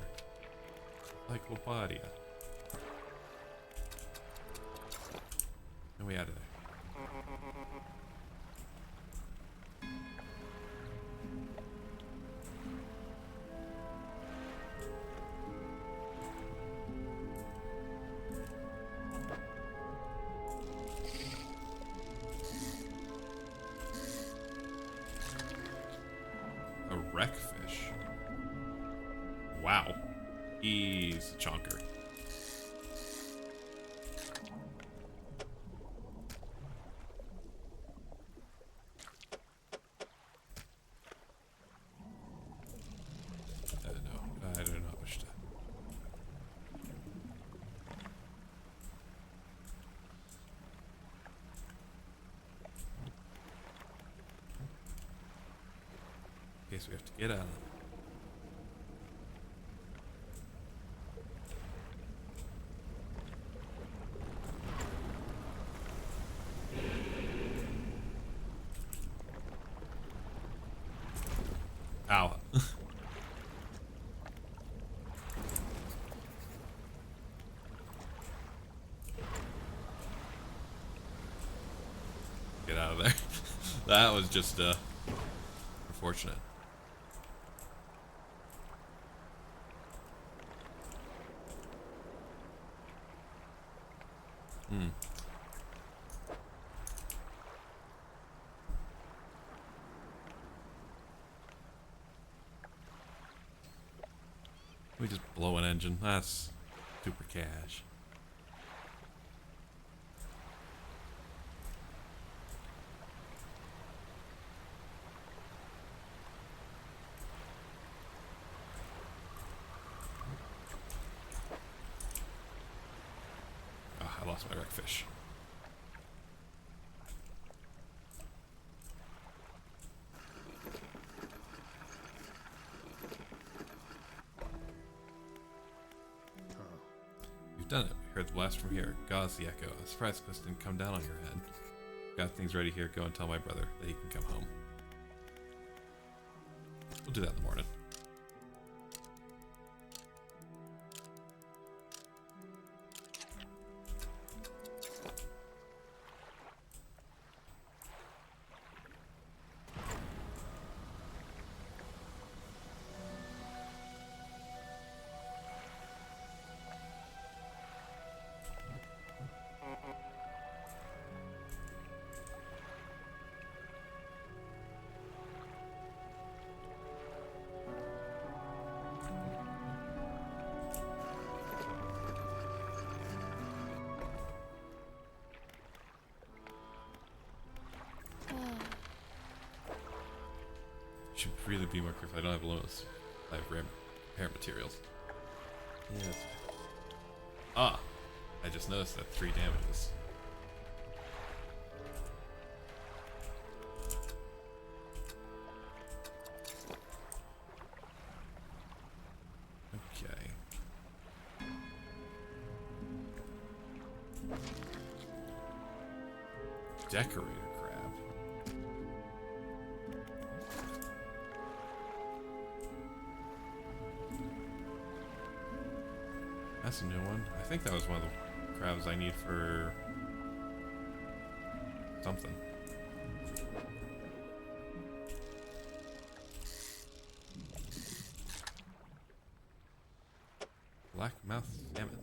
Lycopodia. And we out of there. A wreckfish. Wow. He's a chonker. I do not wish to. Okay, so we have to get out of it. Ow. Get out of there. That was just unfortunate. We just blow an engine. That's super cash. Ah, I lost my wreckfish. You've done it. We heard the blast from here. Gauze the echo. I'm surprised this didn't come down on your head. Got things ready here. Go and tell my brother that he can come home. We'll do that in the morning. really be more careful. I don't have a limitless supply of repair materials. Yes. Ah! I just noticed that 3 damages. Okay. Decorator crab. That's a new one. I think that was one of the crabs I need for something. Black mouth salmon.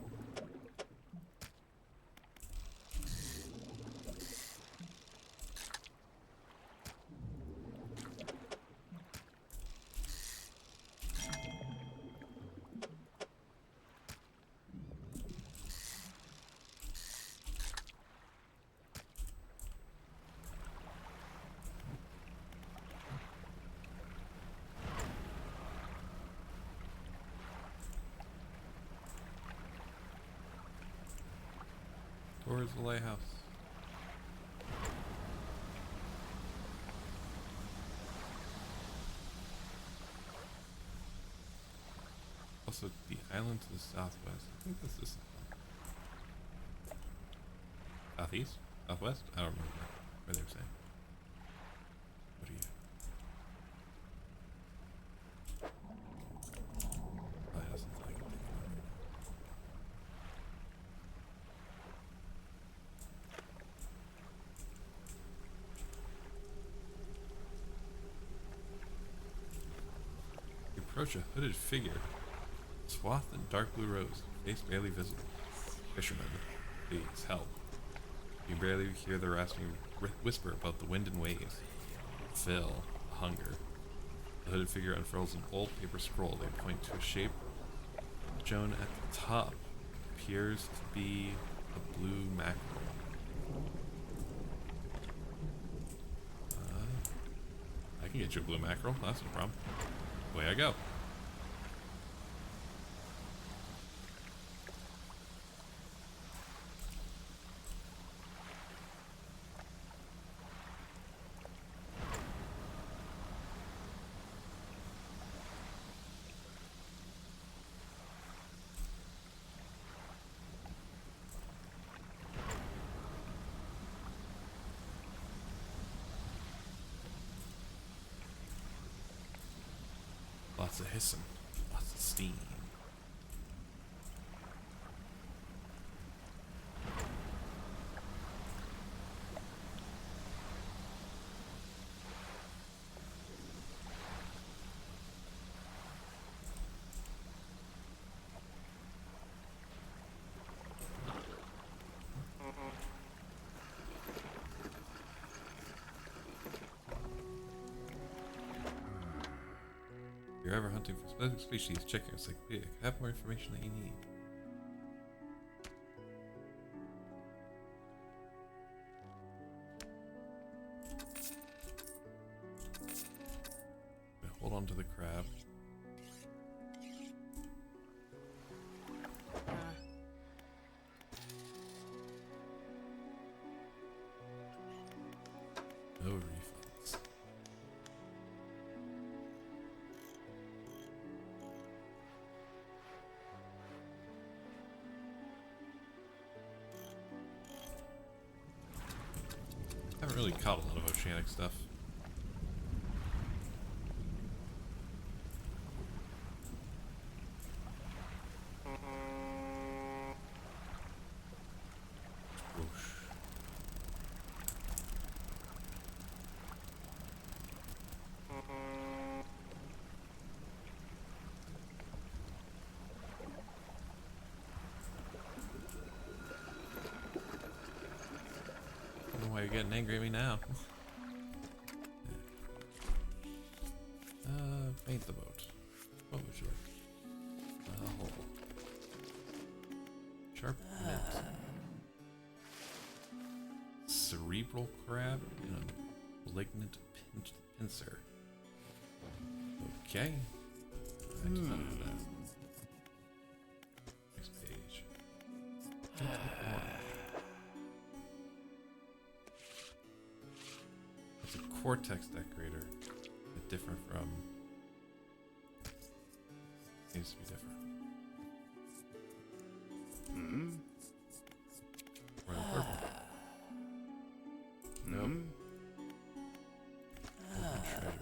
Towards the lighthouse. Also, the island to the southwest. I think this is southeast? Southwest? I don't remember where they were saying. What are you? Oh, yeah, something I can think about right now. You approach a hooded figure, swathed in dark blue robes, face barely visible. Fisherman, please help. You barely hear the rasping whisper about the wind and waves. Fill, hunger. The hooded figure unfurls an old paper scroll. They point to a shape shown at the top. It appears to be a blue mackerel. I can get you a blue mackerel. That's no problem. Away I go. Lots of hissing, lots of steam. If you're ever hunting for specific species, check your encyclopedia. Could have more information that you need. Hold on to the crab. No refunds. Haven't really caught a lot of oceanic stuff. Whoosh. I don't know why you're getting angry at me now. Paint the boat. What would you like? A hole. Sharp mint. Cerebral crab and a malignant pincer. Okay. I did not know that. Next page. It's a cortex decorator. But different from... Seems to be different. Royal purple. Nope. Open treasure.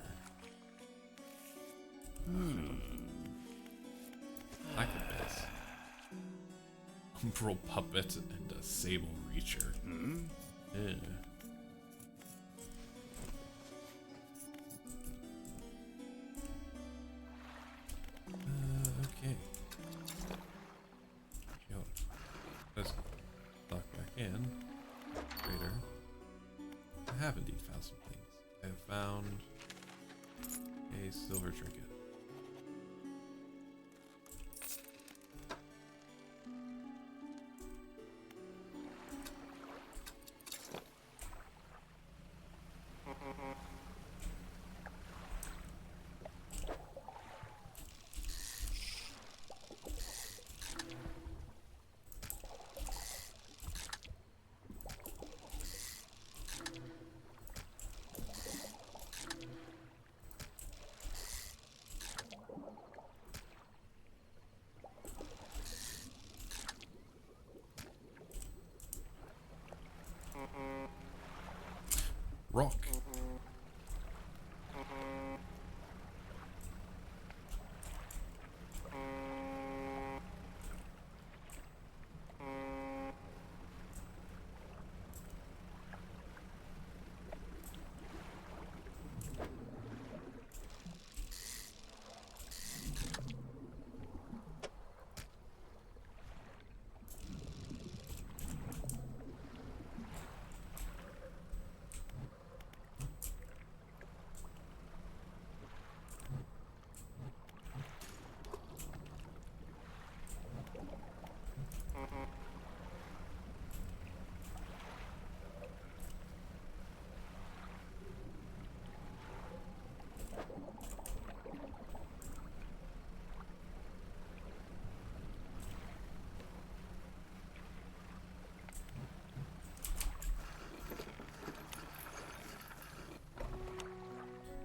Lack of this. Umbral puppet and a sable reacher. Yeah. Okay. Yo, let's lock back in. Greater. I have indeed found some things. I have found a silver trinket. Rock.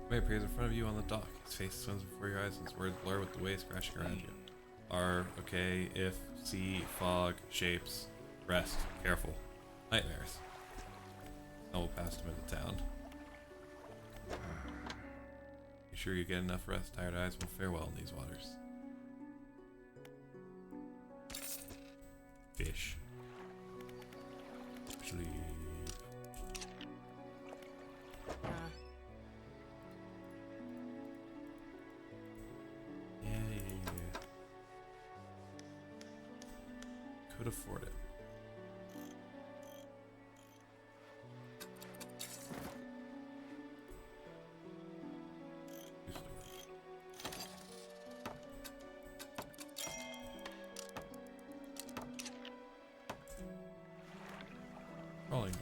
Man appears in front of you on the dock. His face swims before your eyes and his words blur with the waves crashing around you. R, okay, if, C, fog, shapes, rest, careful. Nightmares. I will pass him into town. You sure you get enough rest? Tired eyes will fare well in these waters. Fish. Sleep. Could afford it. Rolling.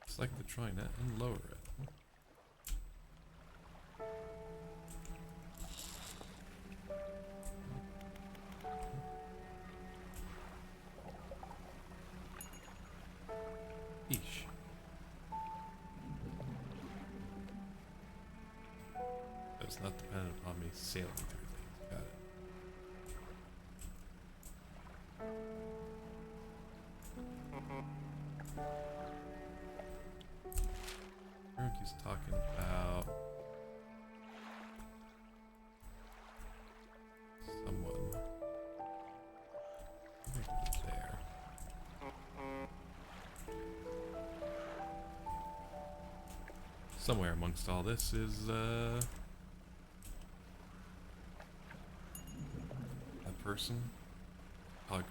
Select the drawing net and lower it. Eesh. It's not dependent upon me sailing through things. Got it. He's talking about someone there. Somewhere amongst all this is a person, photographer.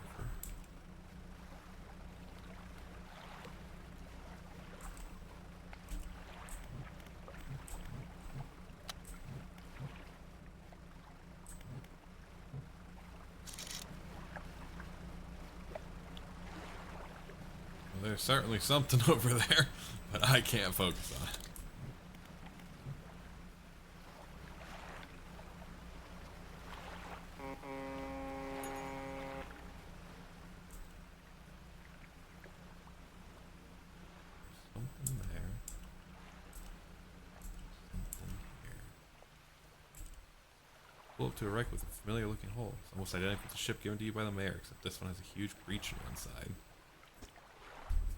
there's certainly something over there, but I can't focus on it. Something there. Something here. Pull up to a wreck with a familiar looking hole. It's almost identical to the ship given to you by the mayor, except this one has a huge breach on one side.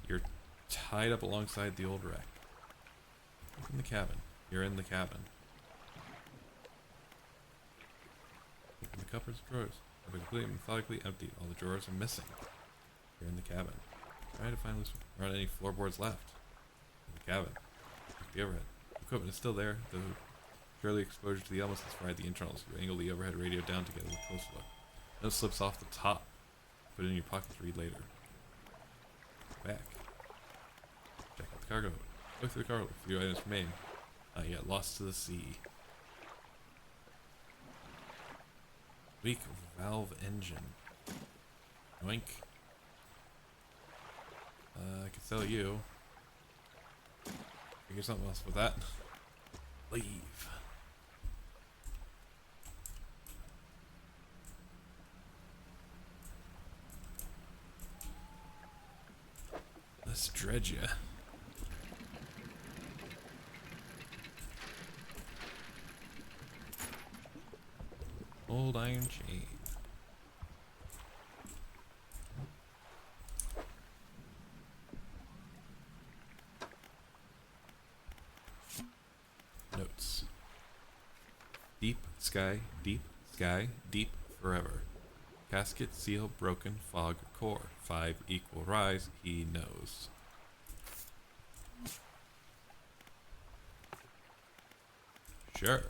You're tied up alongside the old wreck. Look in the cabin. You're in the cabin. Open the cupboards and drawers. They're completely methodically empty. All the drawers are missing. You're in the cabin. Try to find loose. There aren't any floorboards left. In the cabin. Look at the overhead. Equipment is still there, though surely exposure to the elements has fried the internals. You angle the overhead radio down to get a closer look. Note slips off the top. Put it in your pocket to read later. Back. Check out the cargo. Look through the cargo. A few items remain. Not yet lost to the sea. Weak valve engine. Yoink. I could sell you. Figure something else with that. Leave. Let's dredge ya. Old iron chain. Notes. Deep sky, deep forever. Casket, seal, broken, fog, core. 5 equal rise, he knows. Sure.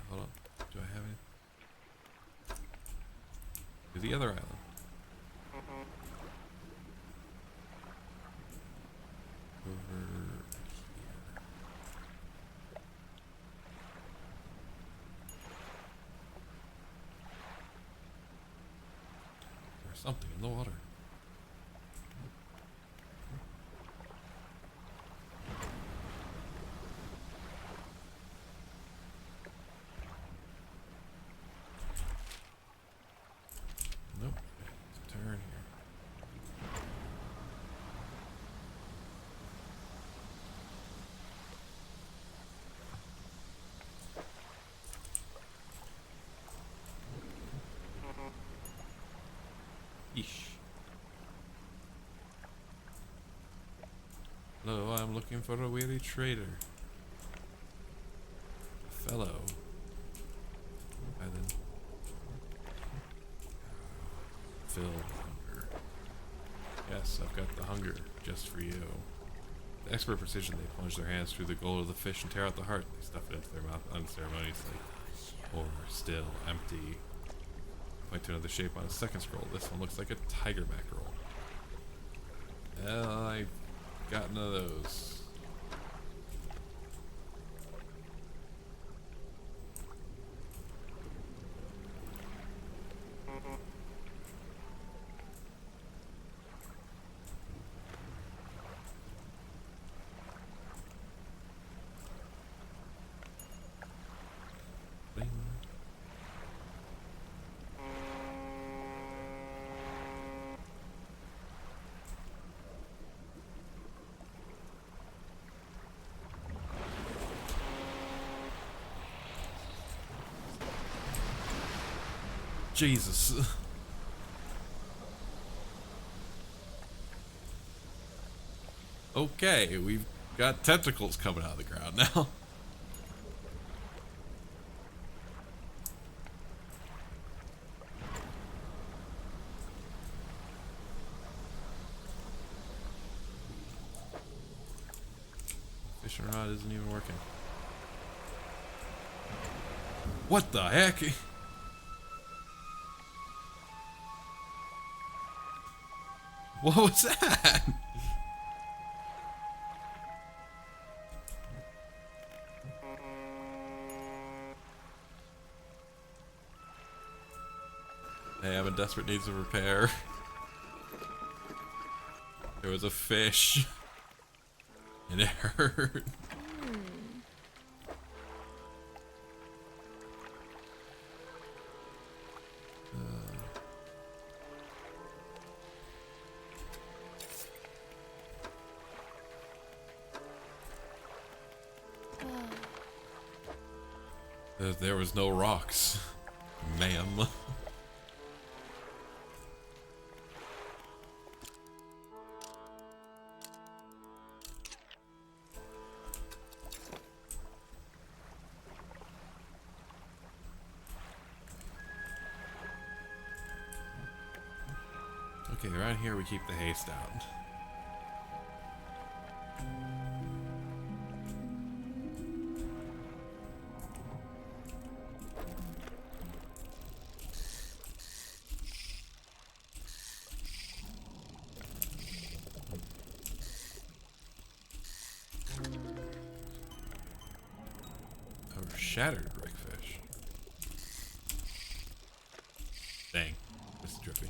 Hold on. Do I have any? To the other island. Over here. There's something in the water. Nope. It's a turn here. Yeesh. Hello, I'm looking for a weary trader. A fellow. Island. Filled with hunger. Yes, I've got the hunger just for you. With expert precision, they plunge their hands through the gold of the fish and tear out the heart. They stuff it into their mouth unceremoniously. Or still empty. Point to another shape on a second scroll. This one looks like a tiger mackerel. Well, I've got none of those. Bing. Jesus. Okay, we've got tentacles coming out of the ground now. Fishing rod isn't even working. What the heck? What was that? Hey, I'm in desperate needs of repair. There was a fish. And it hurt. There was no rocks, ma'am. Okay, around here we keep the haste out. A shattered brickfish. Dang, missed the trophy.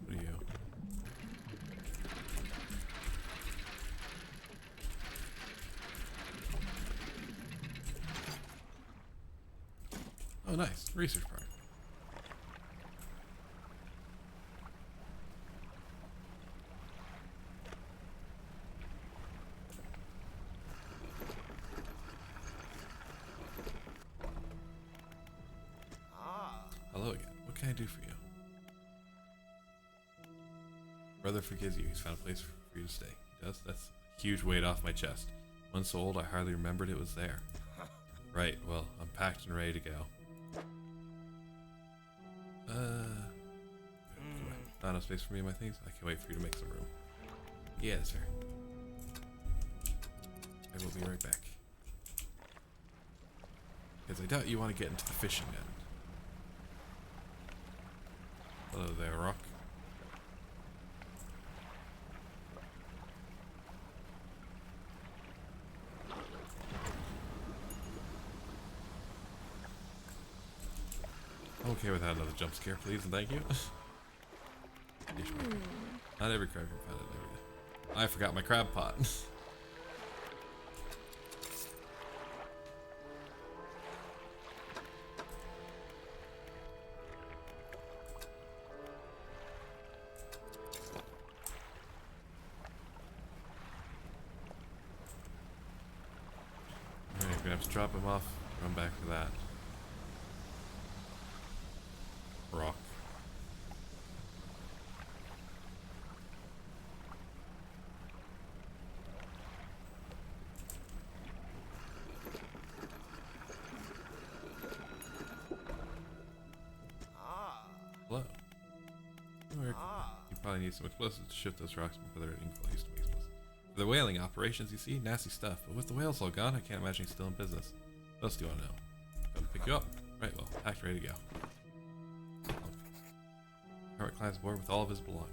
What are you? Oh, nice. Research part. Hello again. What can I do for you? Brother forgives you. He's found a place for you to stay. He does? That's a huge weight off my chest. Once so old, I hardly remembered it was there. Right, well, I'm packed and ready to go. Not enough space for me and my things? I can't wait for you to make some room. Yeah, sir. I will be right back. Because I doubt you want to get into the fishing net. Hello there, Rock. I'm okay without another jump scare, please, and thank you. Not every crab can find it every day. I forgot my crab pot. Alright, gonna have to drop him off, run back for that. Rock. Hello. You probably need some explosives to shift those rocks before they're used to be explosives. For the whaling operations, you see, nasty stuff. But with the whales all gone, I can't imagine he's still in business. What else do you want to know? Come pick you up. Right, well, packed, ready to go. Hermit climbs aboard with all of his belongings.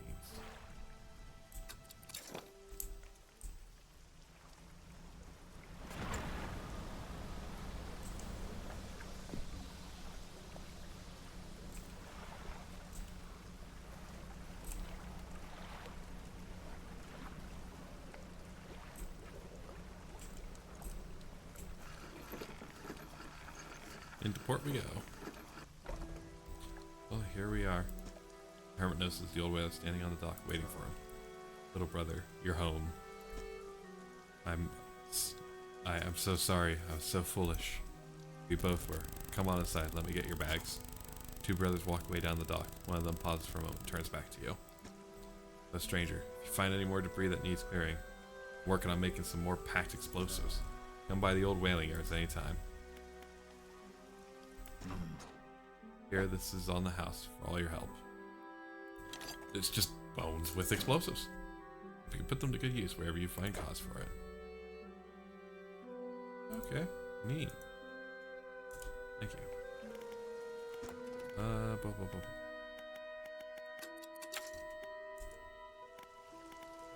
Into port we go. Well, here we are. Hermit notices the old whale standing on the dock waiting for him. Little brother, you're home. I am so sorry. I was so foolish. We both were. Come on inside. Let me get your bags. Two brothers walk away down the dock. One of them pauses for a moment and turns back to you. The stranger, if you find any more debris that needs clearing, I'm working on making some more packed explosives. Come by the old whaling yards anytime. Here, this is on the house for all your help. It's just bones with explosives. You can put them to good use wherever you find cause for it. Okay, neat. Thank you.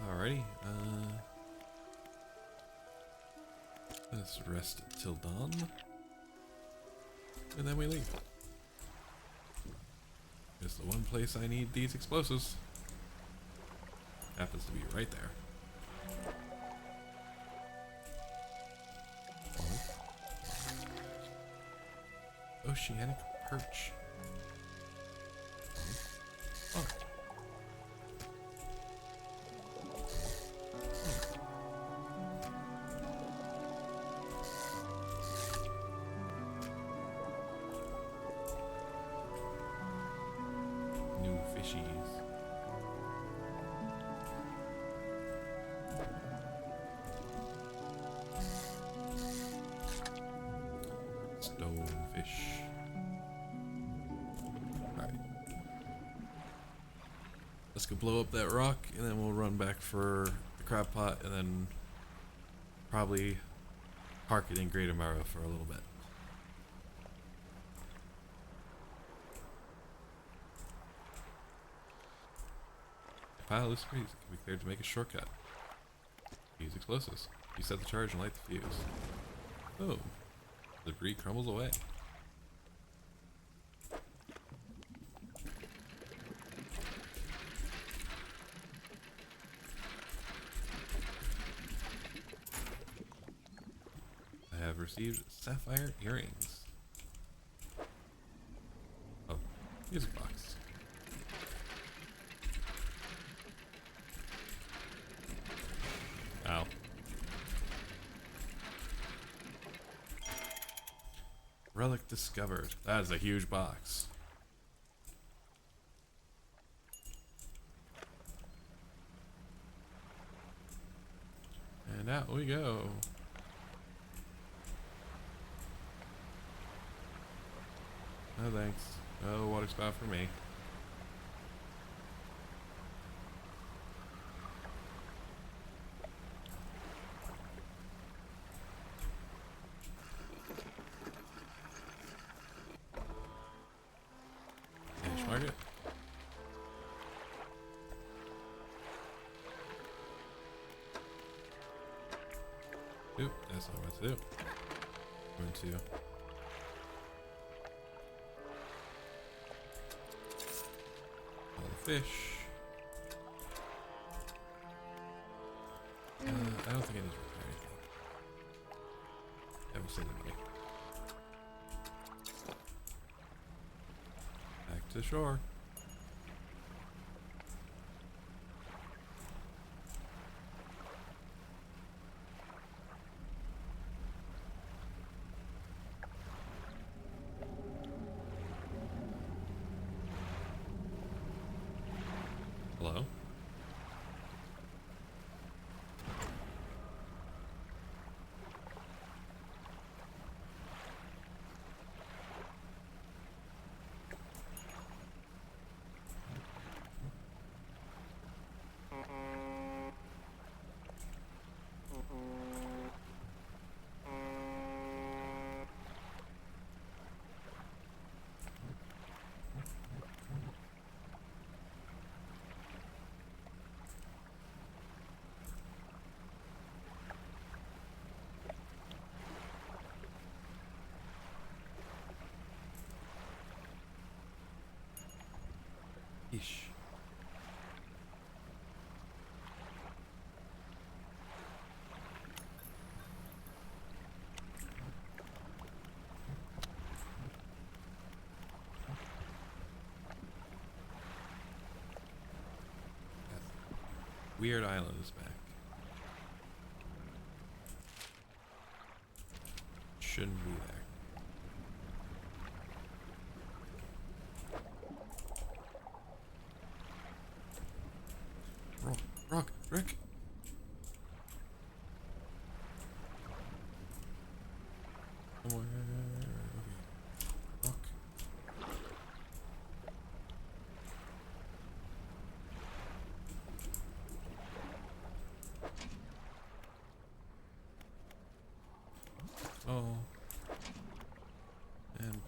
Alrighty. Let's rest till dawn. And then we leave. It's the one place I need these explosives. Happens to be right there. Oceanic perch. Oh. New fishies. Stonefish. Alright. Let's go blow up that rock and then we'll run back for the crab pot and then probably park it in Greater Marrow for a little bit. A pile of loose trees can be cleared to make a shortcut. Use explosives. You set the charge and light the fuse. Boom. The debris crumbles away. I have received sapphire earrings. Oh, music box. Ow. Relic discovered. That is a huge box. And out we go. No thanks. No water spout for me. Fish market. Oop, that's not what to do. I'm going to fish. I don't think I need to repair anything. Haven't seen anybody. Back to the shore. Hello? Ish. Weird Island is back. Shouldn't be there. Rock, Rick. Somewhere. Okay. Rock. Oh. And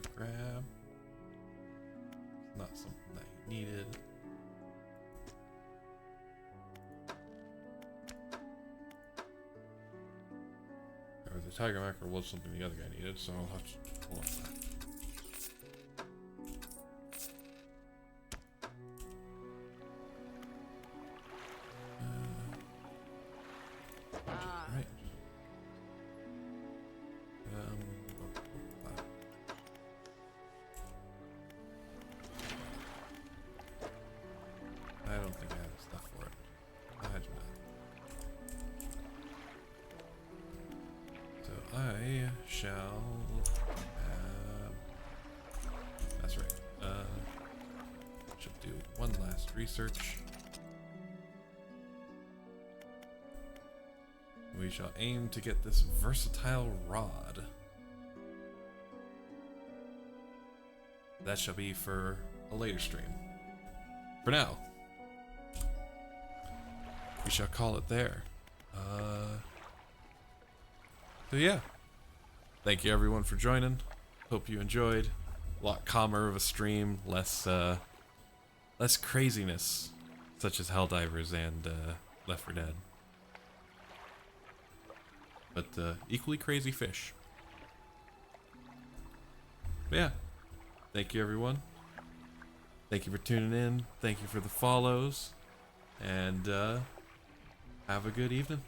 to grab. Not something that he needed. Or the tiger mackerel was something the other guy needed, so I'll have to pull up that. Alright. I don't think I have stuff for it. I do not. So I shall that's right. Should do one last research. We shall aim to get this versatile rod. That shall be for a later stream. For now, we shall call it there. So yeah, thank you everyone for joining. Hope you enjoyed. A lot calmer of a stream, less craziness, such as Helldivers and Left 4 Dead. But equally crazy fish. But yeah, thank you everyone. Thank you for tuning in. Thank you for the follows. And have a good evening.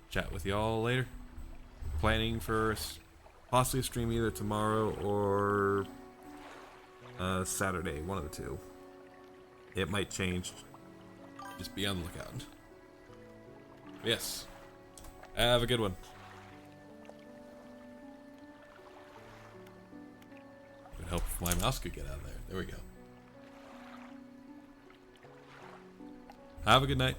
Chat with you all later. Planning for possibly a stream either tomorrow or Saturday, one of the two. It might change. Just be on the lookout. Yes. Have a good one. It would help if my mouse could get out of there. There we go. Have a good night.